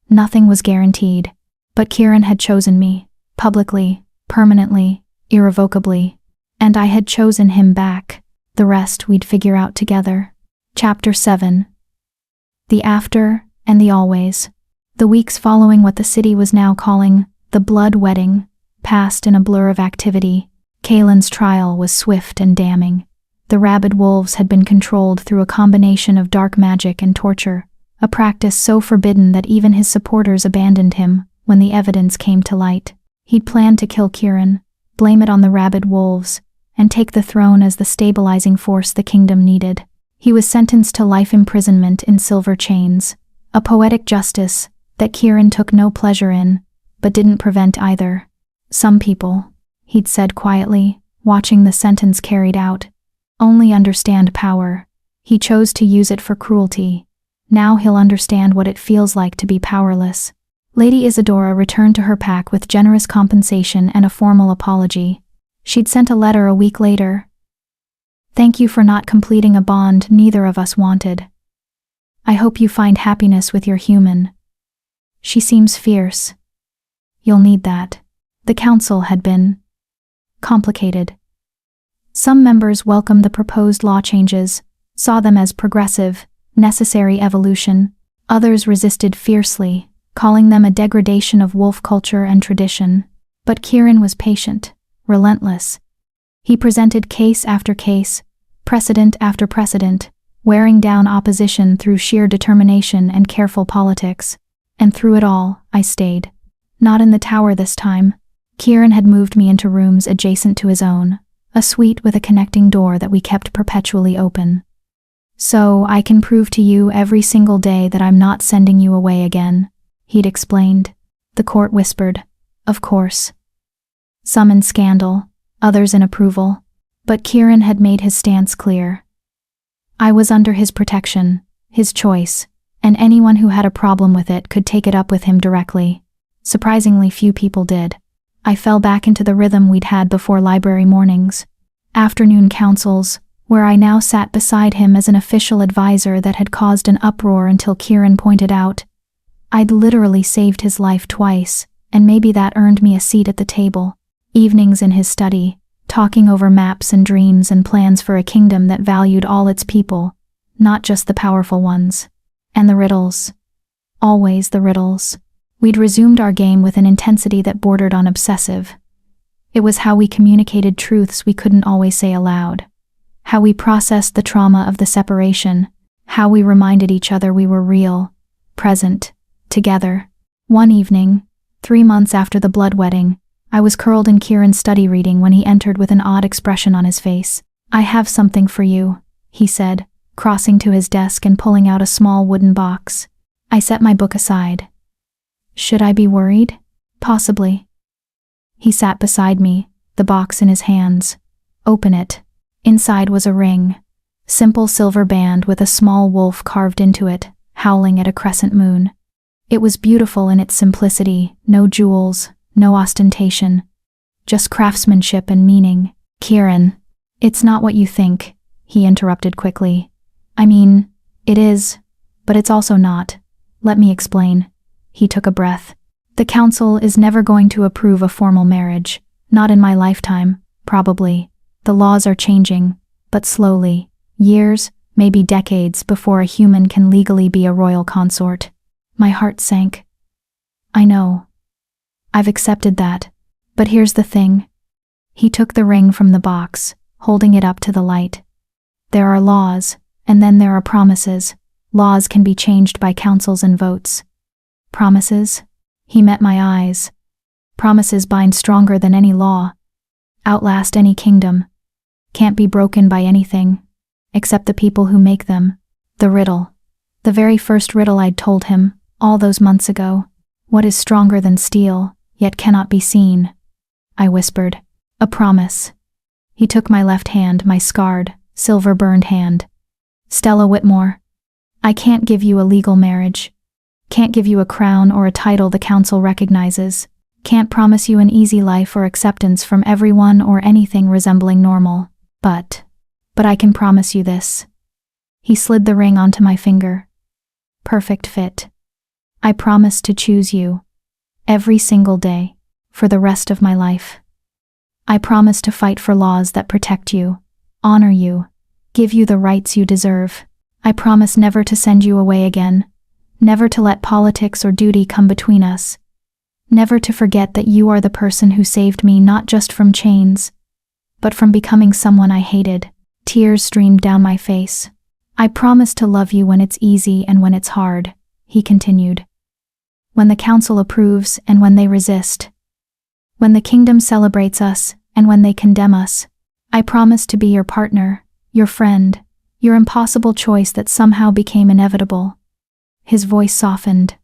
Nothing was guaranteed. But Kieran had chosen me, publicly, permanently, irrevocably. And I had chosen him back. The rest we'd figure out together. Chapter 7. The after and the always. The weeks following what the city was now calling the blood wedding passed in a blur of activity. Kaelin's trial was swift and damning. The rabid wolves had been controlled through a combination of dark magic and torture, a practice so forbidden that even his supporters abandoned him when the evidence came to light. He'd planned to kill Kieran, blame it on the rabid wolves, and take the throne as the stabilizing force the kingdom needed. He was sentenced to life imprisonment in silver chains, a poetic justice that Kieran took no pleasure in, but didn't prevent either. "Some people," he'd said quietly, watching the sentence carried out, only understand power. He chose to use it for cruelty. Now he'll understand what it feels like to be powerless. Lady Isadora returned to her pack with generous compensation and a formal apology. She'd sent a letter a week later. Thank you for not completing a bond neither of us wanted. I hope you find happiness with your human. She seems fierce. You'll need that. The council had been complicated. Some members welcomed the proposed law changes, saw them as progressive, necessary evolution. Others resisted fiercely, calling them a degradation of wolf culture and tradition. But Kieran was patient, relentless. He presented case after case, precedent after precedent, wearing down opposition through sheer determination and careful politics. And through it all, I stayed. Not in the tower this time. Kieran had moved me into rooms adjacent to his own, a suite with a connecting door that we kept perpetually open. So I can prove to you every single day that I'm not sending you away again, he'd explained. The court whispered, of course. Some in scandal, others in approval. But Kieran had made his stance clear. I was under his protection, his choice, and anyone who had a problem with it could take it up with him directly. Surprisingly few people did. I fell back into the rhythm we'd had before library mornings, afternoon councils, where I now sat beside him as an official advisor that had caused an uproar until Kieran pointed out, I'd literally saved his life twice, and maybe that earned me a seat at the table. Evenings in his study, talking over maps and dreams and plans for a kingdom that valued all its people, not just the powerful ones. And the riddles. Always the riddles. We'd resumed our game with an intensity that bordered on obsessive. It was how we communicated truths we couldn't always say aloud. How we processed the trauma of the separation. How we reminded each other we were real, present, together. One evening, 3 months after the blood wedding, I was curled in Kieran's study reading when he entered with an odd expression on his face. I have something for you, he said, crossing to his desk and pulling out a small wooden box. I set my book aside. Should I be worried? Possibly. He sat beside me, the box in his hands. Open it. Inside was a ring. Simple silver band with a small wolf carved into it, howling at a crescent moon. It was beautiful in its simplicity, no jewels, no ostentation. Just craftsmanship and meaning. Kieran, it's not what you think, he interrupted quickly. I mean, it is, but it's also not. Let me explain. He took a breath. The council is never going to approve a formal marriage. Not in my lifetime, probably. The laws are changing, but slowly. Years, maybe decades before a human can legally be a royal consort. My heart sank. I know. I've accepted that. But here's the thing. He took the ring from the box, holding it up to the light. There are laws, and then there are promises. Laws can be changed by councils and votes. Promises? He met my eyes. Promises bind stronger than any law. Outlast any kingdom. Can't be broken by anything, except the people who make them. The riddle. The very first riddle I'd told him, all those months ago. What is stronger than steel, yet cannot be seen? I whispered. A promise. He took my left hand, my scarred, silver-burned hand. Stella Whitmore. I can't give you a legal marriage. Can't give you a crown or a title the council recognizes. Can't promise you an easy life or acceptance from everyone or anything resembling normal. But I can promise you this. He slid the ring onto my finger. Perfect fit. I promise to choose you. Every single day. For the rest of my life. I promise to fight for laws that protect you, honor you, give you the rights you deserve. I promise never to send you away again. Never to let politics or duty come between us. Never to forget that you are the person who saved me not just from chains, but from becoming someone I hated. Tears streamed down my face. I promise to love you when it's easy and when it's hard, he continued. When the council approves and when they resist. When the kingdom celebrates us and when they condemn us. I promise to be your partner, your friend, your impossible choice that somehow became inevitable. His voice softened.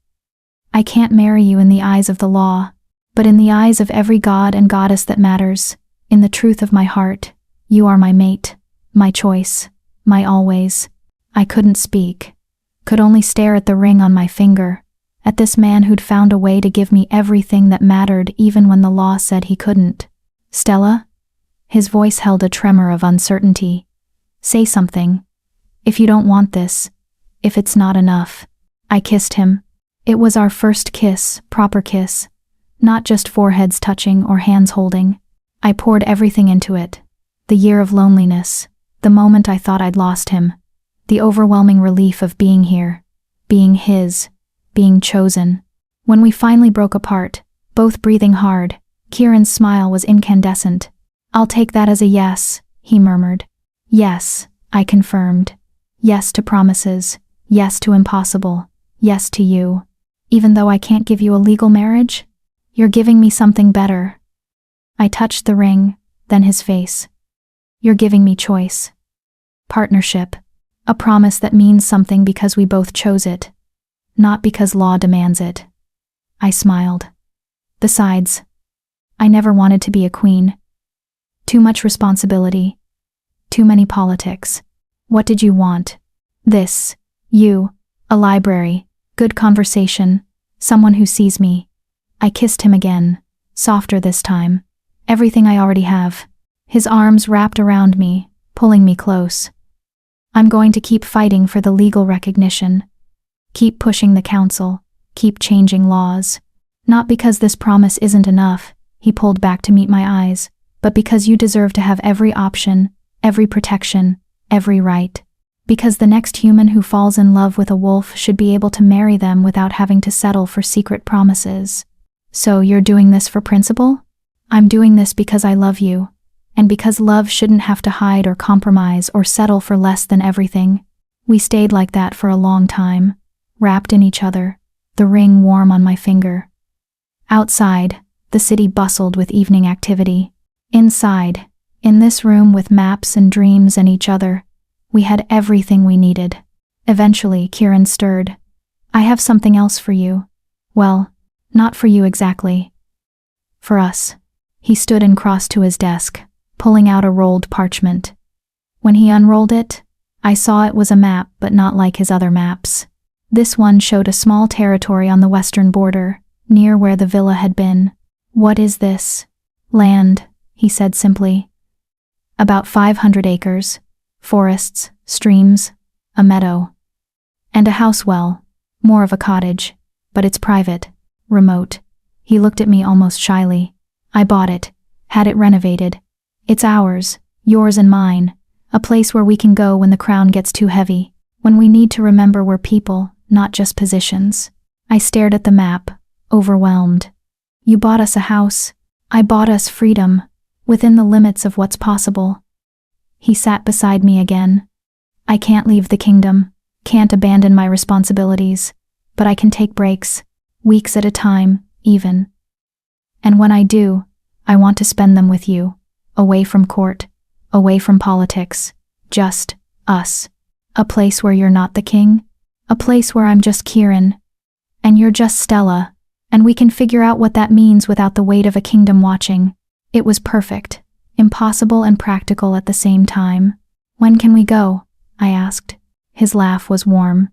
I can't marry you in the eyes of the law, but in the eyes of every god and goddess that matters, in the truth of my heart, you are my mate, My choice. My always. I couldn't speak. Could only stare at the ring on my finger, at this man who'd found a way to give me everything that mattered even when the law said he couldn't. Stella? His voice held a tremor of uncertainty. Say something. If you don't want this. If it's not enough. I kissed him. It was our first kiss, proper kiss. Not just foreheads touching or hands holding. I poured everything into it. The year of loneliness. The moment I thought I'd lost him. The overwhelming relief of being here. Being his. Being chosen. When we finally broke apart, both breathing hard, Kieran's smile was incandescent. I'll take that as a yes, he murmured. Yes, I confirmed. Yes to promises. Yes to impossible. Yes to you. Even though I can't give you a legal marriage? You're giving me something better. I touched the ring, then his face. You're giving me choice. Partnership. A promise that means something because we both chose it. Not because law demands it. I smiled. Besides, I never wanted to be a queen. Too much responsibility. Too many politics. What did you want? This. You. A library. Good conversation. Someone who sees me. I kissed him again. Softer this time. Everything I already have. His arms wrapped around me, pulling me close. I'm going to keep fighting for the legal recognition. Keep pushing the council. Keep changing laws. Not because this promise isn't enough, he pulled back to meet my eyes, but because you deserve to have every option, every protection, every right. Because the next human who falls in love with a wolf should be able to marry them without having to settle for secret promises. So you're doing this for principle? I'm doing this because I love you, and because love shouldn't have to hide or compromise or settle for less than everything. We stayed like that for a long time, wrapped in each other, the ring warm on my finger. Outside, the city bustled with evening activity. Inside, in this room with maps and dreams and each other, we had everything we needed. Eventually, Kieran stirred. I have something else for you. Well, not for you exactly. For us. He stood and crossed to his desk, pulling out a rolled parchment. When he unrolled it, I saw it was a map, but not like his other maps. This one showed a small territory on the western border, near where the villa had been. What is this? Land, he said simply. About 500 acres. Forests, streams, a meadow. And a house well, more of a cottage, but it's private, remote. He looked at me almost shyly. I bought it, had it renovated. It's ours, yours and mine, a place where we can go when the crown gets too heavy, when we need to remember we're people, not just positions. I stared at the map, overwhelmed. You bought us a house. I bought us freedom, within the limits of what's possible. He sat beside me again. I can't leave the kingdom, can't abandon my responsibilities, but I can take breaks, weeks at a time, even. And when I do, I want to spend them with you, away from court, away from politics, just us. A place where you're not the king, a place where I'm just Kieran, and you're just Stella, and we can figure out what that means without the weight of a kingdom watching. It was perfect, impossible and practical at the same time. When can we go? I asked. His laugh was warm.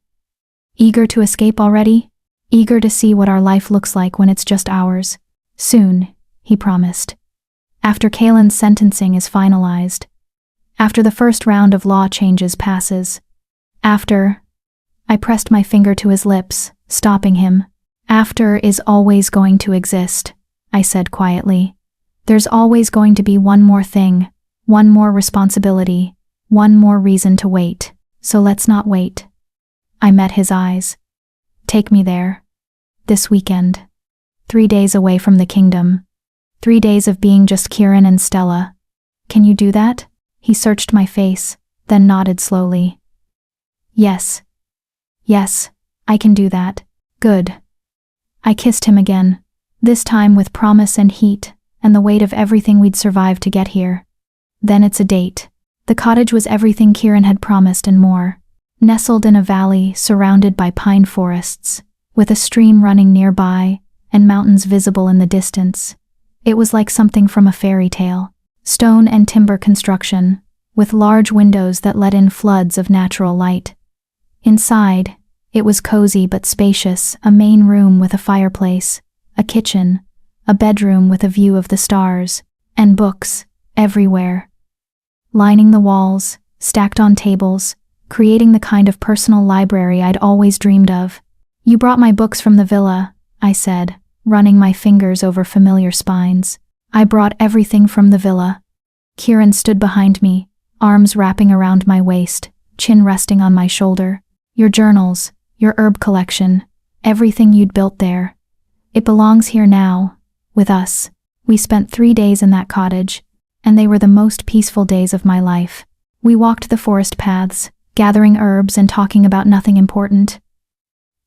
Eager to escape already? Eager to see what our life looks like when it's just ours. Soon, he promised. After Kaelin's sentencing is finalized. After the first round of law changes passes. After... I pressed my finger to his lips, stopping him. After is always going to exist, I said quietly. There's always going to be one more thing, one more responsibility, one more reason to wait. So let's not wait. I met his eyes. Take me there. This weekend. 3 days away from the kingdom. 3 days of being just Kieran and Stella. Can you do that? He searched my face, then nodded slowly. Yes. Yes, I can do that. Good. I kissed him again, this time with promise and heat, and the weight of everything we'd survived to get here. Then it's a date. The cottage was everything Kieran had promised and more. Nestled in a valley surrounded by pine forests, with a stream running nearby, and mountains visible in the distance. It was like something from a fairy tale. Stone and timber construction, with large windows that let in floods of natural light. Inside, it was cozy but spacious, a main room with a fireplace, a kitchen, a bedroom with a view of the stars, and books everywhere, lining the walls, stacked on tables, creating the kind of personal library I'd always dreamed of. "You brought my books from the villa," I said, running my fingers over familiar spines. "I brought everything from the villa." Kieran stood behind me, arms wrapping around my waist, chin resting on my shoulder. "Your journals, your herb collection, everything you'd built there. It belongs here now, with us." We spent 3 days in that cottage, and they were the most peaceful days of my life. We walked the forest paths, gathering herbs and talking about nothing important.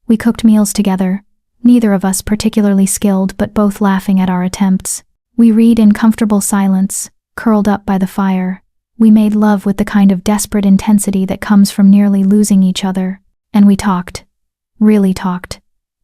We cooked meals together, neither of us particularly skilled but both laughing at our attempts. We read in comfortable silence, curled up by the fire. We made love with the kind of desperate intensity that comes from nearly losing each other. And we talked, really talked,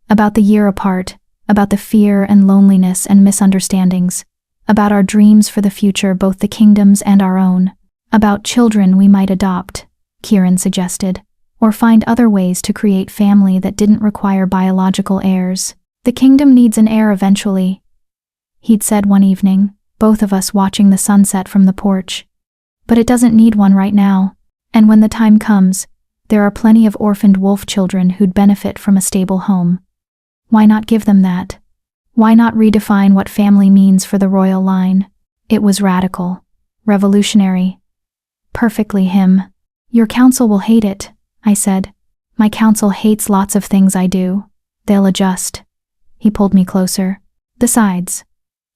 about the year apart, about the fear and loneliness and misunderstandings, about our dreams for the future, both the kingdom's and our own, about children we might adopt, Kieran suggested, or find other ways to create family that didn't require biological heirs. "The kingdom needs an heir eventually," he'd said one evening, both of us watching the sunset from the porch. "But it doesn't need one right now, and when the time comes, there are plenty of orphaned wolf children who'd benefit from a stable home. Why not give them that? Why not redefine what family means for the royal line?" It was radical, revolutionary, perfectly him. "Your council will hate it," I said. "My council hates lots of things I do. They'll adjust." He pulled me closer. "Besides,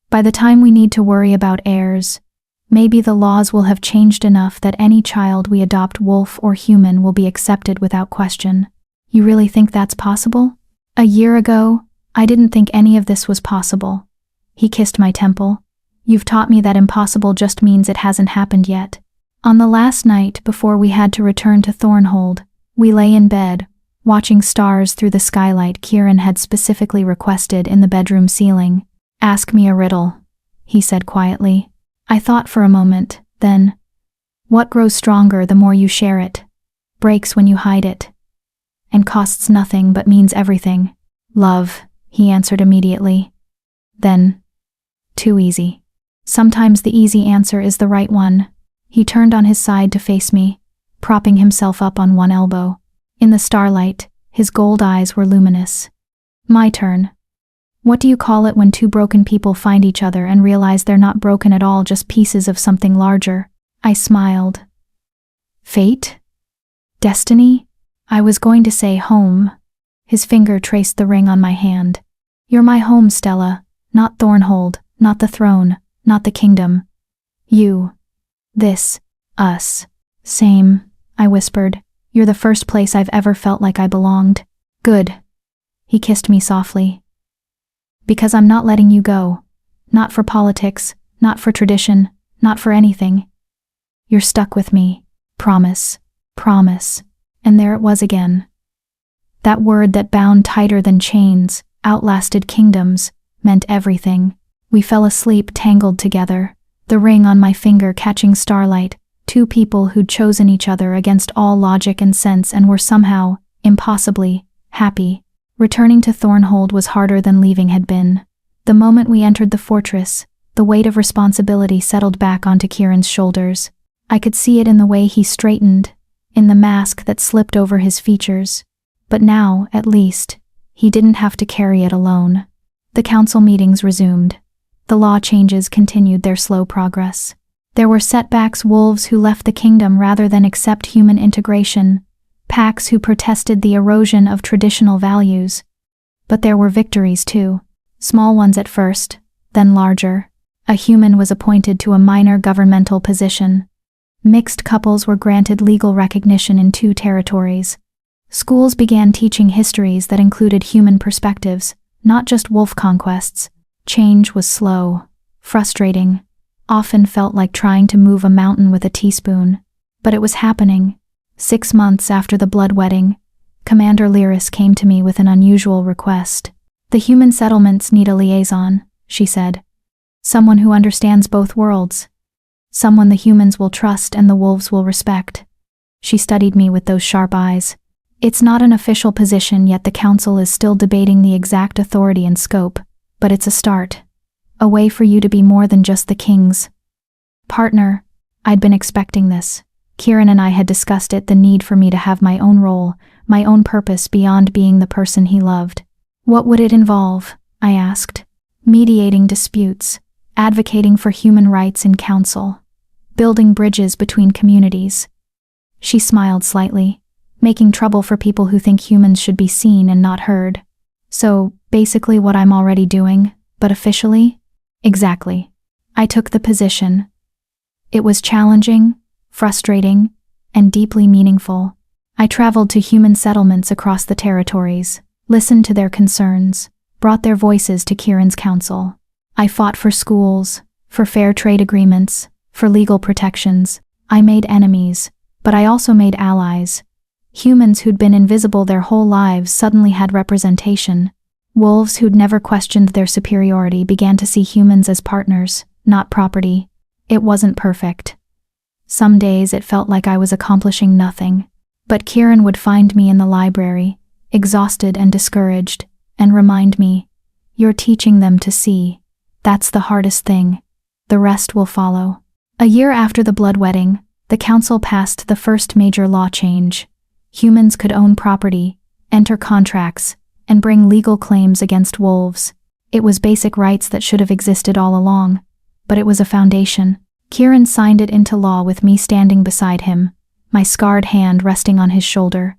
by the time we need to worry about heirs, maybe the laws will have changed enough that any child we adopt, wolf or human, will be accepted without question." "You really think that's possible?" "A year ago, I didn't think any of this was possible." He kissed my temple. "You've taught me that impossible just means it hasn't happened yet." On the last night before we had to return to Thornhold, we lay in bed, watching stars through the skylight Kieran had specifically requested in the bedroom ceiling. "Ask me a riddle," he said quietly. I thought for a moment, then, "What grows stronger the more you share it, breaks when you hide it, and costs nothing but means everything?" "Love," he answered immediately. Then, "Too easy." Sometimes the easy answer is the right one. He turned on his side to face me, propping himself up on one elbow. In the starlight, his gold eyes were luminous. "My turn. What do you call it when two broken people find each other and realize they're not broken at all, just pieces of something larger?" I smiled. "Fate? Destiny?" I was going to say home. His finger traced the ring on my hand. "You're my home, Stella, not Thornhold, not the throne, not the kingdom. You. This. Us. Same," I whispered. "You're the first place I've ever felt like I belonged." "Good." He kissed me softly. "Because I'm not letting you go. Not for politics, not for tradition, not for anything. You're stuck with me. Promise. Promise." And there it was again. That word that bound tighter than chains, outlasted kingdoms, meant everything. We fell asleep tangled together, the ring on my finger catching starlight, two people who'd chosen each other against all logic and sense and were somehow, impossibly, happy. Returning to Thornhold was harder than leaving had been. The moment we entered the fortress, the weight of responsibility settled back onto Kieran's shoulders. I could see it in the way he straightened, in the mask that slipped over his features. But now, at least, he didn't have to carry it alone. The council meetings resumed. The law changes continued their slow progress. There were setbacks: wolves who left the kingdom rather than accept human integration, packs who protested the erosion of traditional values. But there were victories too. Small ones at first, then larger. A human was appointed to a minor governmental position. Mixed couples were granted legal recognition in 2 territories. Schools began teaching histories that included human perspectives, not just wolf conquests. Change was slow, frustrating, often felt like trying to move a mountain with a teaspoon. But it was happening. 6 months after the blood wedding, Commander Lyris came to me with an unusual request. "The human settlements need a liaison," she said. "Someone who understands both worlds." Someone the humans will trust and the wolves will respect. She studied me with those sharp eyes. It's not an official position, yet the council is still debating the exact authority and scope, but it's a start. A way for you to be more than just the king's partner. I'd been expecting this. Kieran and I had discussed it, the need for me to have my own role, my own purpose beyond being the person he loved. What would it involve? I asked. Mediating disputes, advocating for human rights in council, building bridges between communities. She smiled slightly, making trouble for people who think humans should be seen and not heard. So, basically what I'm already doing, but officially? Exactly. I took the position. It was challenging, frustrating, and deeply meaningful. I traveled to human settlements across the territories, listened to their concerns, brought their voices to Kieran's council. I fought for schools, for fair trade agreements, for legal protections. I made enemies, but I also made allies. Humans who'd been invisible their whole lives suddenly had representation. Wolves who'd never questioned their superiority began to see humans as partners, not property. It wasn't perfect. Some days it felt like I was accomplishing nothing, but Kieran would find me in the library, exhausted and discouraged, and remind me, "You're teaching them to see. That's the hardest thing. The rest will follow." A year after the bloodletting, the council passed the first major law change. Humans could own property, enter contracts, and bring legal claims against wolves. It was basic rights that should have existed all along, but it was a foundation. Kieran signed it into law with me standing beside him, my scarred hand resting on his shoulder.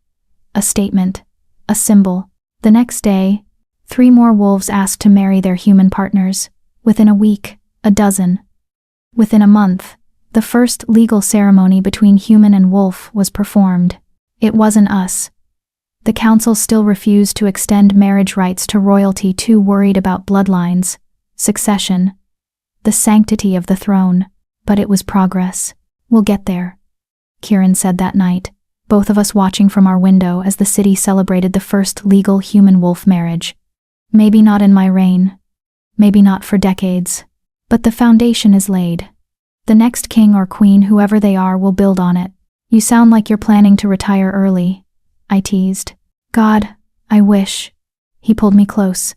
A statement, a symbol. The next day, 3 more wolves asked to marry their human partners. Within a week, a dozen. Within a month, the first legal ceremony between human and wolf was performed. It wasn't us. The council still refused to extend marriage rights to royalty, too worried about bloodlines, succession, the sanctity of the throne, but it was progress. "We'll get there," Kieran said that night, both of us watching from our window as the city celebrated the first legal human-wolf marriage. Maybe not in my reign, maybe not for decades, but the foundation is laid. The next king or queen, whoever they are, will build on it. "You sound like you're planning to retire early," I teased. "God, I wish." He pulled me close.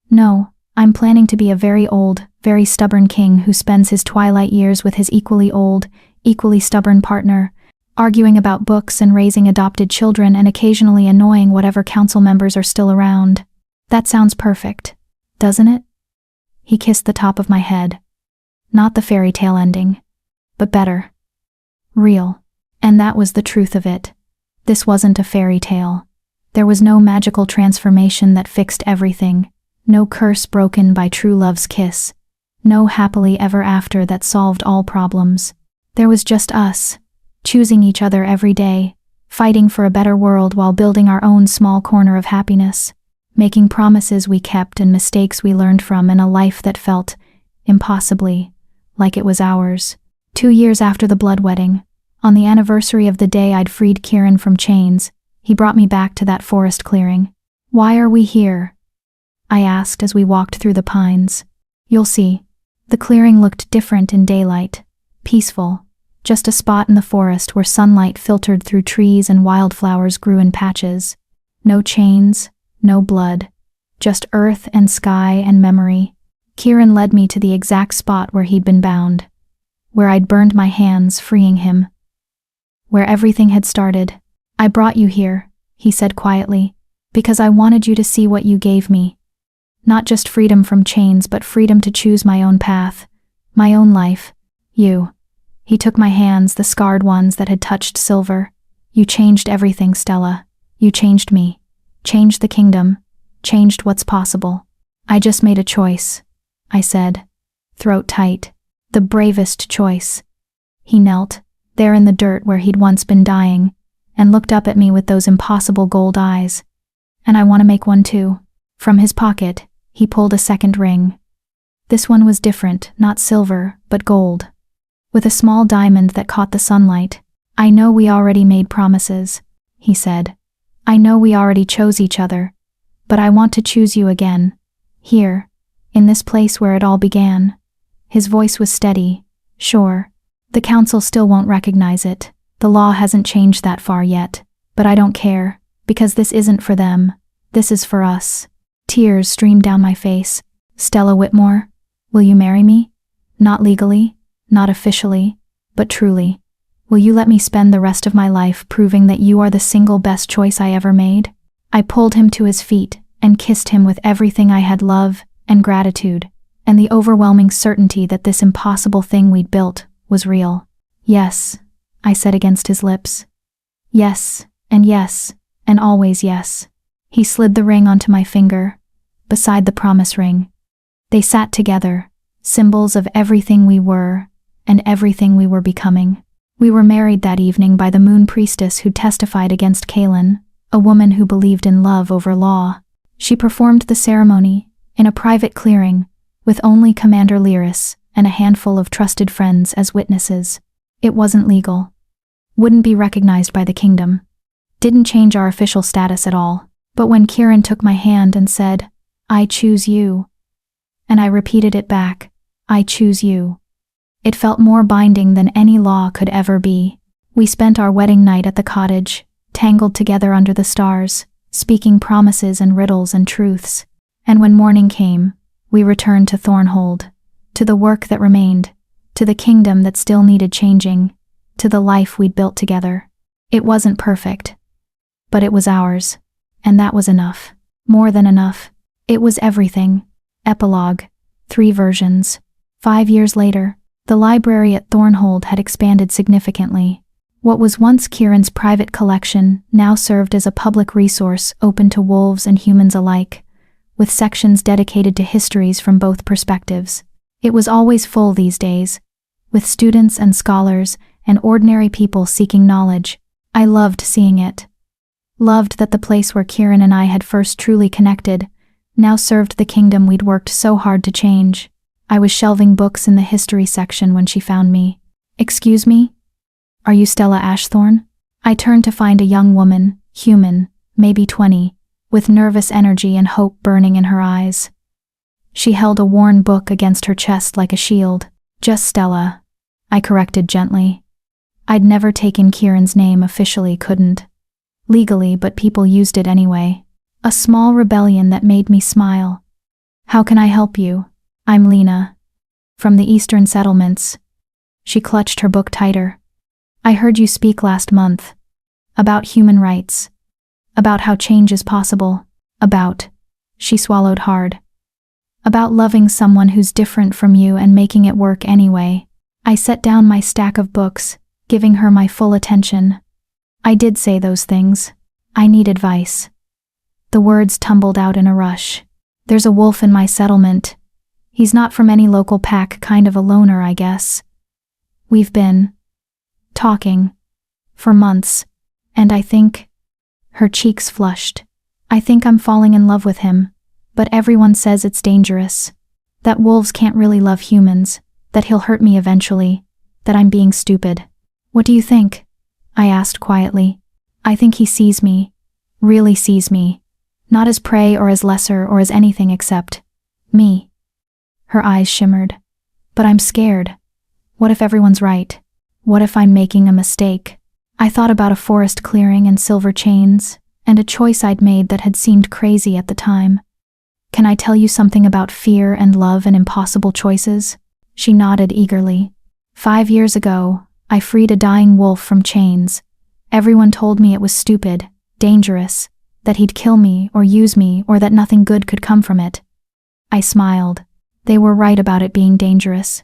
"No, I'm planning to be a very old, very stubborn king who spends his twilight years with his equally old, equally stubborn partner, arguing about books and raising adopted children and occasionally annoying whatever council members are still around. That sounds perfect, doesn't it?" He kissed the top of my head. Not the fairy tale ending, but better. Real. And that was the truth of it. This wasn't a fairy tale. There was no magical transformation that fixed everything, no curse broken by true love's kiss, no happily ever after that solved all problems. There was just us, choosing each other every day, fighting for a better world while building our own small corner of happiness, making promises we kept and mistakes we learned from, in a life that felt, impossibly, like it was ours. 2 years after the bloodletting, on the anniversary of the day I'd freed Kieran from chains, he brought me back to that forest clearing. "Why are we here?" I asked as we walked through the pines. "You'll see." The clearing looked different in daylight, peaceful, just a spot in the forest where sunlight filtered through trees and wildflowers grew in patches. No chains, no blood, just earth and sky and memory. Kieran led me to the exact spot where he'd been bound, where I'd burned my hands freeing him, where everything had started. "I brought you here," he said quietly, "because I wanted you to see what you gave me. Not just freedom from chains, but freedom to choose my own path, my own life. You." He took my hands, the scarred ones that had touched silver. "You changed everything, Stella. You changed me, changed the kingdom, changed what's possible." "I just made a choice," I said, throat tight. "The bravest choice." He knelt, there in the dirt where he'd once been dying, and looked up at me with those impossible gold eyes. "And I want to make one too." From his pocket, he pulled a second ring. This one was different, not silver, but gold, with a small diamond that caught the sunlight. "I know we already made promises," he said. "I know we already chose each other, but I want to choose you again, here, in this place where it all began." His voice was steady, sure, The council still won't recognize it. The law hasn't changed that far yet. But I don't care, because this isn't for them. This is for us. Tears streamed down my face. Stella Whitmore, will you marry me? Not legally, not officially, but truly. Will you let me spend the rest of my life proving that you are the single best choice I ever made? I pulled him to his feet and kissed him with everything I had: love and gratitude, and the overwhelming certainty that this impossible thing we'd built was real. Yes, I said against his lips. Yes, and always yes. He slid the ring onto my finger, beside the promise ring. They sat together, symbols of everything we were and everything we were becoming. We were married that evening by the moon priestess who testified against Kaylin, a woman who believed in love over law. She performed the ceremony in a private clearing, with only Commander Lyris and a handful of trusted friends as witnesses. It wasn't legal. Wouldn't be recognized by the kingdom. Didn't change our official status at all. But when Kieran took my hand and said, "I choose you," and I repeated it back, "I choose you," it felt more binding than any law could ever be. We spent our wedding night at the cottage, tangled together under the stars, speaking promises and riddles and truths. And when morning came, we returned to Thornhold, to the work that remained, to the kingdom that still needed changing, to the life we'd built together. It wasn't perfect, but it was ours, and that was enough. More than enough. It was everything. Epilogue. 3 versions. 5 years later, the library at Thornhold had expanded significantly. What was once Kieran's private collection now served as a public resource open to wolves and humans alike, with sections dedicated to histories from both perspectives. It was always full these days, with students and scholars and ordinary people seeking knowledge. I loved seeing it. Loved that the place where Kieran and I had first truly connected now served the kingdom we'd worked so hard to change. I was shelving books in the history section when she found me. "Excuse me? Are you Stella Ashthorne?" I turned to find a young woman, human, maybe 20, with nervous energy and hope burning in her eyes. She held a worn book against her chest like a shield. "Just Stella," I corrected gently. I'd never taken Kieran's name officially, couldn't. Legally, but people used it anyway. A small rebellion that made me smile. "How can I help you? I'm Lena. From the Eastern Settlements." She clutched her book tighter. "I heard you speak last month. About human rights. About how change is possible. About," she swallowed hard, "about loving someone who's different from you and making it work anyway." I set down my stack of books, giving her my full attention. "I did say those things. I need advice." The words tumbled out in a rush. "There's a wolf in my settlement. He's not from any local pack, kind of a loner, I guess. We've been talking for months, and I think..." Her cheeks flushed. "I think I'm falling in love with him, but everyone says it's dangerous. That wolves can't really love humans, that he'll hurt me eventually, that I'm being stupid. What do you think?" I asked quietly. "I think he sees me, really sees me, not as prey or as lesser or as anything except me." Her eyes shimmered. "But I'm scared. What if everyone's right? What if I'm making a mistake?" I thought about a forest clearing and silver chains, and a choice I'd made that had seemed crazy at the time. "Can I tell you something about fear and love and impossible choices?" She nodded eagerly. 5 years ago, I freed a dying wolf from chains. Everyone told me it was stupid, dangerous, that he'd kill me or use me or that nothing good could come from it. I smiled. They were right about it being dangerous.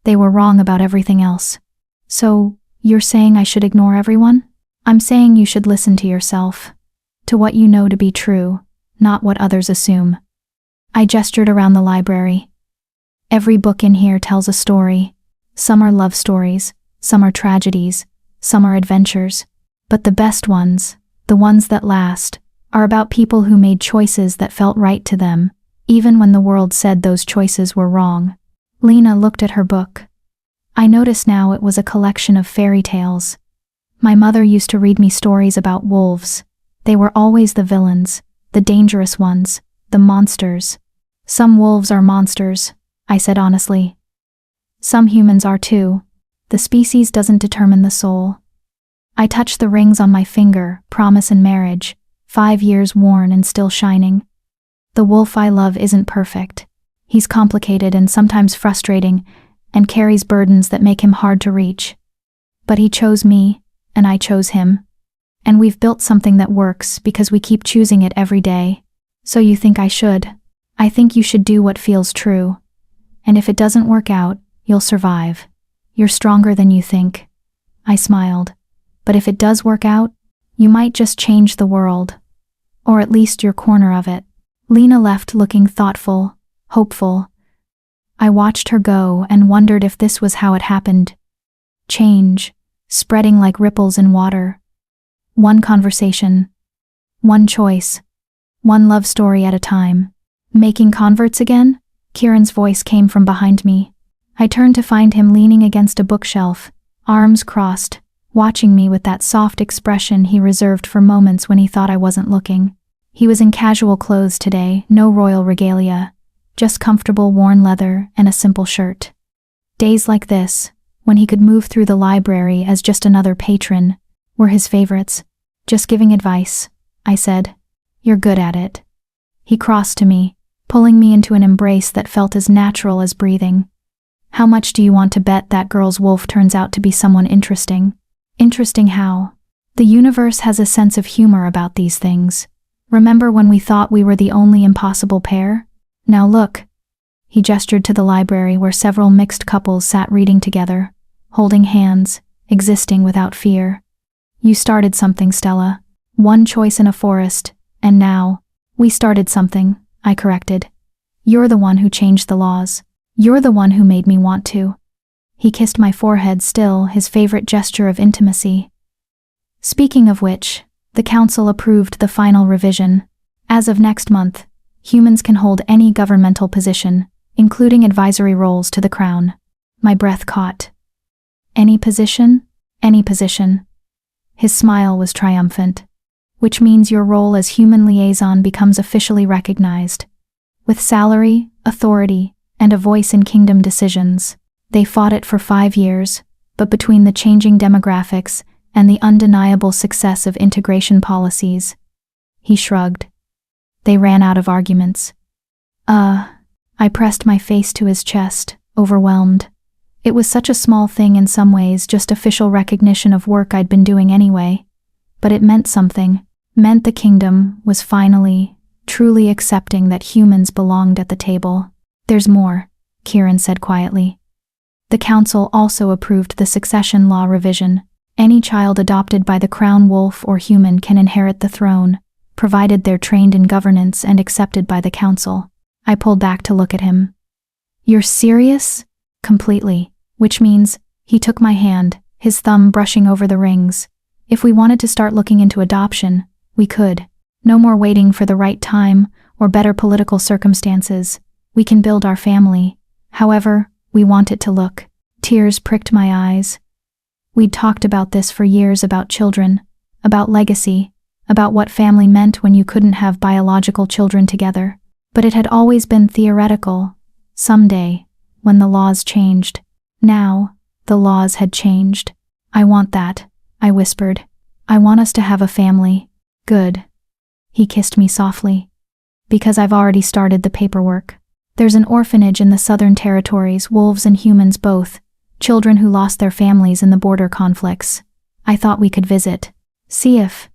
They were wrong about everything else. "So, you're saying I should ignore everyone?" "I'm saying you should listen to yourself, to what you know to be true, not what others assume." I gestured around the library. "Every book in here tells a story. Some are love stories, some are tragedies, some are adventures. But the best ones, the ones that last, are about people who made choices that felt right to them, even when the world said those choices were wrong." Lena looked at her book. I noticed now it was a collection of fairy tales. My mother used to read me stories about wolves. They were always the villains, the dangerous ones, the monsters. "Some wolves are monsters," I said honestly. "Some humans are too. The species doesn't determine the soul. I touch the rings on my finger, promise and marriage, 5 years worn and still shining. The wolf I love isn't perfect. He's complicated and sometimes frustrating, and carries burdens that make him hard to reach. But he chose me, and I chose him. And we've built something that works because we keep choosing it every day. So you think I should? I think you should do what feels true. And if it doesn't work out, you'll survive. You're stronger than you think. I smiled. But if it does work out, you might just change the world. Or at least your corner of it. Lena left looking thoughtful, hopeful. I watched her go and wondered if this was how it happened. Change, spreading like ripples in water. One conversation, one choice, one love story at a time. Making converts again? Kieran's voice came from behind me. I turned to find him leaning against a bookshelf, arms crossed, watching me with that soft expression he reserved for moments when he thought I wasn't looking. He was in casual clothes today, no royal regalia, just comfortable worn leather and a simple shirt. Days like this, when he could move through the library as just another patron, were his favorites. Just giving advice, I said. You're good at it. He crossed to me, pulling me into an embrace that felt as natural as breathing. How much do you want to bet that girl's wolf turns out to be someone interesting? Interesting how? The universe has a sense of humor about these things. Remember when we thought we were the only impossible pair? Now look. He gestured to the library where several mixed couples sat reading together, holding hands, existing without fear. You started something, Stella. One choice in a forest, and now, we started something, I corrected. You're the one who changed the laws. You're the one who made me want to. He kissed my forehead, still his favorite gesture of intimacy. Speaking of which, the council approved the final revision. As of next month, humans can hold any governmental position, including advisory roles to the crown. My breath caught. Any position? Any position. His smile was triumphant. Which means your role as human liaison becomes officially recognized. With salary, authority, and a voice in kingdom decisions. They fought it for 5 years, but between the changing demographics and the undeniable success of integration policies, he shrugged. They ran out of arguments. I pressed my face to his chest, overwhelmed. It was such a small thing in some ways, just official recognition of work I'd been doing anyway. But it meant something. Meant the kingdom was finally, truly accepting that humans belonged at the table. There's more, Kieran said quietly. The council also approved the succession law revision. Any child adopted by the crown wolf or human can inherit the throne, provided they're trained in governance and accepted by the council. I pulled back to look at him. You're serious? Completely. Which means, he took my hand, his thumb brushing over the rings. If we wanted to start looking into adoption, we could. No more waiting for the right time or better political circumstances. We can build our family. However, we want it to look. Tears pricked my eyes. We'd talked about this for years, about children, about legacy, about what family meant when you couldn't have biological children together. But it had always been theoretical. Someday, when the laws changed. Now, the laws had changed. I want that, I whispered. I want us to have a family. Good. He kissed me softly. Because I've already started the paperwork. There's an orphanage in the Southern Territories, wolves and humans both, children who lost their families in the border conflicts. I thought we could visit. See if...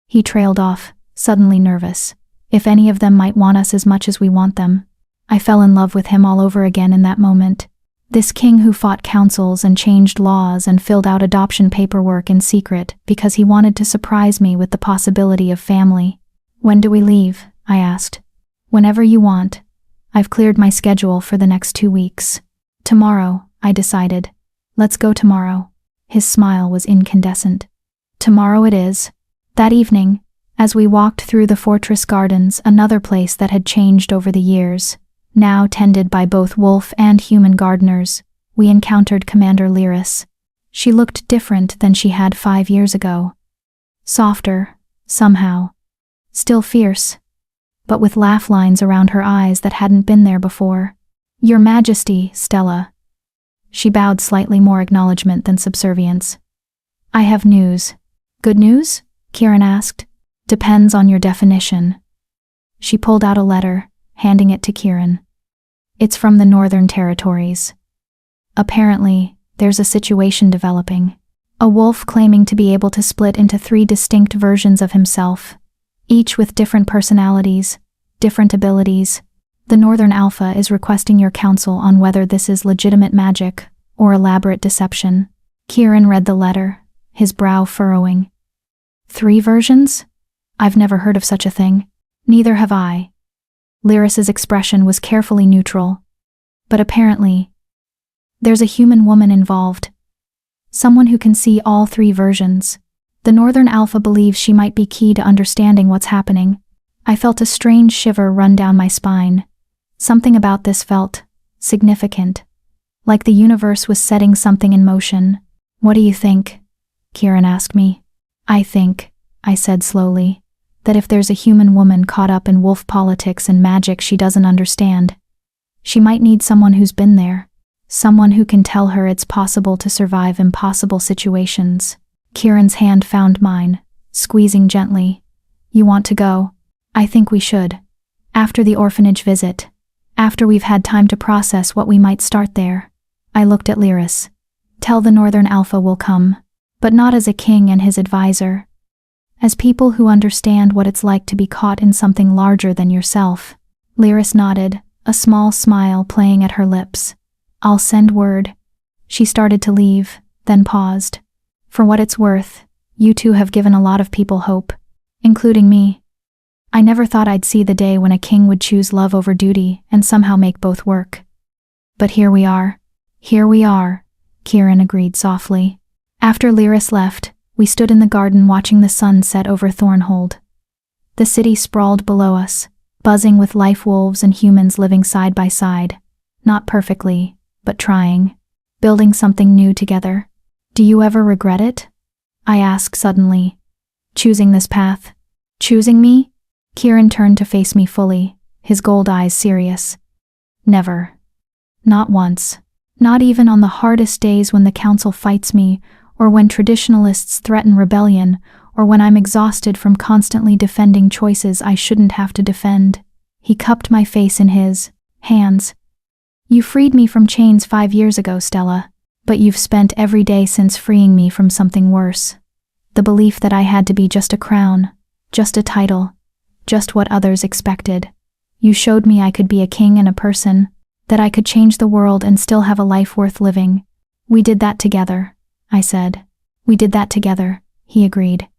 He trailed off, suddenly nervous. If any of them might want us as much as we want them. I fell in love with him all over again in that moment. This king who fought councils and changed laws and filled out adoption paperwork in secret because he wanted to surprise me with the possibility of family. When do we leave? I asked. Whenever you want. I've cleared my schedule for the next 2 weeks. Tomorrow, I decided. Let's go tomorrow. His smile was incandescent. Tomorrow it is. That evening, as we walked through the fortress gardens, another place that had changed over the years, now tended by both wolf and human gardeners, we encountered Commander Lyris. She looked different than she had 5 years ago. Softer, somehow. Still fierce, but with laugh lines around her eyes that hadn't been there before. Your Majesty, Stella. She bowed, slightly more acknowledgement than subservience. I have news. Good news? Kieran asked. Depends on your definition. She pulled out a letter, handing it to Kieran. It's from the Northern Territories. Apparently, there's a situation developing. A wolf claiming to be able to split into 3 distinct versions of himself, each with different personalities, different abilities. The Northern Alpha is requesting your counsel on whether this is legitimate magic or elaborate deception. Kieran read the letter, his brow furrowing. 3 versions? I've never heard of such a thing. Neither have I. Lyris's expression was carefully neutral. But apparently, there's a human woman involved. Someone who can see all 3 versions. The Northern Alpha believes she might be key to understanding what's happening. I felt a strange shiver run down my spine. Something about this felt significant. Like the universe was setting something in motion. What do you think? Kieran asked me. I think, I said slowly, that if there's a human woman caught up in wolf politics and magic she doesn't understand, she might need someone who's been there. Someone who can tell her it's possible to survive impossible situations. Kieran's hand found mine, squeezing gently. You want to go? I think we should. After the orphanage visit. After we've had time to process what we might start there. I looked at Lyris. Tell the Northern Alpha we'll come. But not as a king and his advisor. As people who understand what it's like to be caught in something larger than yourself. Lyris nodded, a small smile playing at her lips. I'll send word. She started to leave, then paused. For what it's worth, you two have given a lot of people hope, including me. I never thought I'd see the day when a king would choose love over duty and somehow make both work. But here we are. Here we are, Kieran agreed softly. After Lyris left, we stood in the garden watching the sun set over Thornhold. The city sprawled below us, buzzing with life, wolves and humans living side by side. Not perfectly, but trying. Building something new together. Do you ever regret it? I asked suddenly. Choosing this path? Choosing me? Kieran turned to face me fully, his gold eyes serious. Never. Not once. Not even on the hardest days when the council fights me, or when traditionalists threaten rebellion, or when I'm exhausted from constantly defending choices I shouldn't have to defend. He cupped my face in his hands. You freed me from chains 5 years ago, Stella, but you've spent every day since freeing me from something worse. The belief that I had to be just a crown, just a title, just what others expected. You showed me I could be a king and a person, that I could change the world and still have a life worth living. We did that together, I said. We did that together, he agreed.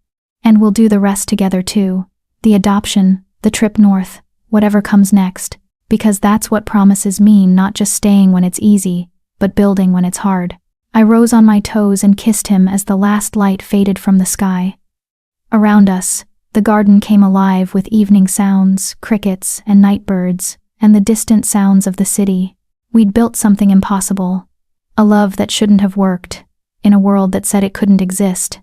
And we'll do the rest together too. The adoption, the trip north, whatever comes next, because that's what promises mean, not just staying when it's easy, but building when it's hard. I rose on my toes and kissed him as the last light faded from the sky. Around us, the garden came alive with evening sounds, crickets and night birds, and the distant sounds of the city. We'd built something impossible. A love that shouldn't have worked, in a world that said it couldn't exist,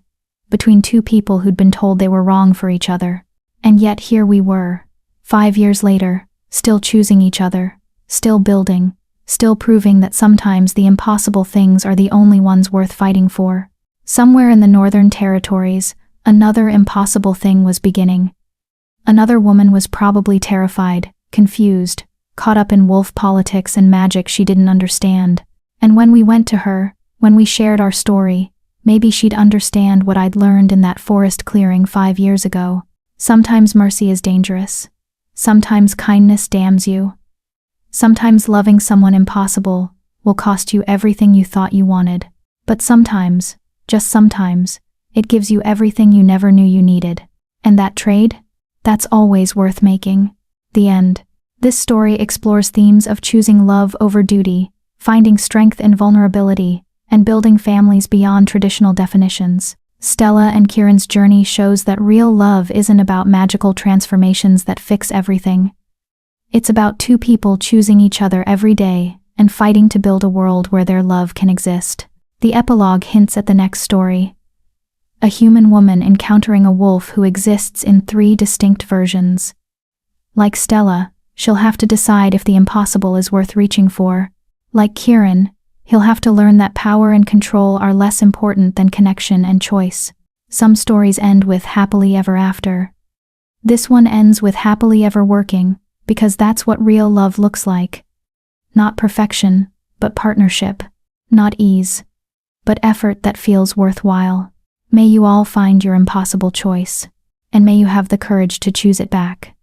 between 2 people who'd been told they were wrong for each other. And yet here we were, 5 years later, still choosing each other, still building, still proving that sometimes the impossible things are the only ones worth fighting for. Somewhere in the Northern Territories, another impossible thing was beginning. Another woman was probably terrified, confused, caught up in wolf politics and magic she didn't understand. And when we went to her, when we shared our story, maybe she'd understand what I'd learned in that forest clearing 5 years ago. Sometimes mercy is dangerous. Sometimes kindness damns you. Sometimes loving someone impossible will cost you everything you thought you wanted. But sometimes, just sometimes, it gives you everything you never knew you needed. And that trade? That's always worth making. The end. This story explores themes of choosing love over duty, finding strength in vulnerability, and building families beyond traditional definitions. Stella and Kieran's journey shows that real love isn't about magical transformations that fix everything. It's about 2 people choosing each other every day and fighting to build a world where their love can exist. The epilogue hints at the next story. A human woman encountering a wolf who exists in 3 distinct versions. Like Stella, she'll have to decide if the impossible is worth reaching for. Like Kieran, He'll have to learn that power and control are less important than connection and choice. Some stories end with happily ever after. This one ends with happily ever working, because that's what real love looks like. Not perfection, but partnership. Not ease, but effort that feels worthwhile. May you all find your impossible choice, and may you have the courage to choose it back.